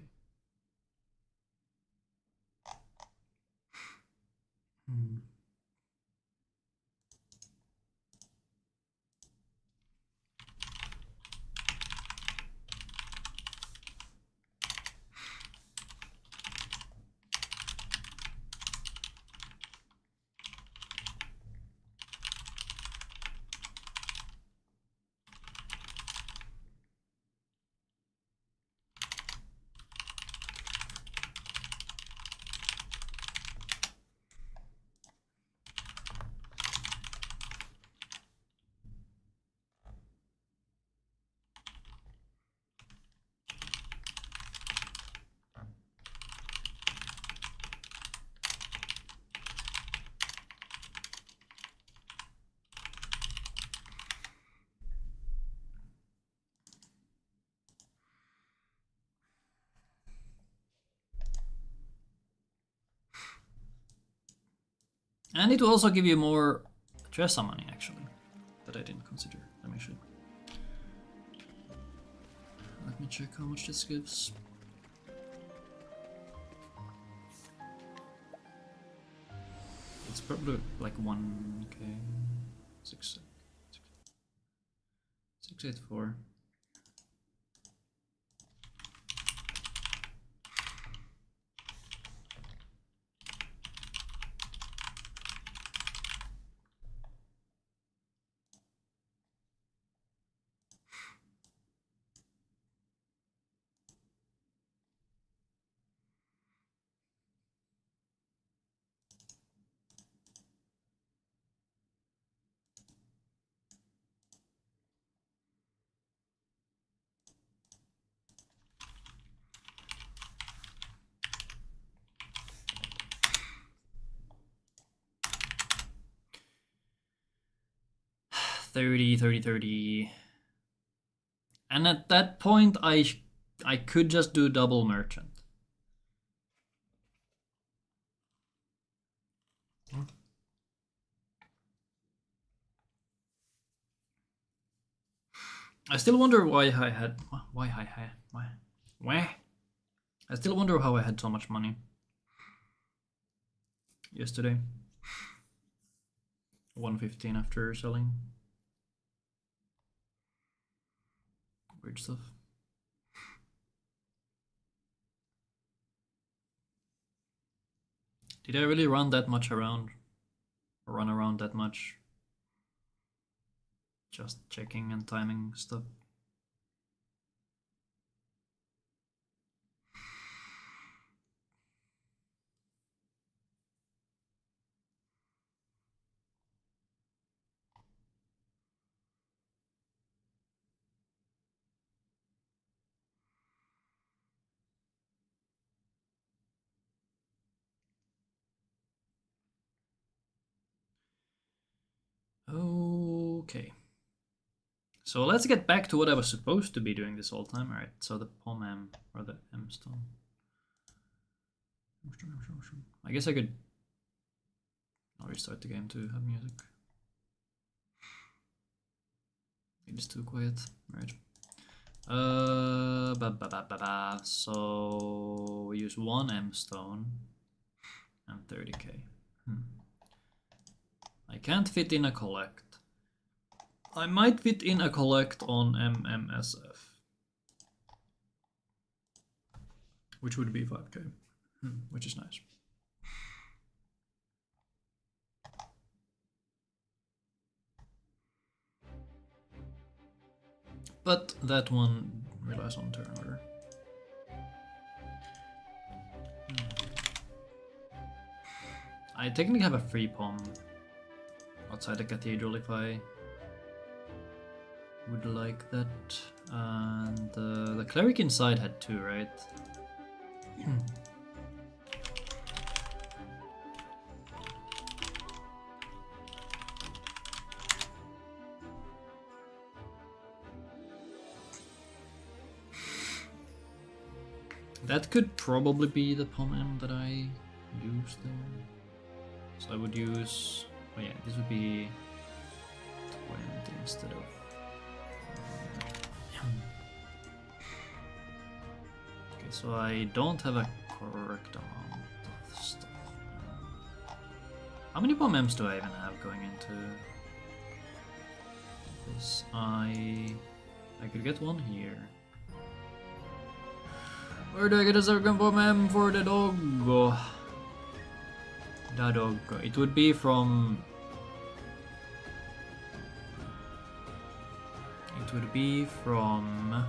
And it will also give you more Tressa money, actually, that I didn't consider. Let me check how much this gives. It's probably like 1k. 684. 30, 30, 30. And at that point, I could just do double merchant. I still wonder why I had why. I still wonder how I had so much money yesterday. 115 after selling. Weird stuff. Did I really run that much around? Or run around that much? Just checking and timing stuff. Okay. So let's get back to what I was supposed to be doing this whole time. Alright, so the Pom M, or the M stone. I guess I could restart the game to have music. It is too quiet. Right. So we use 1 M stone and 30k. I can't fit in a collect. I might fit in a collect on MMSF, which would be 5k, which is nice. But that one relies on turn order. I technically have a free Pom outside the cathedral if I would like that. And the cleric inside had 2, right? That could probably be the Pom M that I used then. So I would use... Oh yeah, this would be 20 instead of... Okay, so I don't have a correct amount of stuff. How many Pom M's do I even have going into this? I could get one here. Where do I get a second Pom M for the dog? The dog. It would be from... It would be from...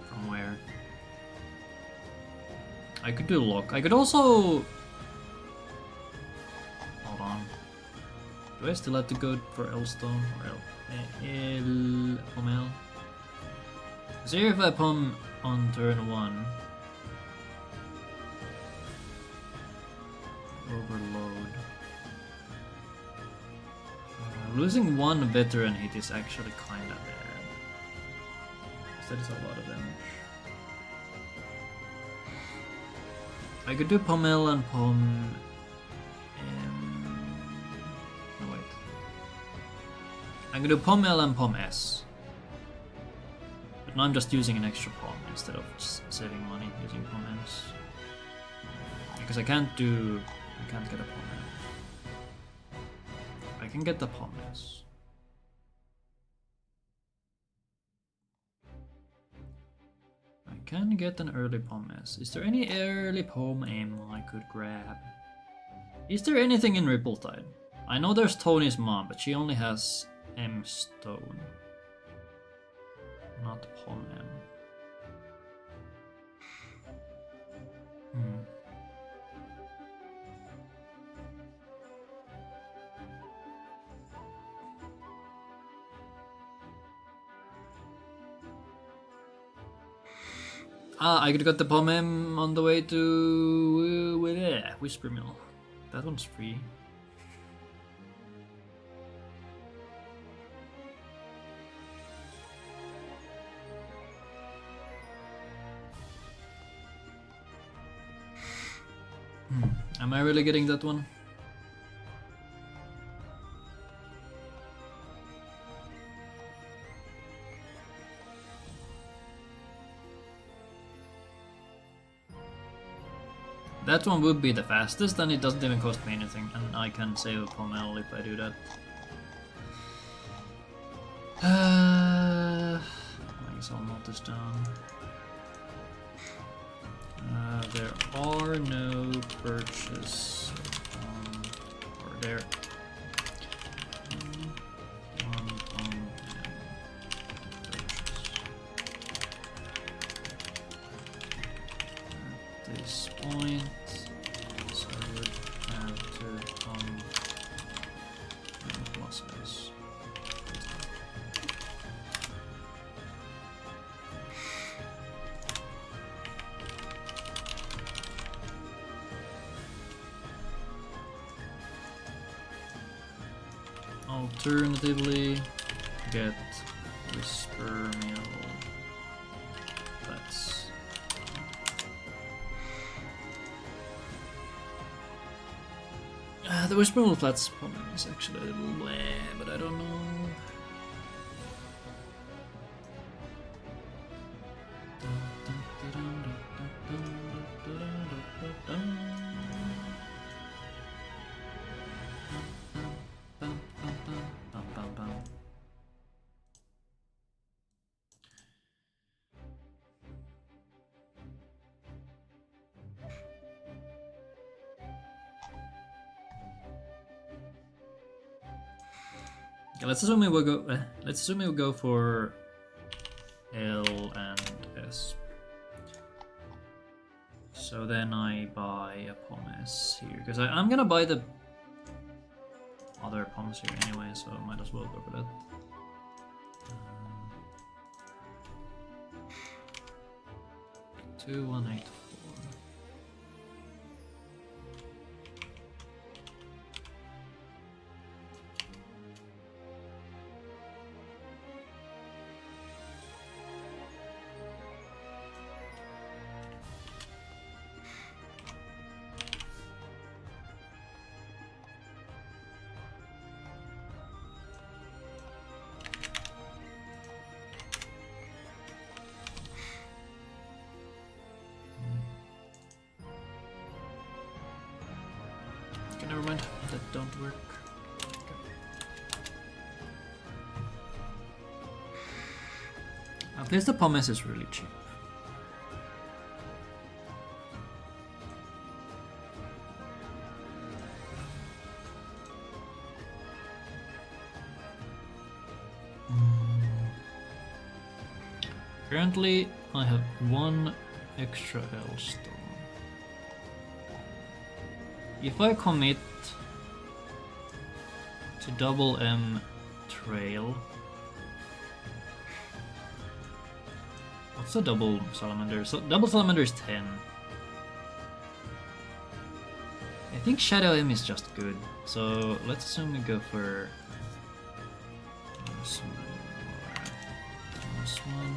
From where? I could do lock. I could also... Hold on. Do I still have to go for Elstone or Pom L? So here if I Pom on turn 1. Overload. Losing 1 veteran hit is actually kinda bad. That is a lot of damage. I could do Pom L and Pom... No wait. I could do Pom L and Pom S. But now I'm just using an extra Pom instead of just saving money using Pom S. Because I can't get a Pom L. I can get the Pom S. I can get an early Pom S. Is there any early Pom M I could grab? Is there anything in Rippletide? I know there's Tony's mom, but she only has M stone. Not Pom M. Ah, I could got the Pomem on the way to Whisper Mill. That one's free. Am I really getting that one? That one would be the fastest, and it doesn't even cost me anything, and I can save a Pommel if I do that. I guess I'll note this down. There are no purchase or there. One purchase. At this point, so I would have to plus S. Alternatively, get Whisper Mill. That's the Whisper Mill Flats problem is actually a little bleh, but I don't know. Okay, let's assume we will go. Let's assume we'll go for L and S. So then I buy a Pommes here because I'm gonna buy the other Pommes here anyway, so I might as well go for that. 2184. Never mind, that don't work. Okay. At least the Pommes is really cheap. Currently, I have one extra L stone. If I commit to double M trail, what's a double salamander? So double salamander is 10. I think Shadow M is just good. So let's assume we go for minus one,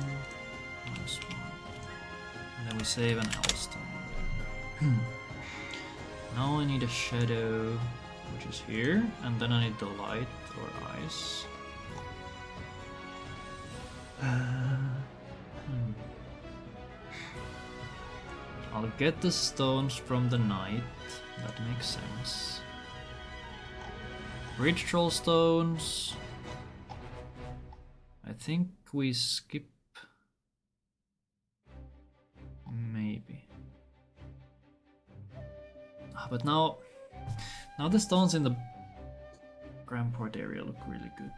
and then we save an L stone. Now I need a shadow, which is here, and then I need the light or ice. I'll get the stones from the night, that makes sense. Bridge troll stones. I think we skip. Maybe. But now the stones in the Grandport area look really good.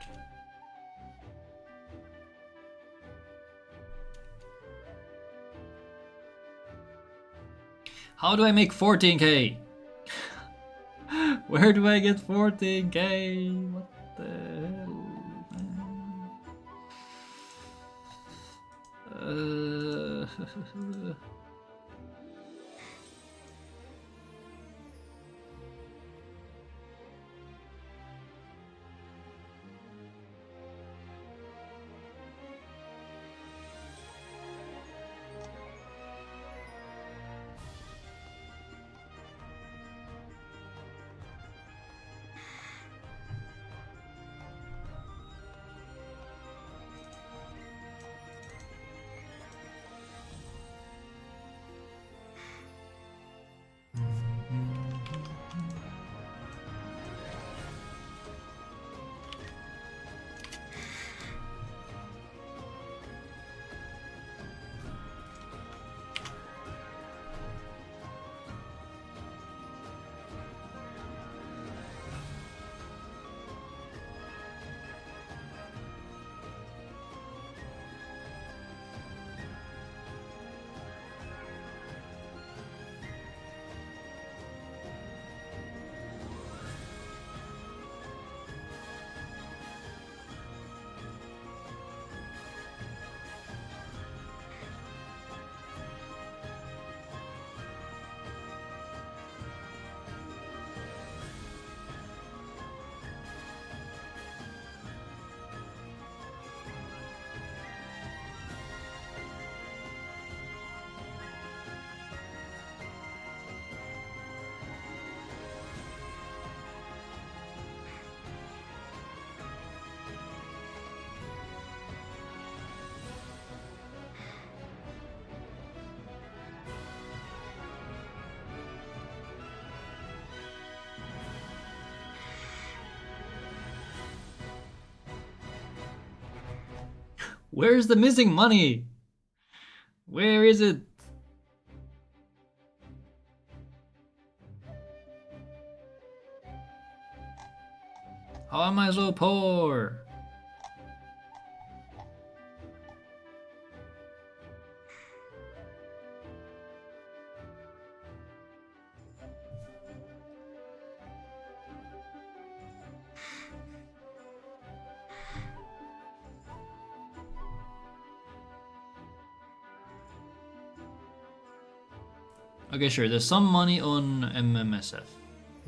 How do I make 14k? Where do I get 14k? What the hell, man? Where's the missing money? Where is it? How am I so poor? Okay, sure, there's some money on MMSF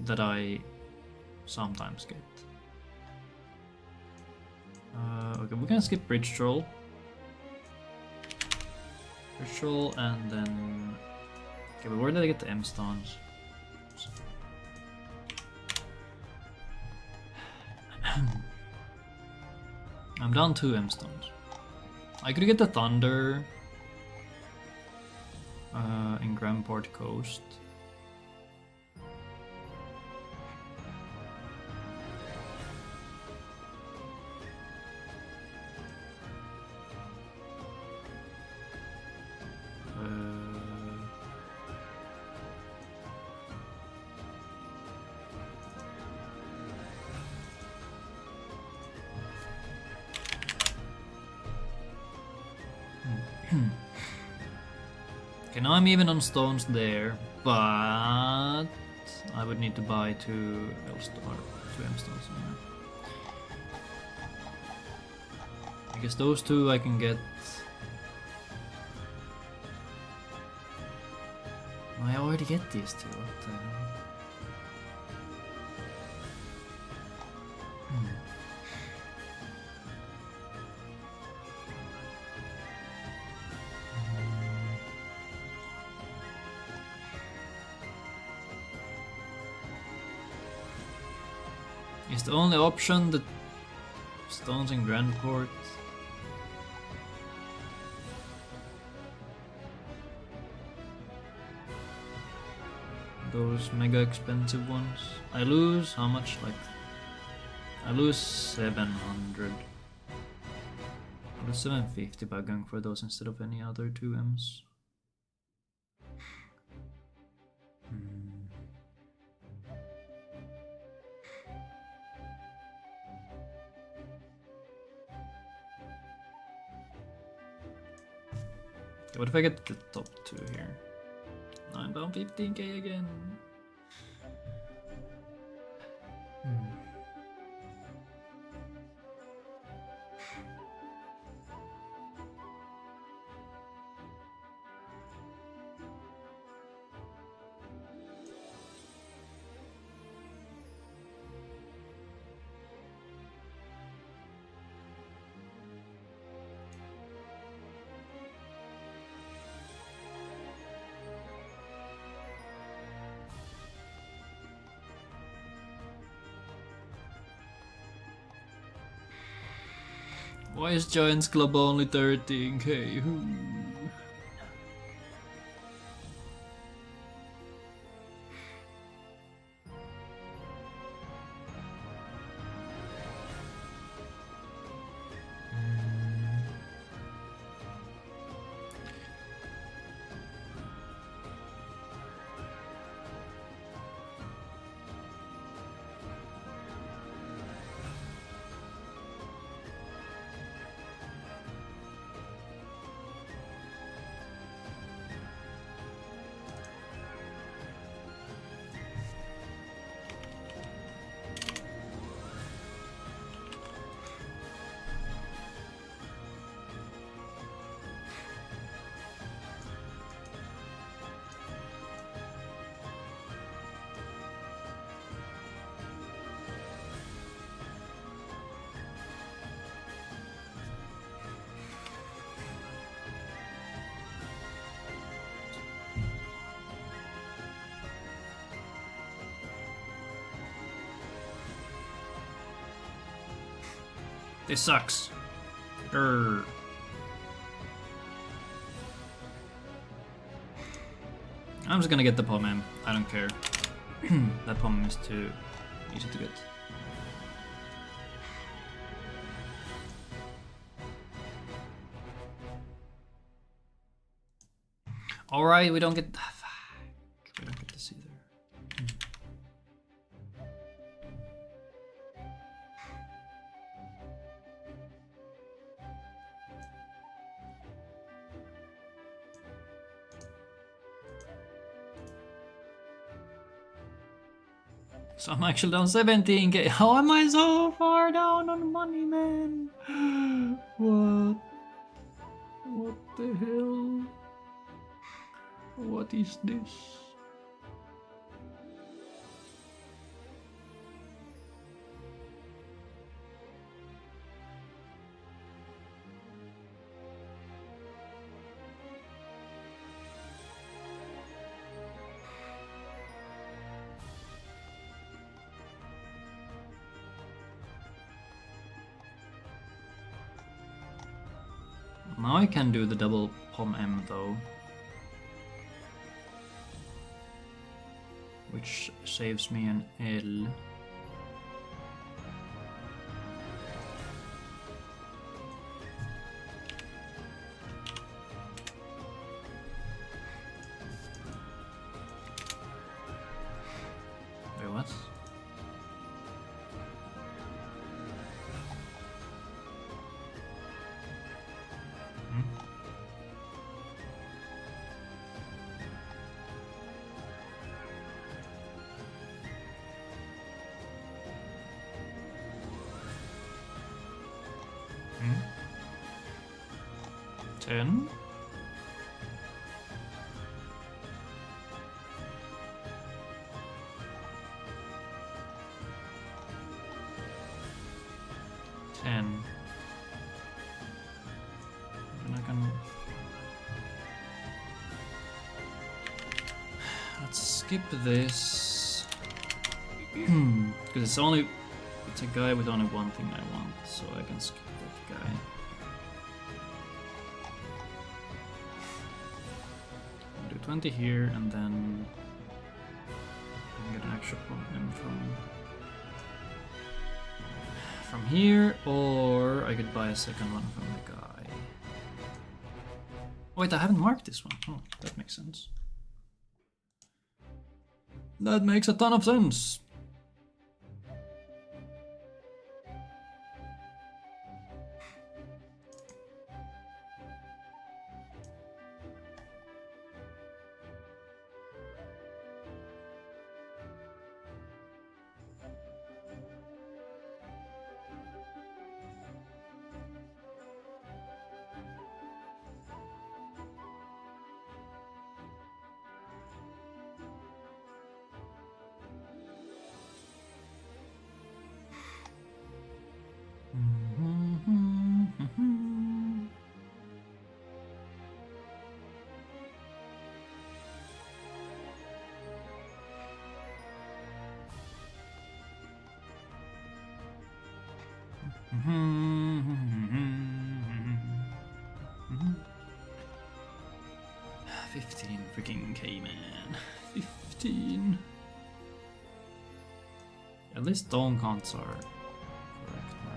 that I sometimes get. Okay, we can skip Bridge Troll. Bridge Troll and then... Okay, but where did I get the M-Stones? I'm down 2 M-Stones. I could get the Thunder in Grandport Coast. Okay, now I'm even on stones there, but I would need to buy 2 M-Stones. I guess those 2 I can get. Oh, I already get these 2. What the hell? Is the only option the stones in Grandport? Those mega expensive ones. I lose how much? Like I lose 700. I lose 750 by going for those instead of any other 2Ms. What if I get the top 2 here? Now I'm down 15k again. Why is Giants Club only 13k? This sucks. Grr. I'm just gonna get the Pomem. I don't care. That Pomem is too easy to get. Alright, we don't get... Fuck. We don't get this either. So I'm actually down 17k. How am I so far down on money, man? What? What the hell? What is this? Now I can do the double Pom M though. Which saves me an L. Wait, what? Hmm? 10. Then I can... Let's skip this. Because it's only... It's a guy with only one thing I want, so I can skip that guy. I'll do 20 here, and then I can get an extra problem from here, or I could buy a second one from the guy. Wait, I haven't marked this one. Oh, that makes sense. That makes a ton of sense. 15 freaking K, man. 15. At least stone counts are correct now.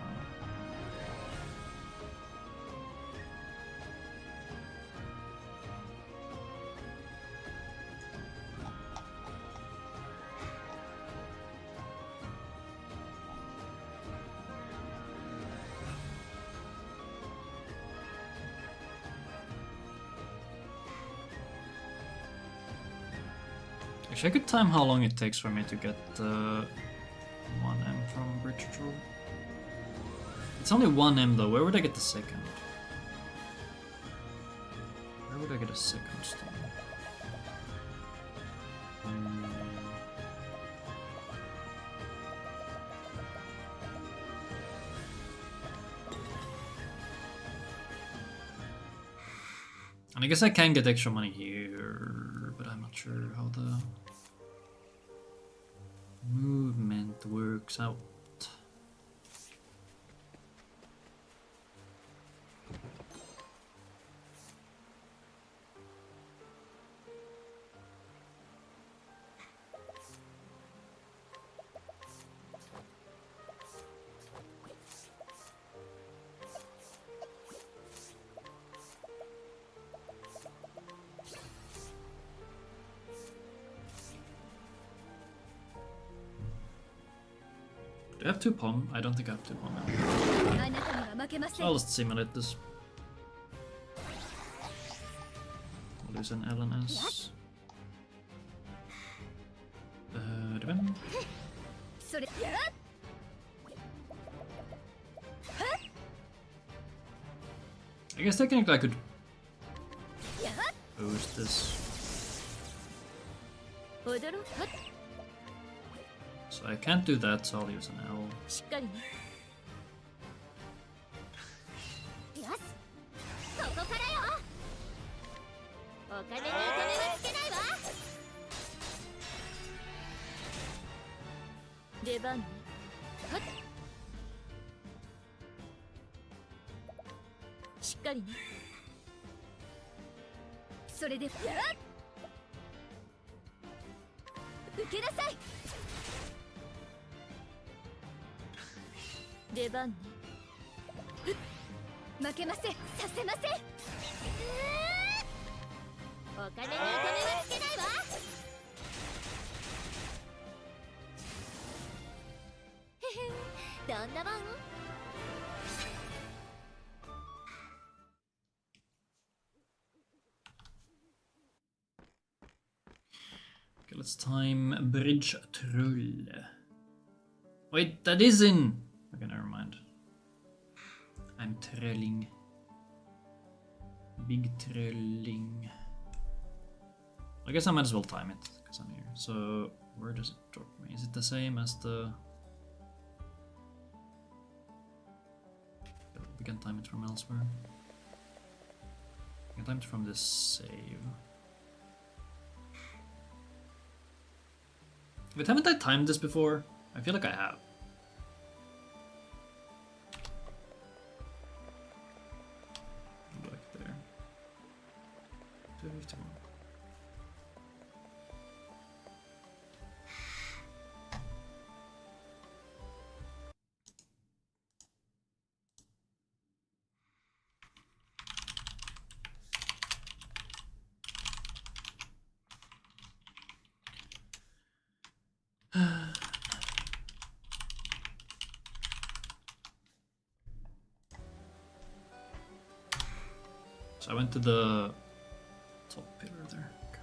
Actually, I could time how long it takes for me to get 1M from Bridge Troll. It's only 1M though. Where would I get the second? Where would I get a second stone? And I guess I can get extra money here, but I'm not sure how the movement works out. Do I have 2 pom? I don't think I have 2 pom now. So I'll just simulate this. I'll use an LNS. Depend. I guess technically I could boost this. So I can't do that, so I'll use an L. Okay, let's time Bridge Troll. Wait, that is in... Okay, never mind. I'm trolling. Big trolling. I guess I might as well time it, because I'm here. So, where does it drop me? Is it the same as the... We can time it from elsewhere. We can time it from this save. Wait, haven't I timed this before? I feel like I have. Back there. 251. So I went to the top pillar there. Okay.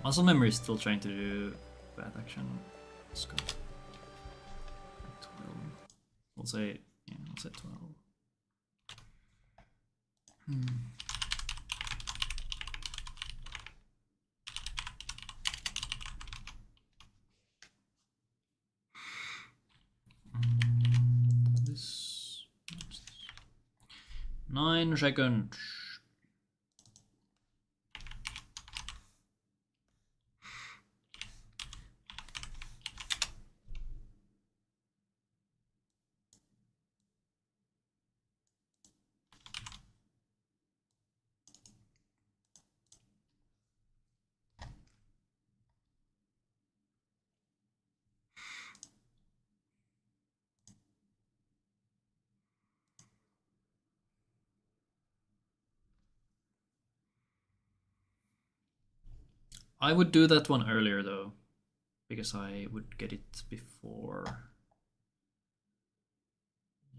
Muscle memory is still trying to do bad action. Let's go. 12. We'll say, yeah, we'll say 12. This 9 seconds. I would do that one earlier though, because I would get it before.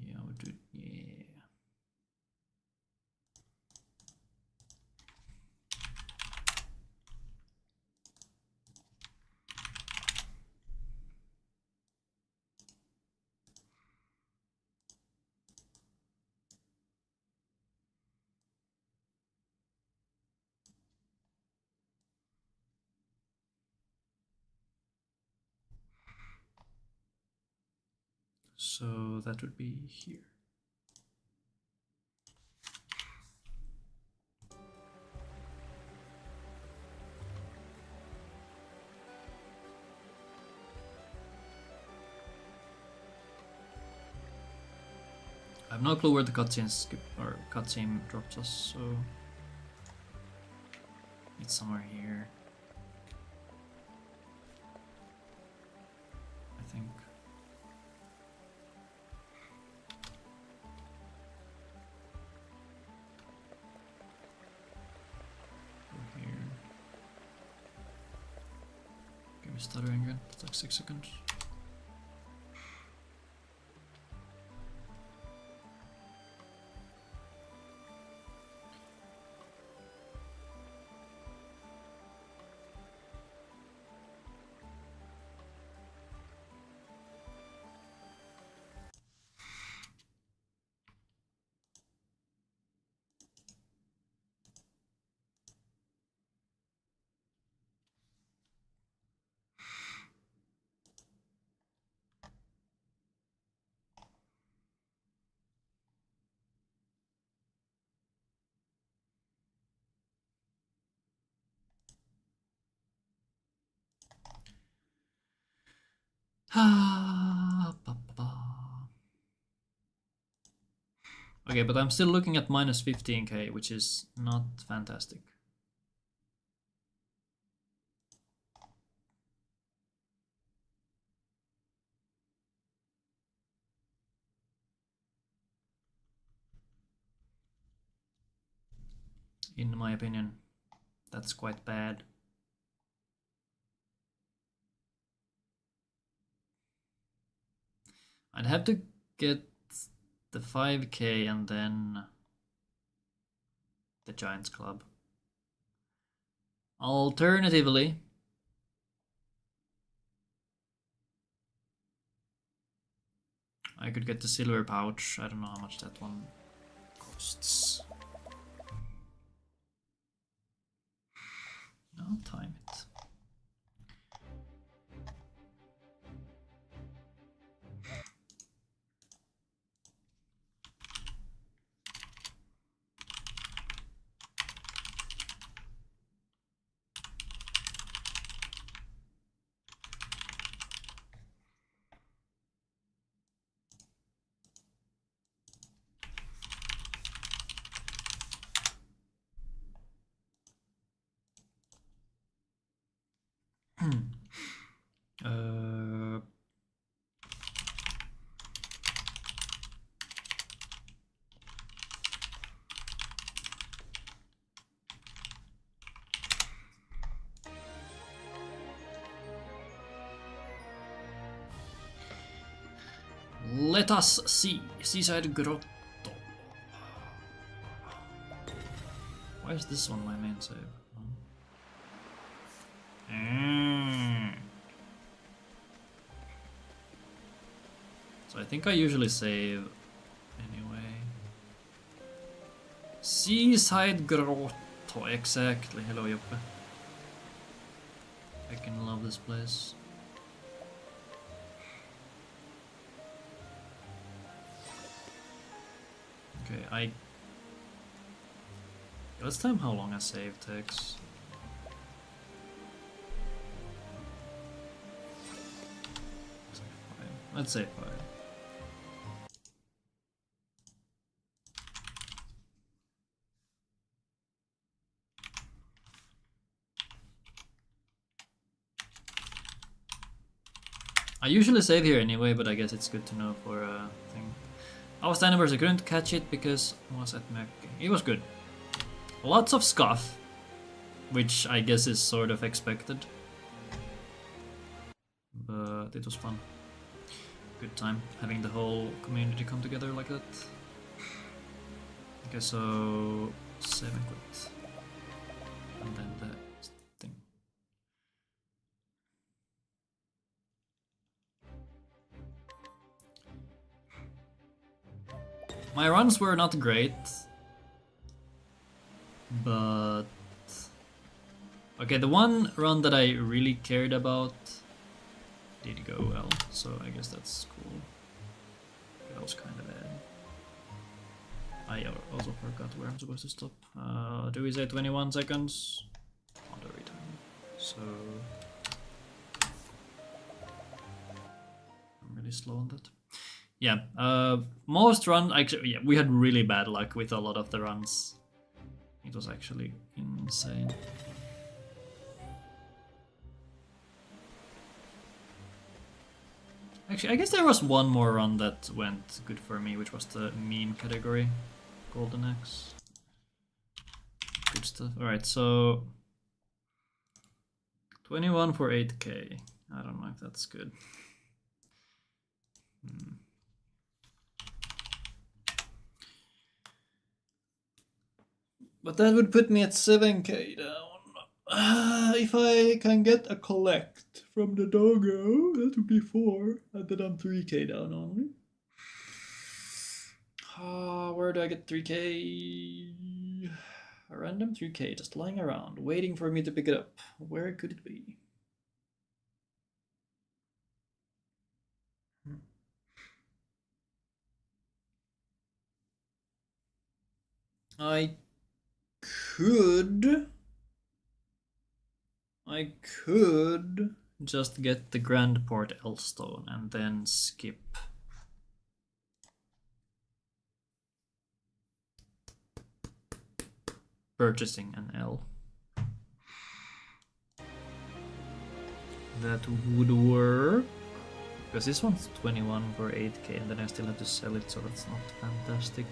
Yeah, I would do. Yeah. So that would be here. I have no clue where the cutscene drops us, so it's somewhere here. I think. Over here. Give me stuttering again. It's like 6 seconds. Okay, but I'm still looking at minus 15k, which is not fantastic. In my opinion, that's quite bad. I'd have to get the 5k and then the Giants Club. Alternatively, I could get the silver pouch. I don't know how much that one costs. I'll time it. uh, Let us see. Seaside Grotto. Why is this one my main save? So I think I usually save anyway. Seaside Grotto, exactly. Hello, Joppe. I can love this place. Okay, let's time how long a save takes. Let's say 5. I usually save here anyway, but I guess it's good to know for a thing. I was standing versus I couldn't catch it because I was at Merc. It was good. Lots of scuff, which I guess is sort of expected. But it was fun. Good time having the whole community come together like that. Okay, so 7 quit. And then the thing. My runs were not great, but okay, the one run that I really cared about did go well, so I guess that's cool. That was kind of bad. I also forgot where I'm supposed to stop. Do we say 21 seconds? On the return. So I'm really slow on that. Yeah, most runs, actually, yeah, we had really bad luck with a lot of the runs. It was actually insane. Actually, I guess there was one more run that went good for me, which was the meme category. Golden Axe. Good stuff. Alright, so 21 for 8k. I don't know if that's good. But that would put me at 7k down. If I can get a collect from the doggo, that would be 4. And then I'm 3k down only. Where do I get 3k? A random 3k just lying around, waiting for me to pick it up. Where could it be? I could just get the Grand Port Elstone and then skip. Purchasing an L. That would work. Because this one's 21 for 8k and then I still have to sell it, so that's not fantastic.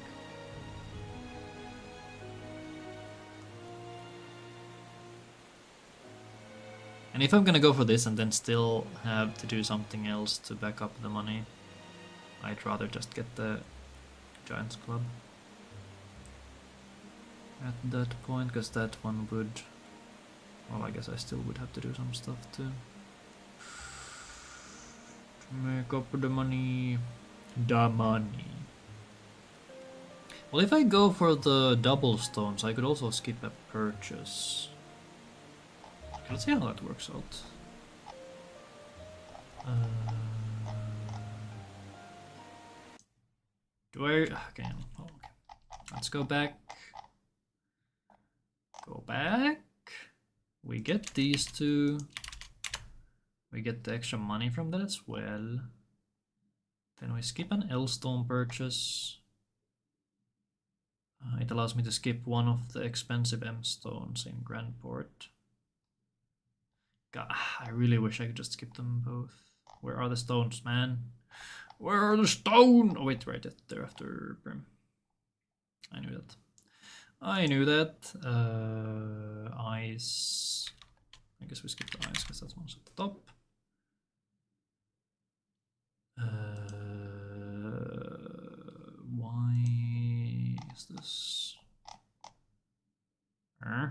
And if I'm gonna go for this and then still have to do something else to back up the money, I'd rather just get the Giant's Club at that point, because that one would... Well, I guess I still would have to do some stuff to make up the money. Well, if I go for the double stones, I could also skip a purchase. Let's see how that works out. Do I... Okay, oh, okay. Let's go back. Go back. We get these two. We get the extra money from that as well. Then we skip an L-stone purchase. It allows me to skip one of the expensive M-stones in Grandport. God, I really wish I could just skip them both. Where are the stones, man? Where are the stones? Oh wait, right there after Brim. I knew that. I knew that. Ice. I guess we skip the ice because that's one's at the top. Why is this? I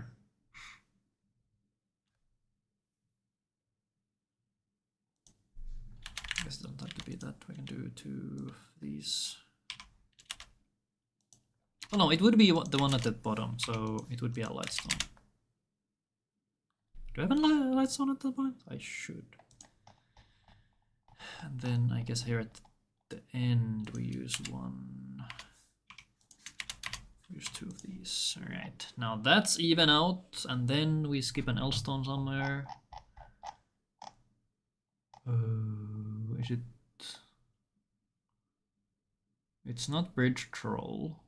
guess it doesn't have to be that. We can do 2 of these. Oh no, it would be the one at the bottom, so it would be a lightstone. Do I have a lightstone at that point? I should. And then I guess here at the end we use 1. Use 2 of these. Alright, now that's even out, and then we skip an L-stone somewhere. Is it? It's not Bridge Troll.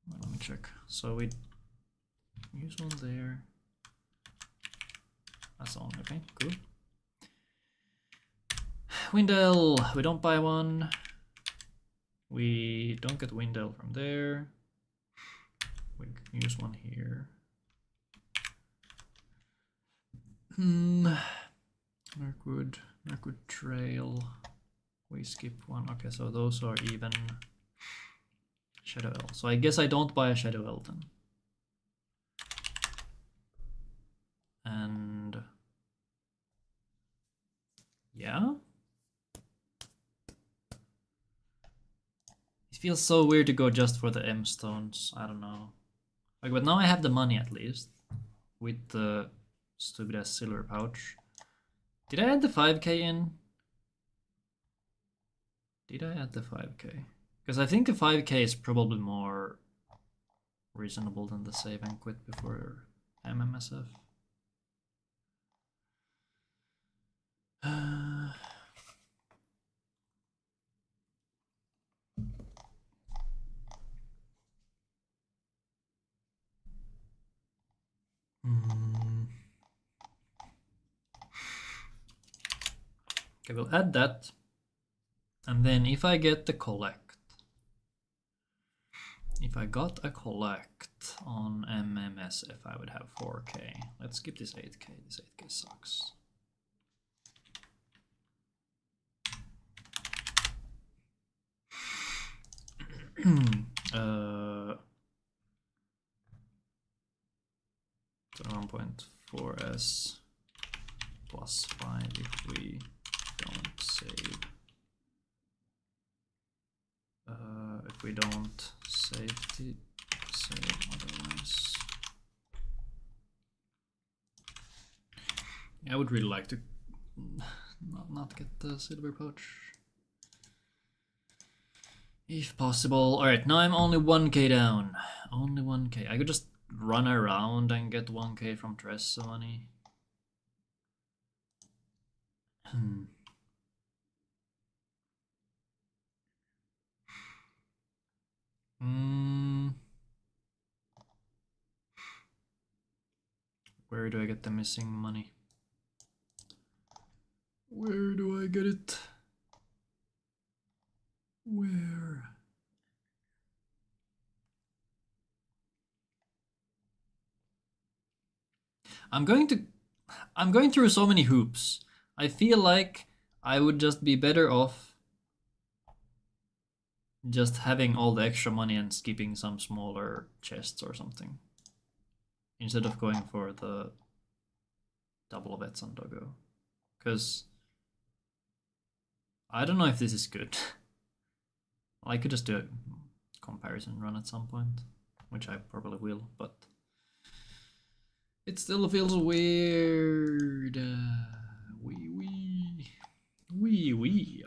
Well, let me check. So we use 1 there. That's all. Okay, cool. Windell, we don't buy 1. We don't get Windell from there. We can use 1 here. Mirkwood Trail. We skip one. Okay, so those are even. Shadow L. So I guess I don't buy a Shadow L then. And yeah. It feels so weird to go just for the M stones. I don't know. Like, but now I have the money at least with the stupid ass silver pouch. Did I add the 5k in? Did I add the 5k? Because I think the 5k is probably more reasonable than the save and quit before MMSF. Okay, we'll add that. And then if I get the collect, if I got a collect on MMSF, I would have 4k. Let's skip this 8k. This 8k sucks. uh, 1.4s plus 5 if we don't save. If we don't save otherwise. I would really like to not get the silver pouch. If possible. Alright, now I'm only 1k down. Only 1k. I could just run around and get 1k from Tressa money. Where do I get the missing money? Where do I get it? Where? I'm going through so many hoops. I feel like I would just be better off just having all the extra money and skipping some smaller chests or something. Instead of going for the double bets on Doggo. Because I don't know if this is good. I could just do a comparison run at some point, which I probably will, but it still feels weird. Oui,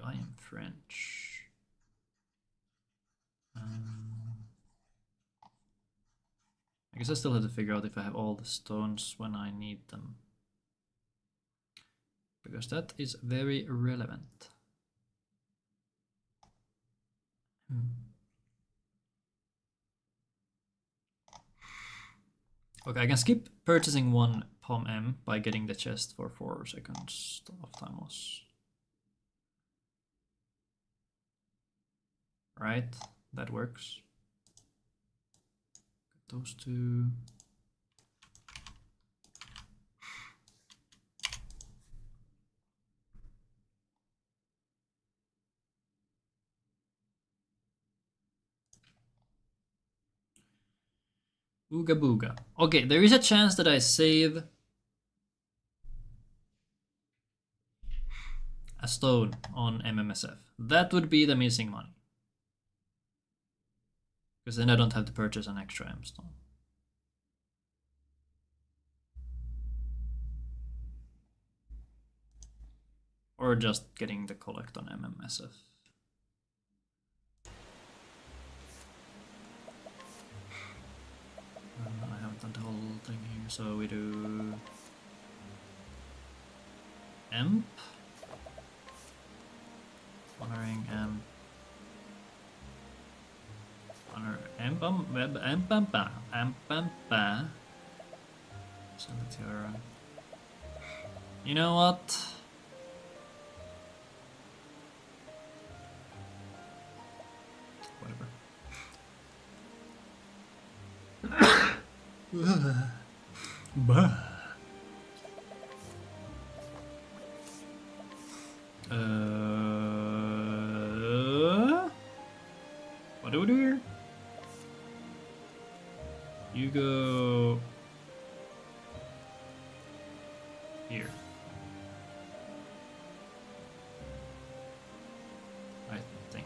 I am French. I guess I still have to figure out if I have all the stones when I need them. Because that is very relevant. Okay, I can skip purchasing one Pom M by getting the chest for 4 seconds of time loss. Right, that works. Get those two. Ooga booga. Okay, there is a chance that I save a stone on MMSF. That would be the missing money. Because then I don't have to purchase an extra M stone. Or just getting the collect on MMSF. I haven't done the whole thing here, so we do Emp. Honoring Emp. Honor Empampa. Solitaire. You know what? Whatever. What do we do here? You go here. I think.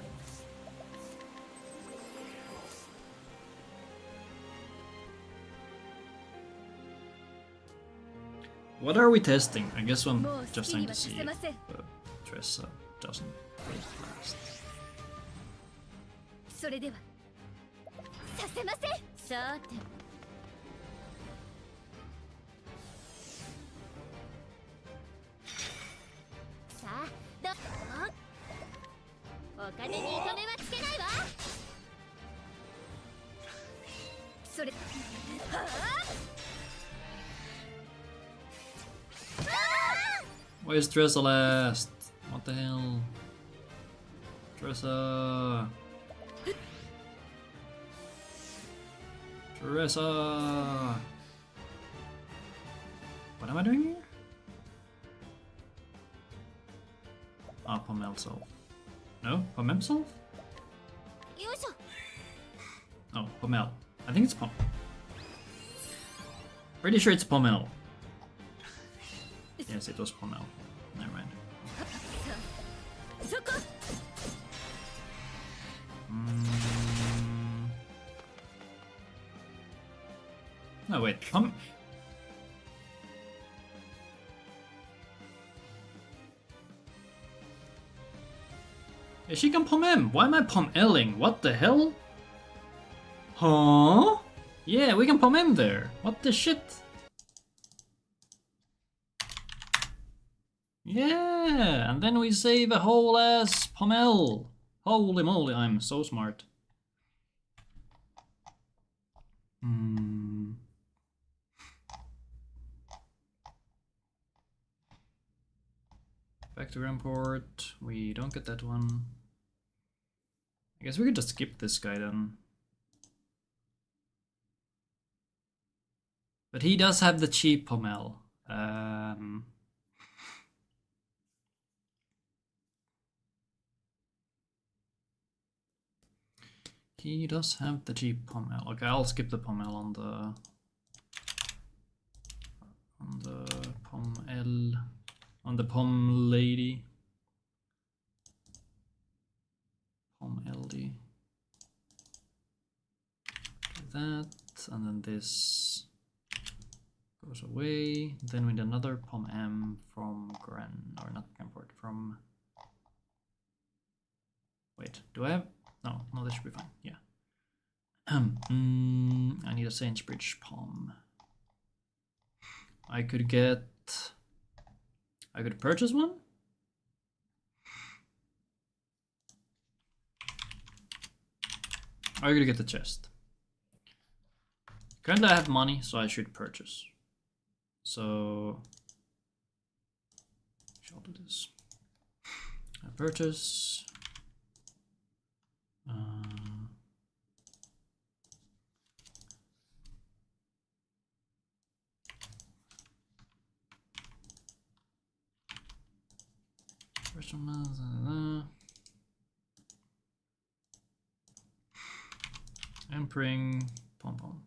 What are we testing? I guess I'm just trying to see if Tressa doesn't go fast. それではさせません。さてさあお金に糸目はつけないわ。それはあ Why is Tressa last? What the hell? Tressa! Tressa! What am I doing here? Ah, Pommel solve. No? Pommel solve? よいしょ。 Oh, Pommel. I think it's Pommel. Pretty sure it's Pommel. Yes, it was Pommel. Never mind. そこ No, wait. Yeah, she can Pommem. Why am I Pommeling? What the hell? Huh? Yeah, we can Pommem there. What the shit? Yeah, and then we save a whole ass Pommel. Holy moly, I'm so smart. Back to Ramport. We don't get that one. I guess we could just skip this guy then. But he does have the cheap Pommel. He does have the cheap Pommel. Okay, I'll skip the Pommel on the Pommel on the Pom lady. Pommel. Do that, and then this goes away. Then we need another Pom-M from or not Ramport, from... Wait, do I have... No, this should be fine, yeah. I need a Sainsbridge Pom. I could purchase one? Or I could get the chest. Currently I have money, so I should purchase. So... I'll do this. I purchase... Empring Pom Pom.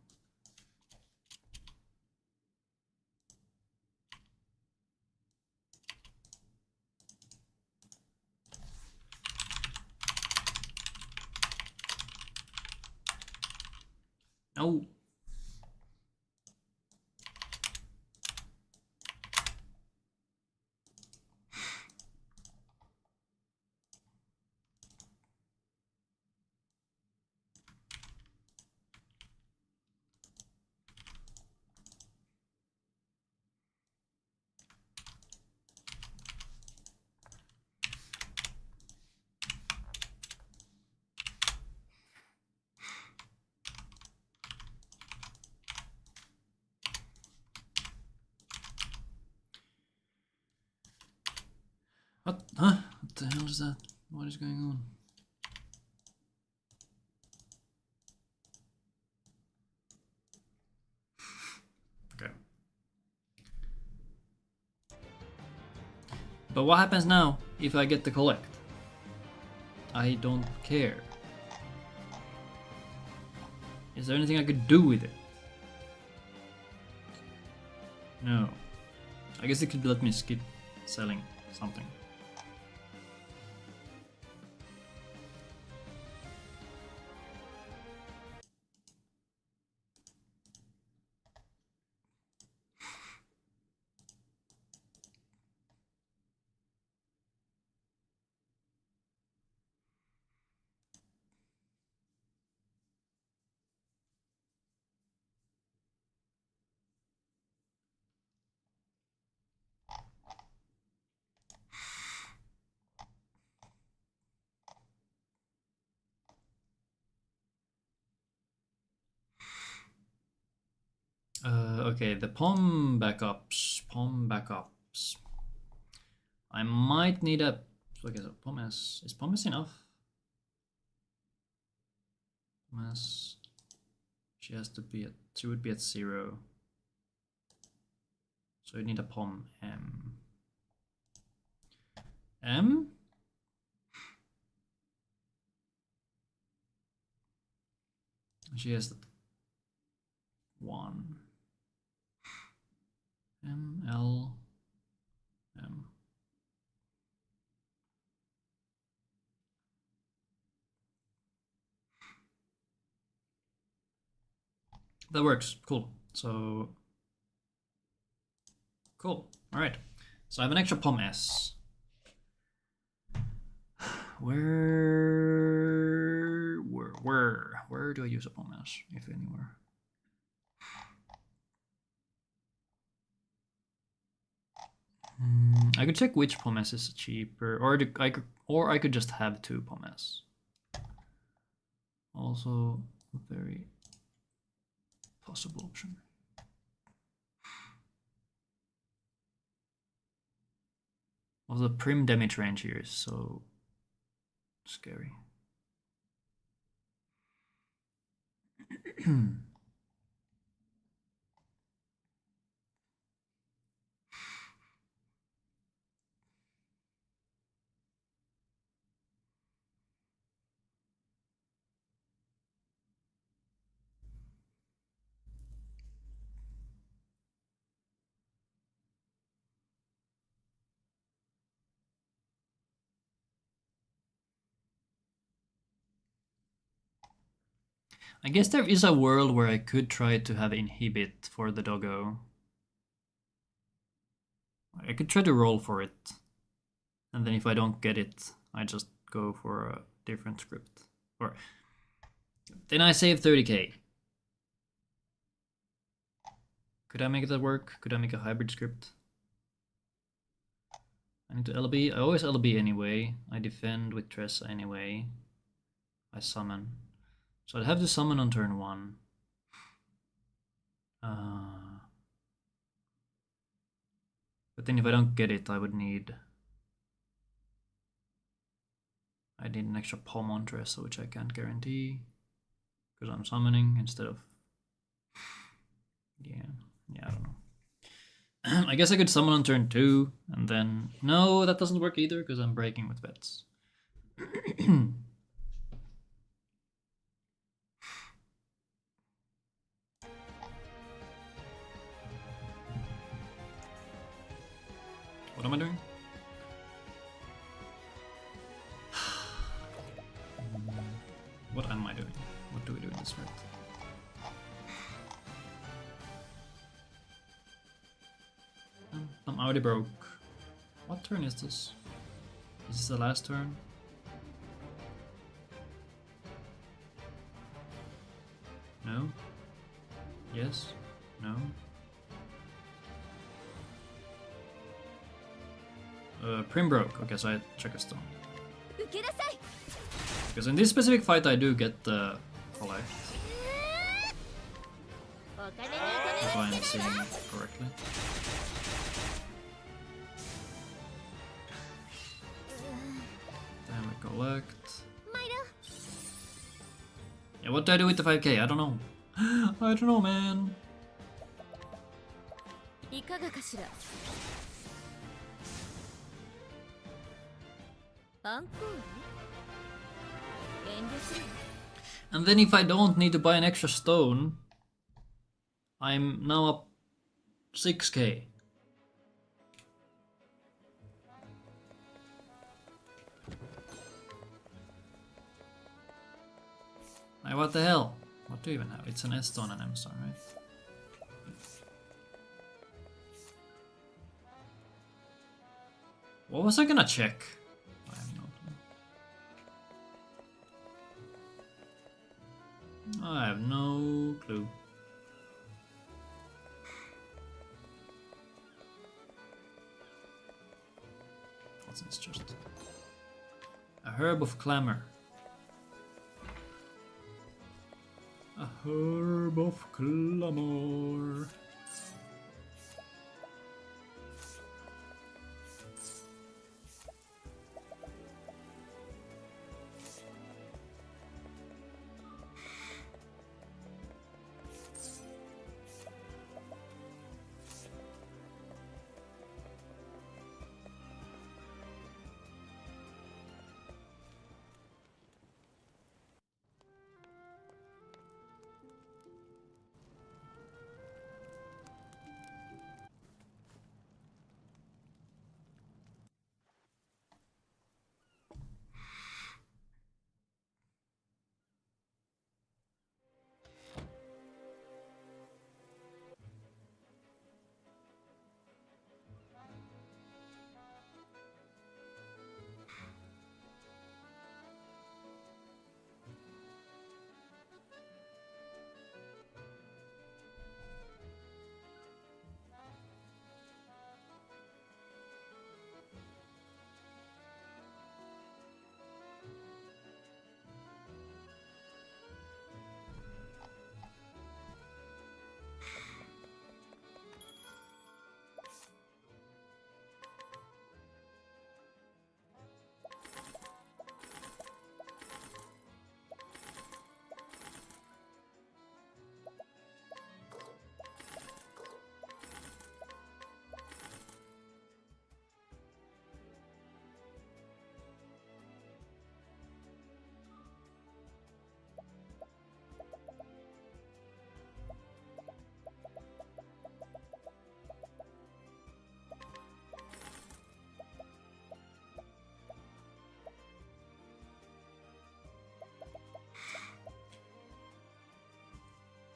No. What? Huh? What the hell is that? What is going on? Okay. But what happens now? if I get the collect. I don't care. Is there anything I could do with it? No. I guess it could let me skip selling something. Okay, the POM backups. POM backups. I might need a. Okay, so POM S. Is POM S enough? POM S. She has to be at. She would be at 0. So you need a POM M. M? She has the 1. M, L, M. That works. Cool. So cool. All right. So I have an extra POM S. Where do I use a POM S, if anywhere? I could check which POM S is cheaper, or I could just have 2 POM S. Also a very possible option. Well, the prim damage range here is so scary. I guess there is a world where I could try to have inhibit for the doggo. I could try to roll for it. And then if I don't get it, I just go for a different script. Or then I save 30k. Could I make that work? Could I make a hybrid script? I need to LB. I always LB anyway. I defend with Tressa anyway. I summon. So I'd have to summon on turn 1. But then if I don't get it, I need an extra POM on Tressa, which I can't guarantee. Because I'm summoning instead of... Yeah, I don't know. I guess I could summon on turn 2, and then... No, that doesn't work either, because I'm breaking with bets. What am I doing? What am I doing? What do we do in this fight? I'm already broke. What turn is this? Is this the last turn? No? Yes? No? Prim broke. Okay, so I check a stone. Because in this specific fight I do get the collect. If I'm seeing correctly. Then we collect. Yeah, what do I do with the 5k? I don't know. I don't know, man. 番号ね。遠慮するわ。 And then if I don't need to buy an extra stone, I'm now up 6k. Like, what the hell? What do you even have? It's an S stone and M stone, right? What was I gonna check? I have no clue. I have no clue. What's this just? A herb of clamor. A herb of clamor.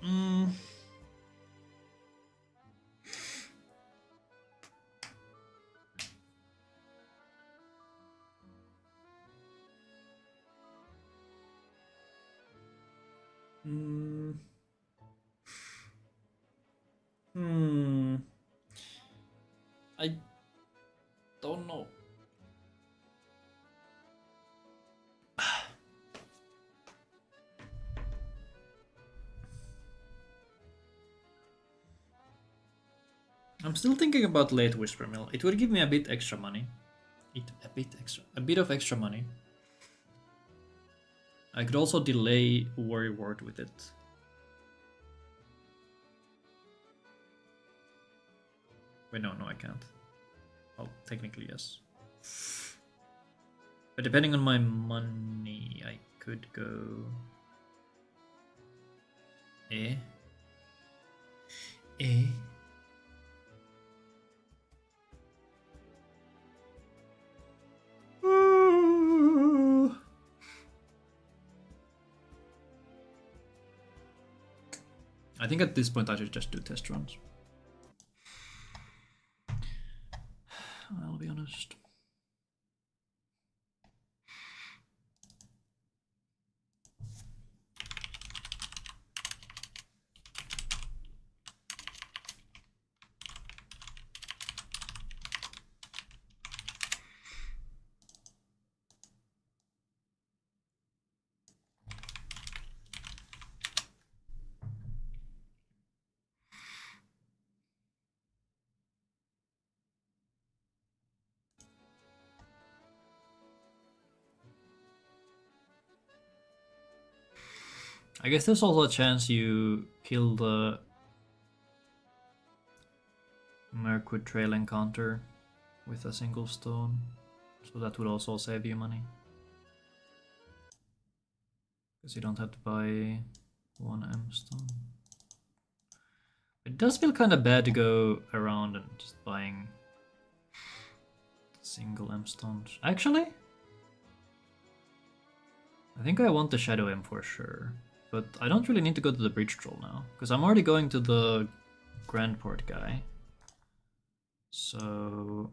Mm. Mm. Hmm. I don't know. I'm still thinking about late Whisper Mill. It would give me a bit extra money. A bit of extra money. I could also delay Worry Ward with it. Wait, no, I can't. Well, technically, yes. But depending on my money, I could go... Eh? I think at this point I should just do test runs. I'll be honest. I guess there's also a chance you kill the Mirkwood Trail encounter with a single stone. So that would also save you money. Because you don't have to buy one M stone. It does feel kind of bad to go around and just buying single M stones. Actually, I think I want the Shadow M for sure. But I don't really need to go to the Bridge Troll now. Because I'm already going to the Grand Port guy. So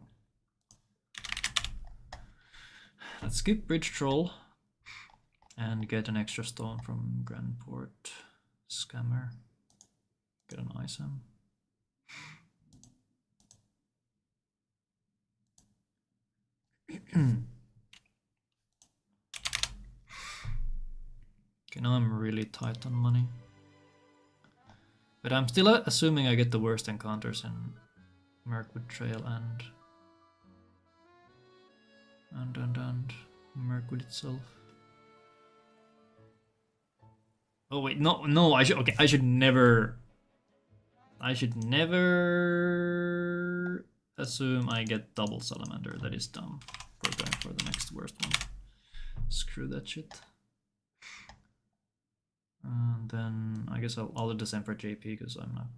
let's skip Bridge Troll and get an extra stone from Grand Port Scammer. Get an item. Okay, now I'm really tight on money. But I'm still assuming I get the worst encounters in Mirkwood Trail and Mirkwood itself. Oh wait, no, I should never assume I get double Salamander. That is dumb. For going for the next worst one. Screw that shit. And then I guess I'll do the same for JP because I'm not.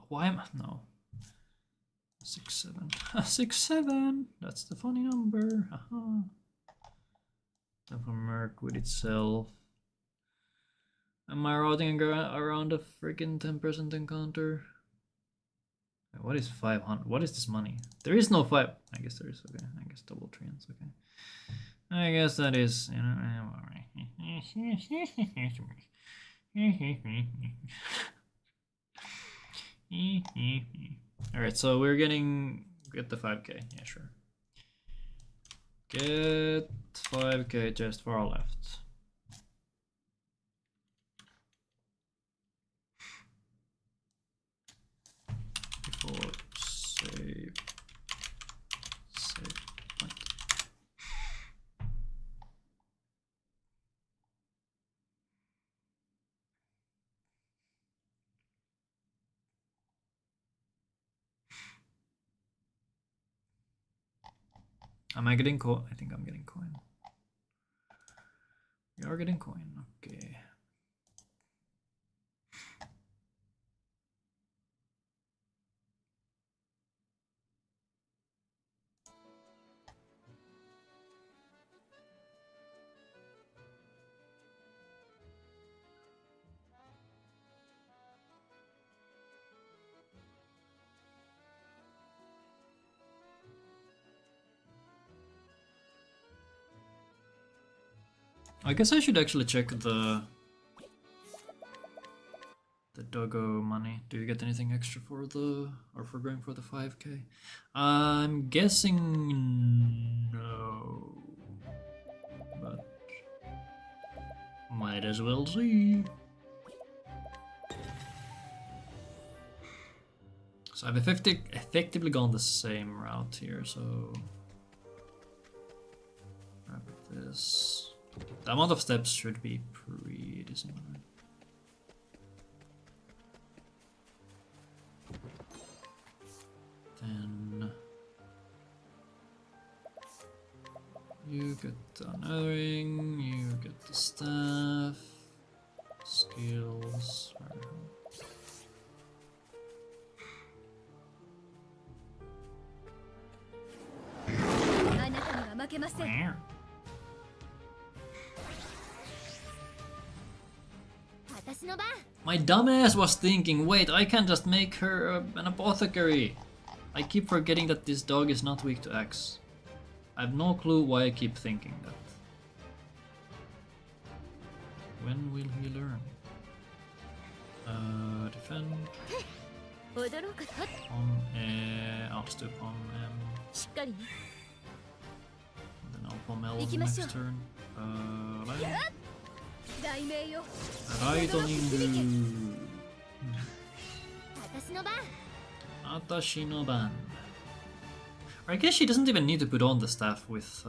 Why am I? No. 6, 7. 6, 7. That's the funny number. Haha. Then for Mirkwood itself. Am I routing around a freaking 10% encounter? What is 500? What is this money? There is no 5. I guess there is. Okay. I guess double treants. Okay. I guess that is. You know. Alright, so we're get the 5k. Yeah, sure. Get 5k just far left. Before save point. Am I getting coin? I think I'm getting coin. We are getting coin. Okay. I guess I should actually check the doggo money. Do you get anything extra for the or for going for the 5k? I'm guessing no, but might as well see. So I've effectively gone the same route here. So grab this. The amount of steps should be pretty similar. Then you get the unerring, you get the staff, skills. My dumbass was thinking, wait, I can just make her an apothecary. I keep forgetting that this dog is not weak to axe. I have no clue why I keep thinking that. When will he learn? Defend. I'll stoop on then I'll pommel next turn. Raitoningu. Atashi no ban. Or I guess she doesn't even need to put on the staff with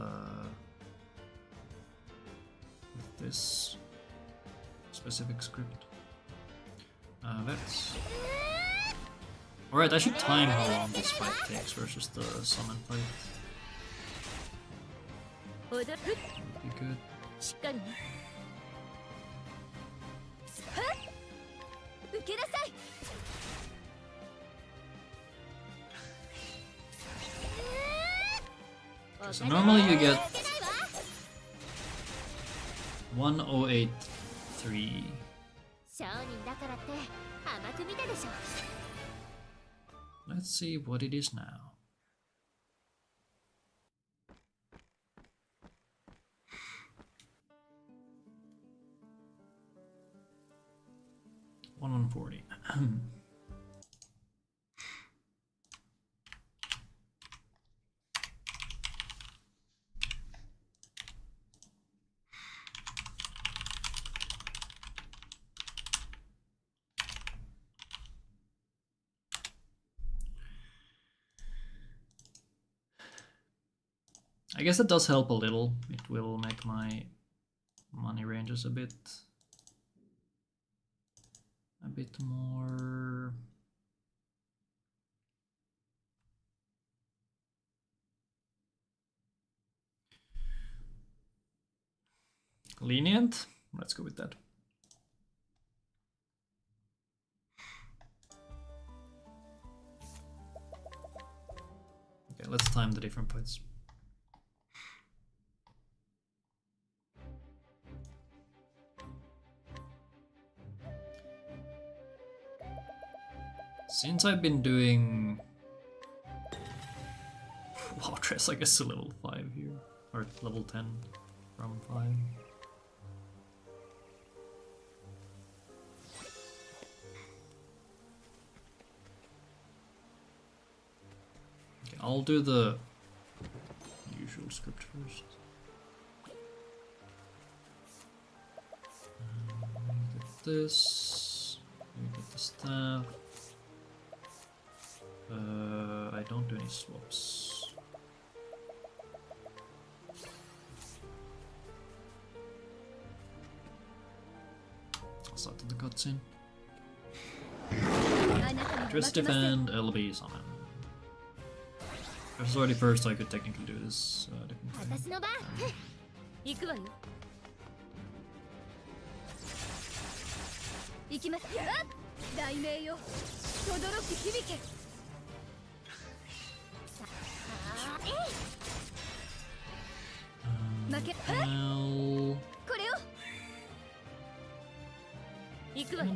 this specific script. That's alright. I should time how long this fight takes versus the summon fight. 踊る Be good. しっかりねはっ受けなさい So normally you get 1083. 商人だからって甘く見たでしょ Let's see what it is now. One on 40. I guess it does help a little. It will make my money ranges a bit more lenient. Let's go with that. Okay, let's time the different points. Since I've been doing wow, dress, I guess a level 5 here, or level 10 from 5. Okay, I'll do the usual script first. Get this. You get the staff. I don't do any swaps. I'll start the cutscene. Dress defend, LB summon. If it's already first, I could technically do this different way. 私の番行くわよ行きますやっ雷鳴よ轟き響けさあ負け Well, これを行くわよ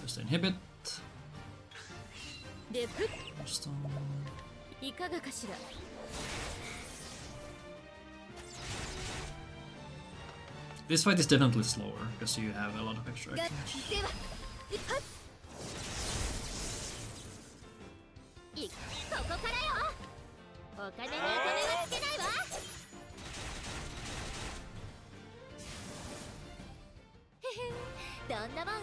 just inhibit. でプッ Just, いかがかしら this fight is definitely slower because you have a lot of extra が actions. でははっいここからよお金にお金はつけないわへへどんなもん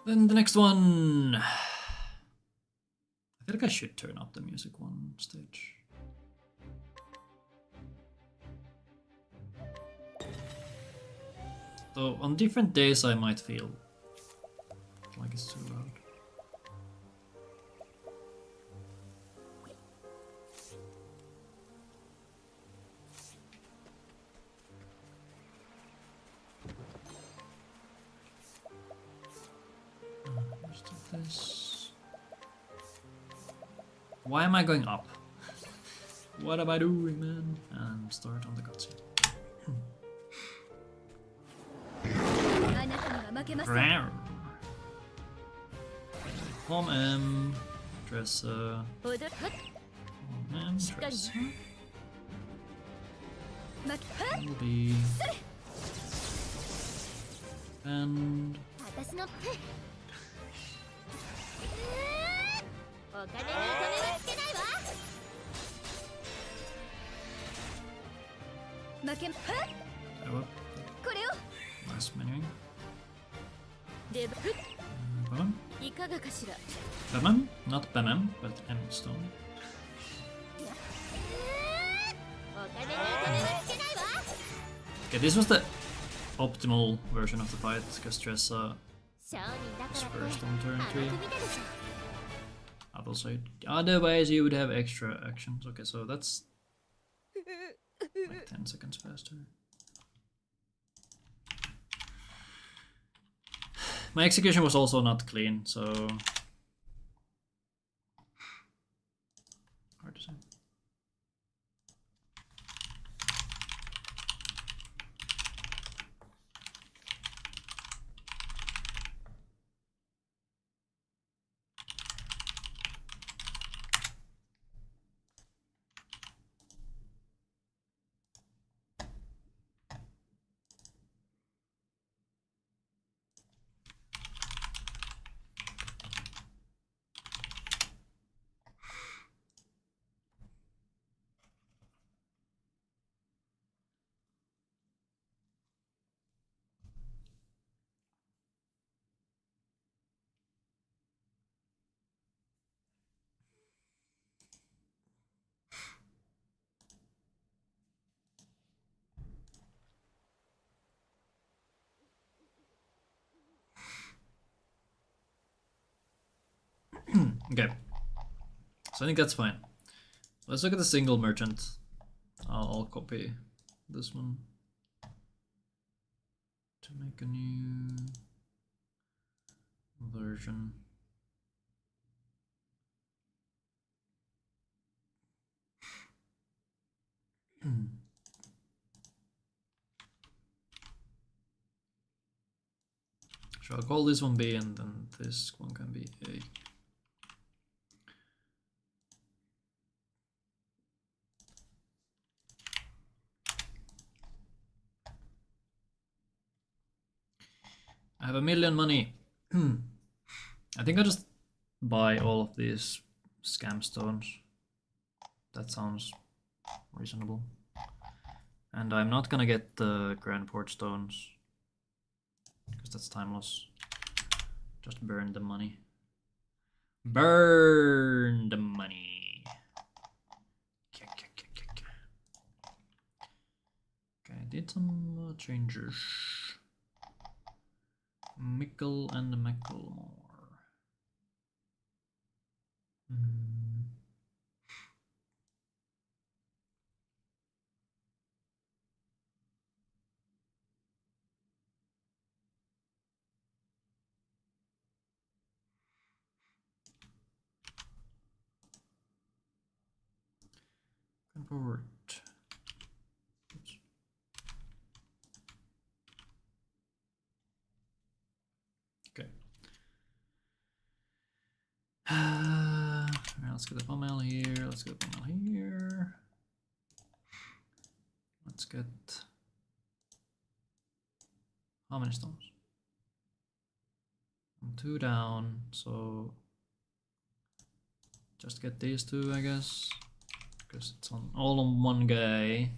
Then the next one. I feel like I should turn up the music one stage. Though on different days I might feel like it's too loud. Let's do this. Why am I going up? What am I doing, man? And start on the cutscene. あな負けません。 Rawr. Home M, Dresser, 踊る。 Home M, しっかり Dresser, 負け。 will be, and 私の。お金に糸目はつけないわ。負け。 oh, これを。 last menuing. で。 Bumham. いかがかしら。 Bumham, not Bumham, but M stone. お金に糸目はつけないわ。 Okay, this was the optimal version of the fight because Dresser 商人だ was からって first on turn 甘 3. く見たでしょ。 I will say otherwise you would have extra actions. Okay, so that's like 10 seconds faster. My execution was also not clean, so hard to say. Okay, so I think that's fine. Let's look at the single merchant. I'll copy this one to make a new version. So I'll call this one B and then this one can be A. I have 1,000,000 money. I think I'll just buy all of these scam stones. That sounds reasonable. And I'm not gonna get the Grand Port stones because that's timeless. Just burn the money. Burn the money. Okay, I did some changes. Mickle and Macklemore. Convert. Oops. Okay. Alright, let's get the thumbnail here. Let's get the thumbnail here. Let's get how many stones? I'm 2 down, so just get these 2, I guess, because it's on all on one guy.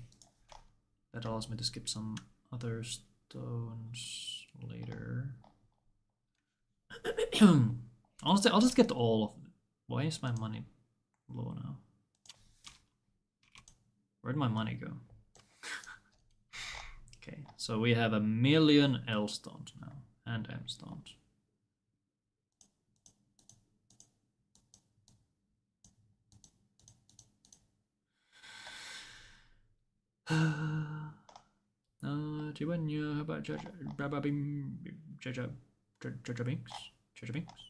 That allows me to skip some other stones later. Honestly, I'll just get all of it. Why is my money low now? Where'd my money go? Okay, so we have 1,000,000 L stones now and M stones. Jiwanya, how about Jaja Binks? Jaja Binks.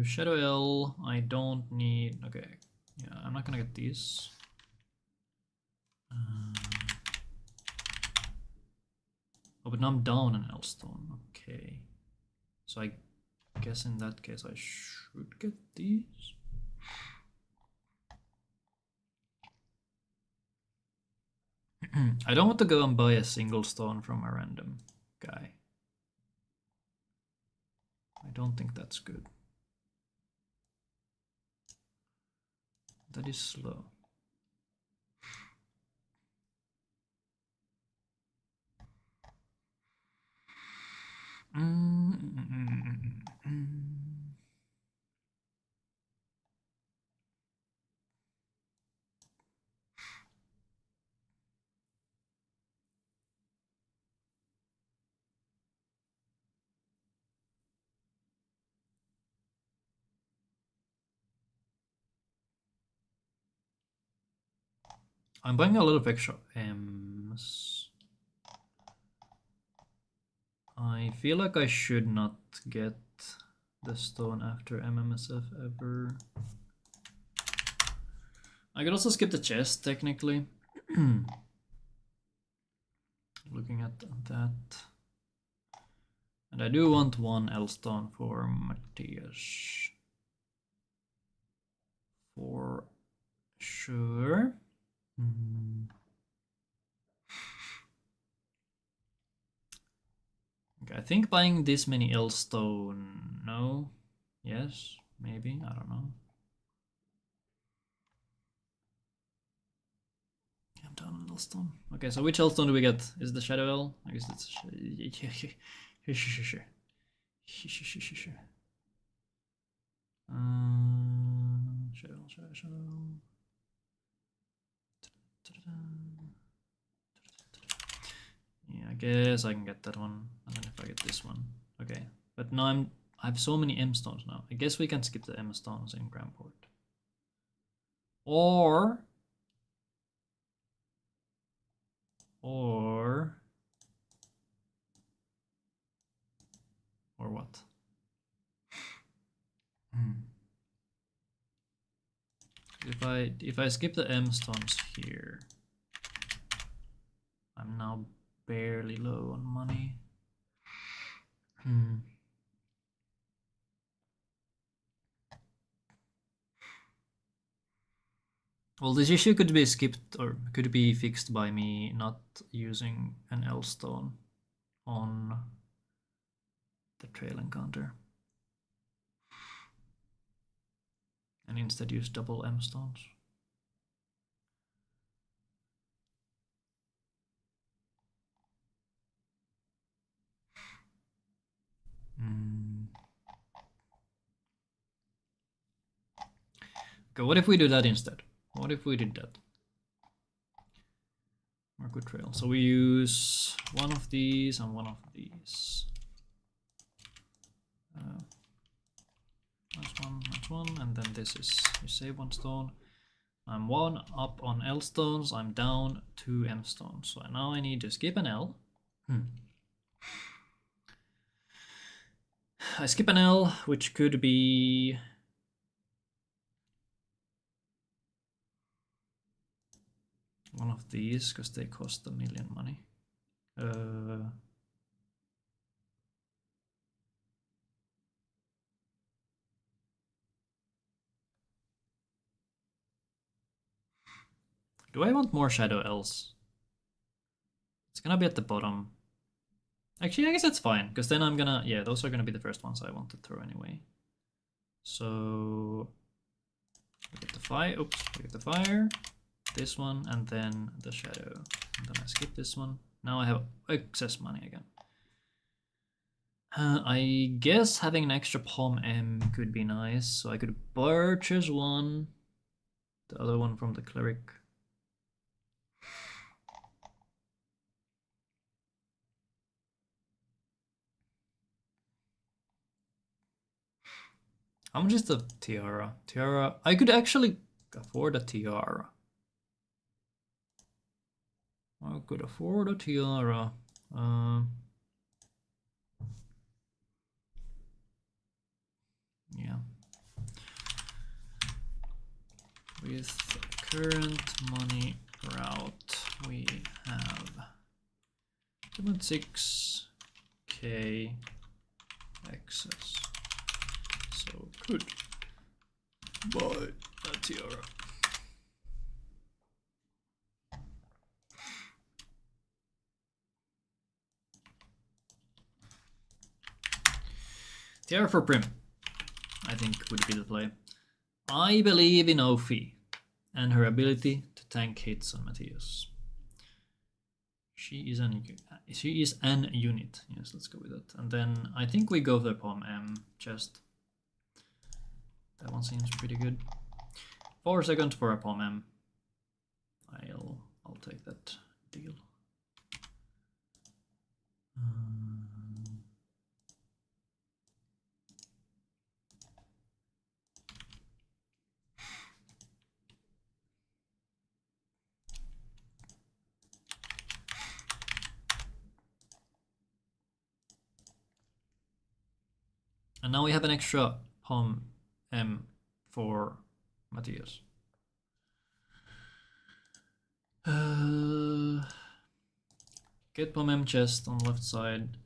Shadow L, I don't need. Okay, yeah, I'm not gonna get these. Oh, but now I'm down an L stone. Okay. So I guess in that case I should get these. I don't want to go and buy a single stone from a random guy. I don't think that's good. That is slow. I'm buying a lot of extra M's. I feel like I should not get the stone after MMSF ever. I could also skip the chest technically. Looking at that. And I do want one L stone for Matthias. For sure. Okay, I think buying this many L stone. No. Yes. Maybe. I don't know. I'm down on L stone. Okay, so which L stone do we get? Is it the Shadow L? I guess it's sure. Shadow. Yeah, I guess I can get that one, and then if I get this one, okay. But now I have so many M stones now. I guess we can skip the M stones in Grandport. Or what? If I skip the M stones here, I'm now barely low on money. Well, this issue could be skipped or could be fixed by me not using an L stone on the trail encounter. And instead use double M stones. Okay, what if we do that instead? What if we did that? More good trail. So we use one of these and one of these. That's one, and then this is, you save one stone. I'm one up on L stones, I'm down 2 M stones. So now I need to skip an L. I skip an L, which could be one of these, because they cost 1 million money. Do I want more Shadow L's? It's gonna be at the bottom. Actually, I guess that's fine, because then I'm gonna, yeah, those are gonna be the first ones I want to throw anyway. So, look at the fire, oops, look at the fire, this one, and then the Shadow. And then I skip this one. Now I have excess money again. I guess having an extra Palm M could be nice, so I could purchase one, the other one from the Cleric. How much is the tiara? Tiara, I could actually afford a tiara. I could afford a tiara. Yeah. With current money route, we have 0.6k excess. So could buy a tiara. Tiara for Prim, I think, would be the play. I believe in Ophi and her ability to tank hits on Matthias. She is an unit. Yes, let's go with that. And then I think we go for the Pom M chest. That one seems pretty good. 4 seconds for a Pom M. I'll take that deal. And now we have an extra Pom M for Matthias. Get Pom M chest on left side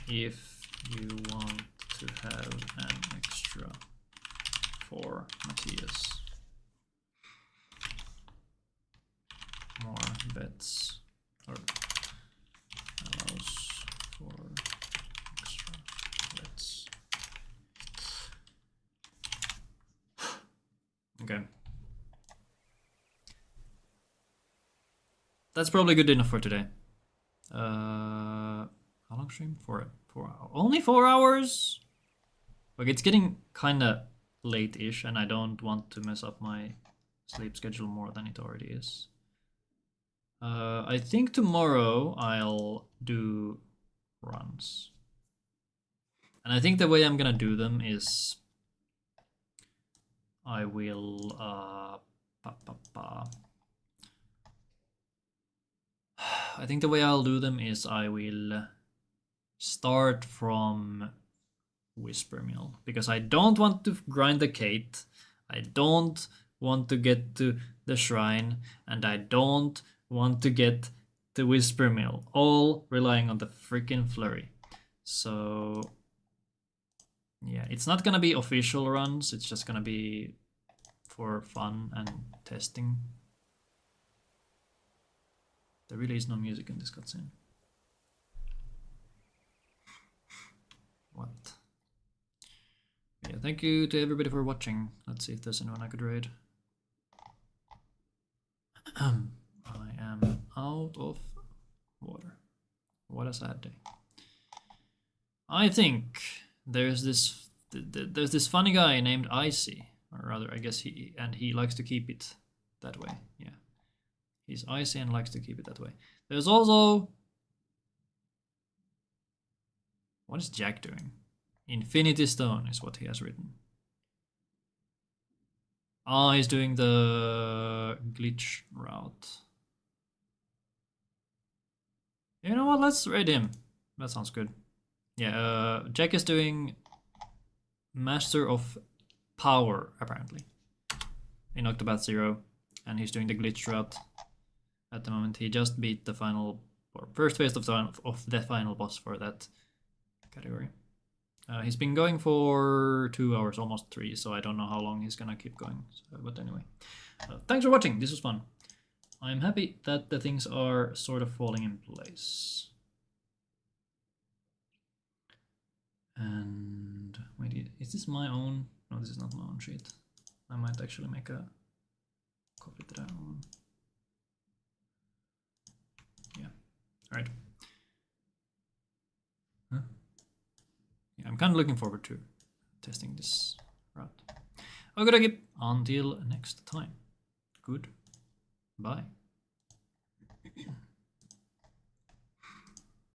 if you want to have an extra for Matthias. More bets or allows for extra bets. Okay. That's probably good enough for today. How long stream? 4 hours. Only 4 hours? Like, it's getting kinda late-ish, and I don't want to mess up my sleep schedule more than it already is. I think tomorrow I'll do runs. And I think the way I'm gonna do them is I will I think the way I'll do them is I will start from Whisper Mill, because I don't want to grind the Kate, I don't want to get to the shrine, and I don't want to get to Whisper Mill, all relying on the freaking flurry. So yeah, it's not gonna be official runs, it's just gonna be for fun and testing. There really is no music in this cutscene. What? Yeah, thank you to everybody for watching. Let's see if there's anyone I could raid. I am out of water. What a sad day. I think there's this funny guy named Icy, or rather, I guess he likes to keep it that way. Yeah. He's icy and likes to keep it that way. There's also... What is Jack doing? Infinity Stone is what he has written. Ah, he's doing the glitch route. You know what? Let's raid him. That sounds good. Yeah, Jack is doing Master of Power, apparently, in Octopath 0. And he's doing the glitch route. At the moment, he just beat the final, or first phase of the final boss for that category. He's been going for 2 hours, almost 3, so I don't know how long he's gonna keep going. So, but anyway, thanks for watching. This was fun. I'm happy that the things are sort of falling in place. And wait, is this my own? No, this is not my own sheet. I might actually make a copy that I own. Yeah, all right. Huh? Yeah, I'm kind of looking forward to testing this route. Okay, until next time. Goodbye.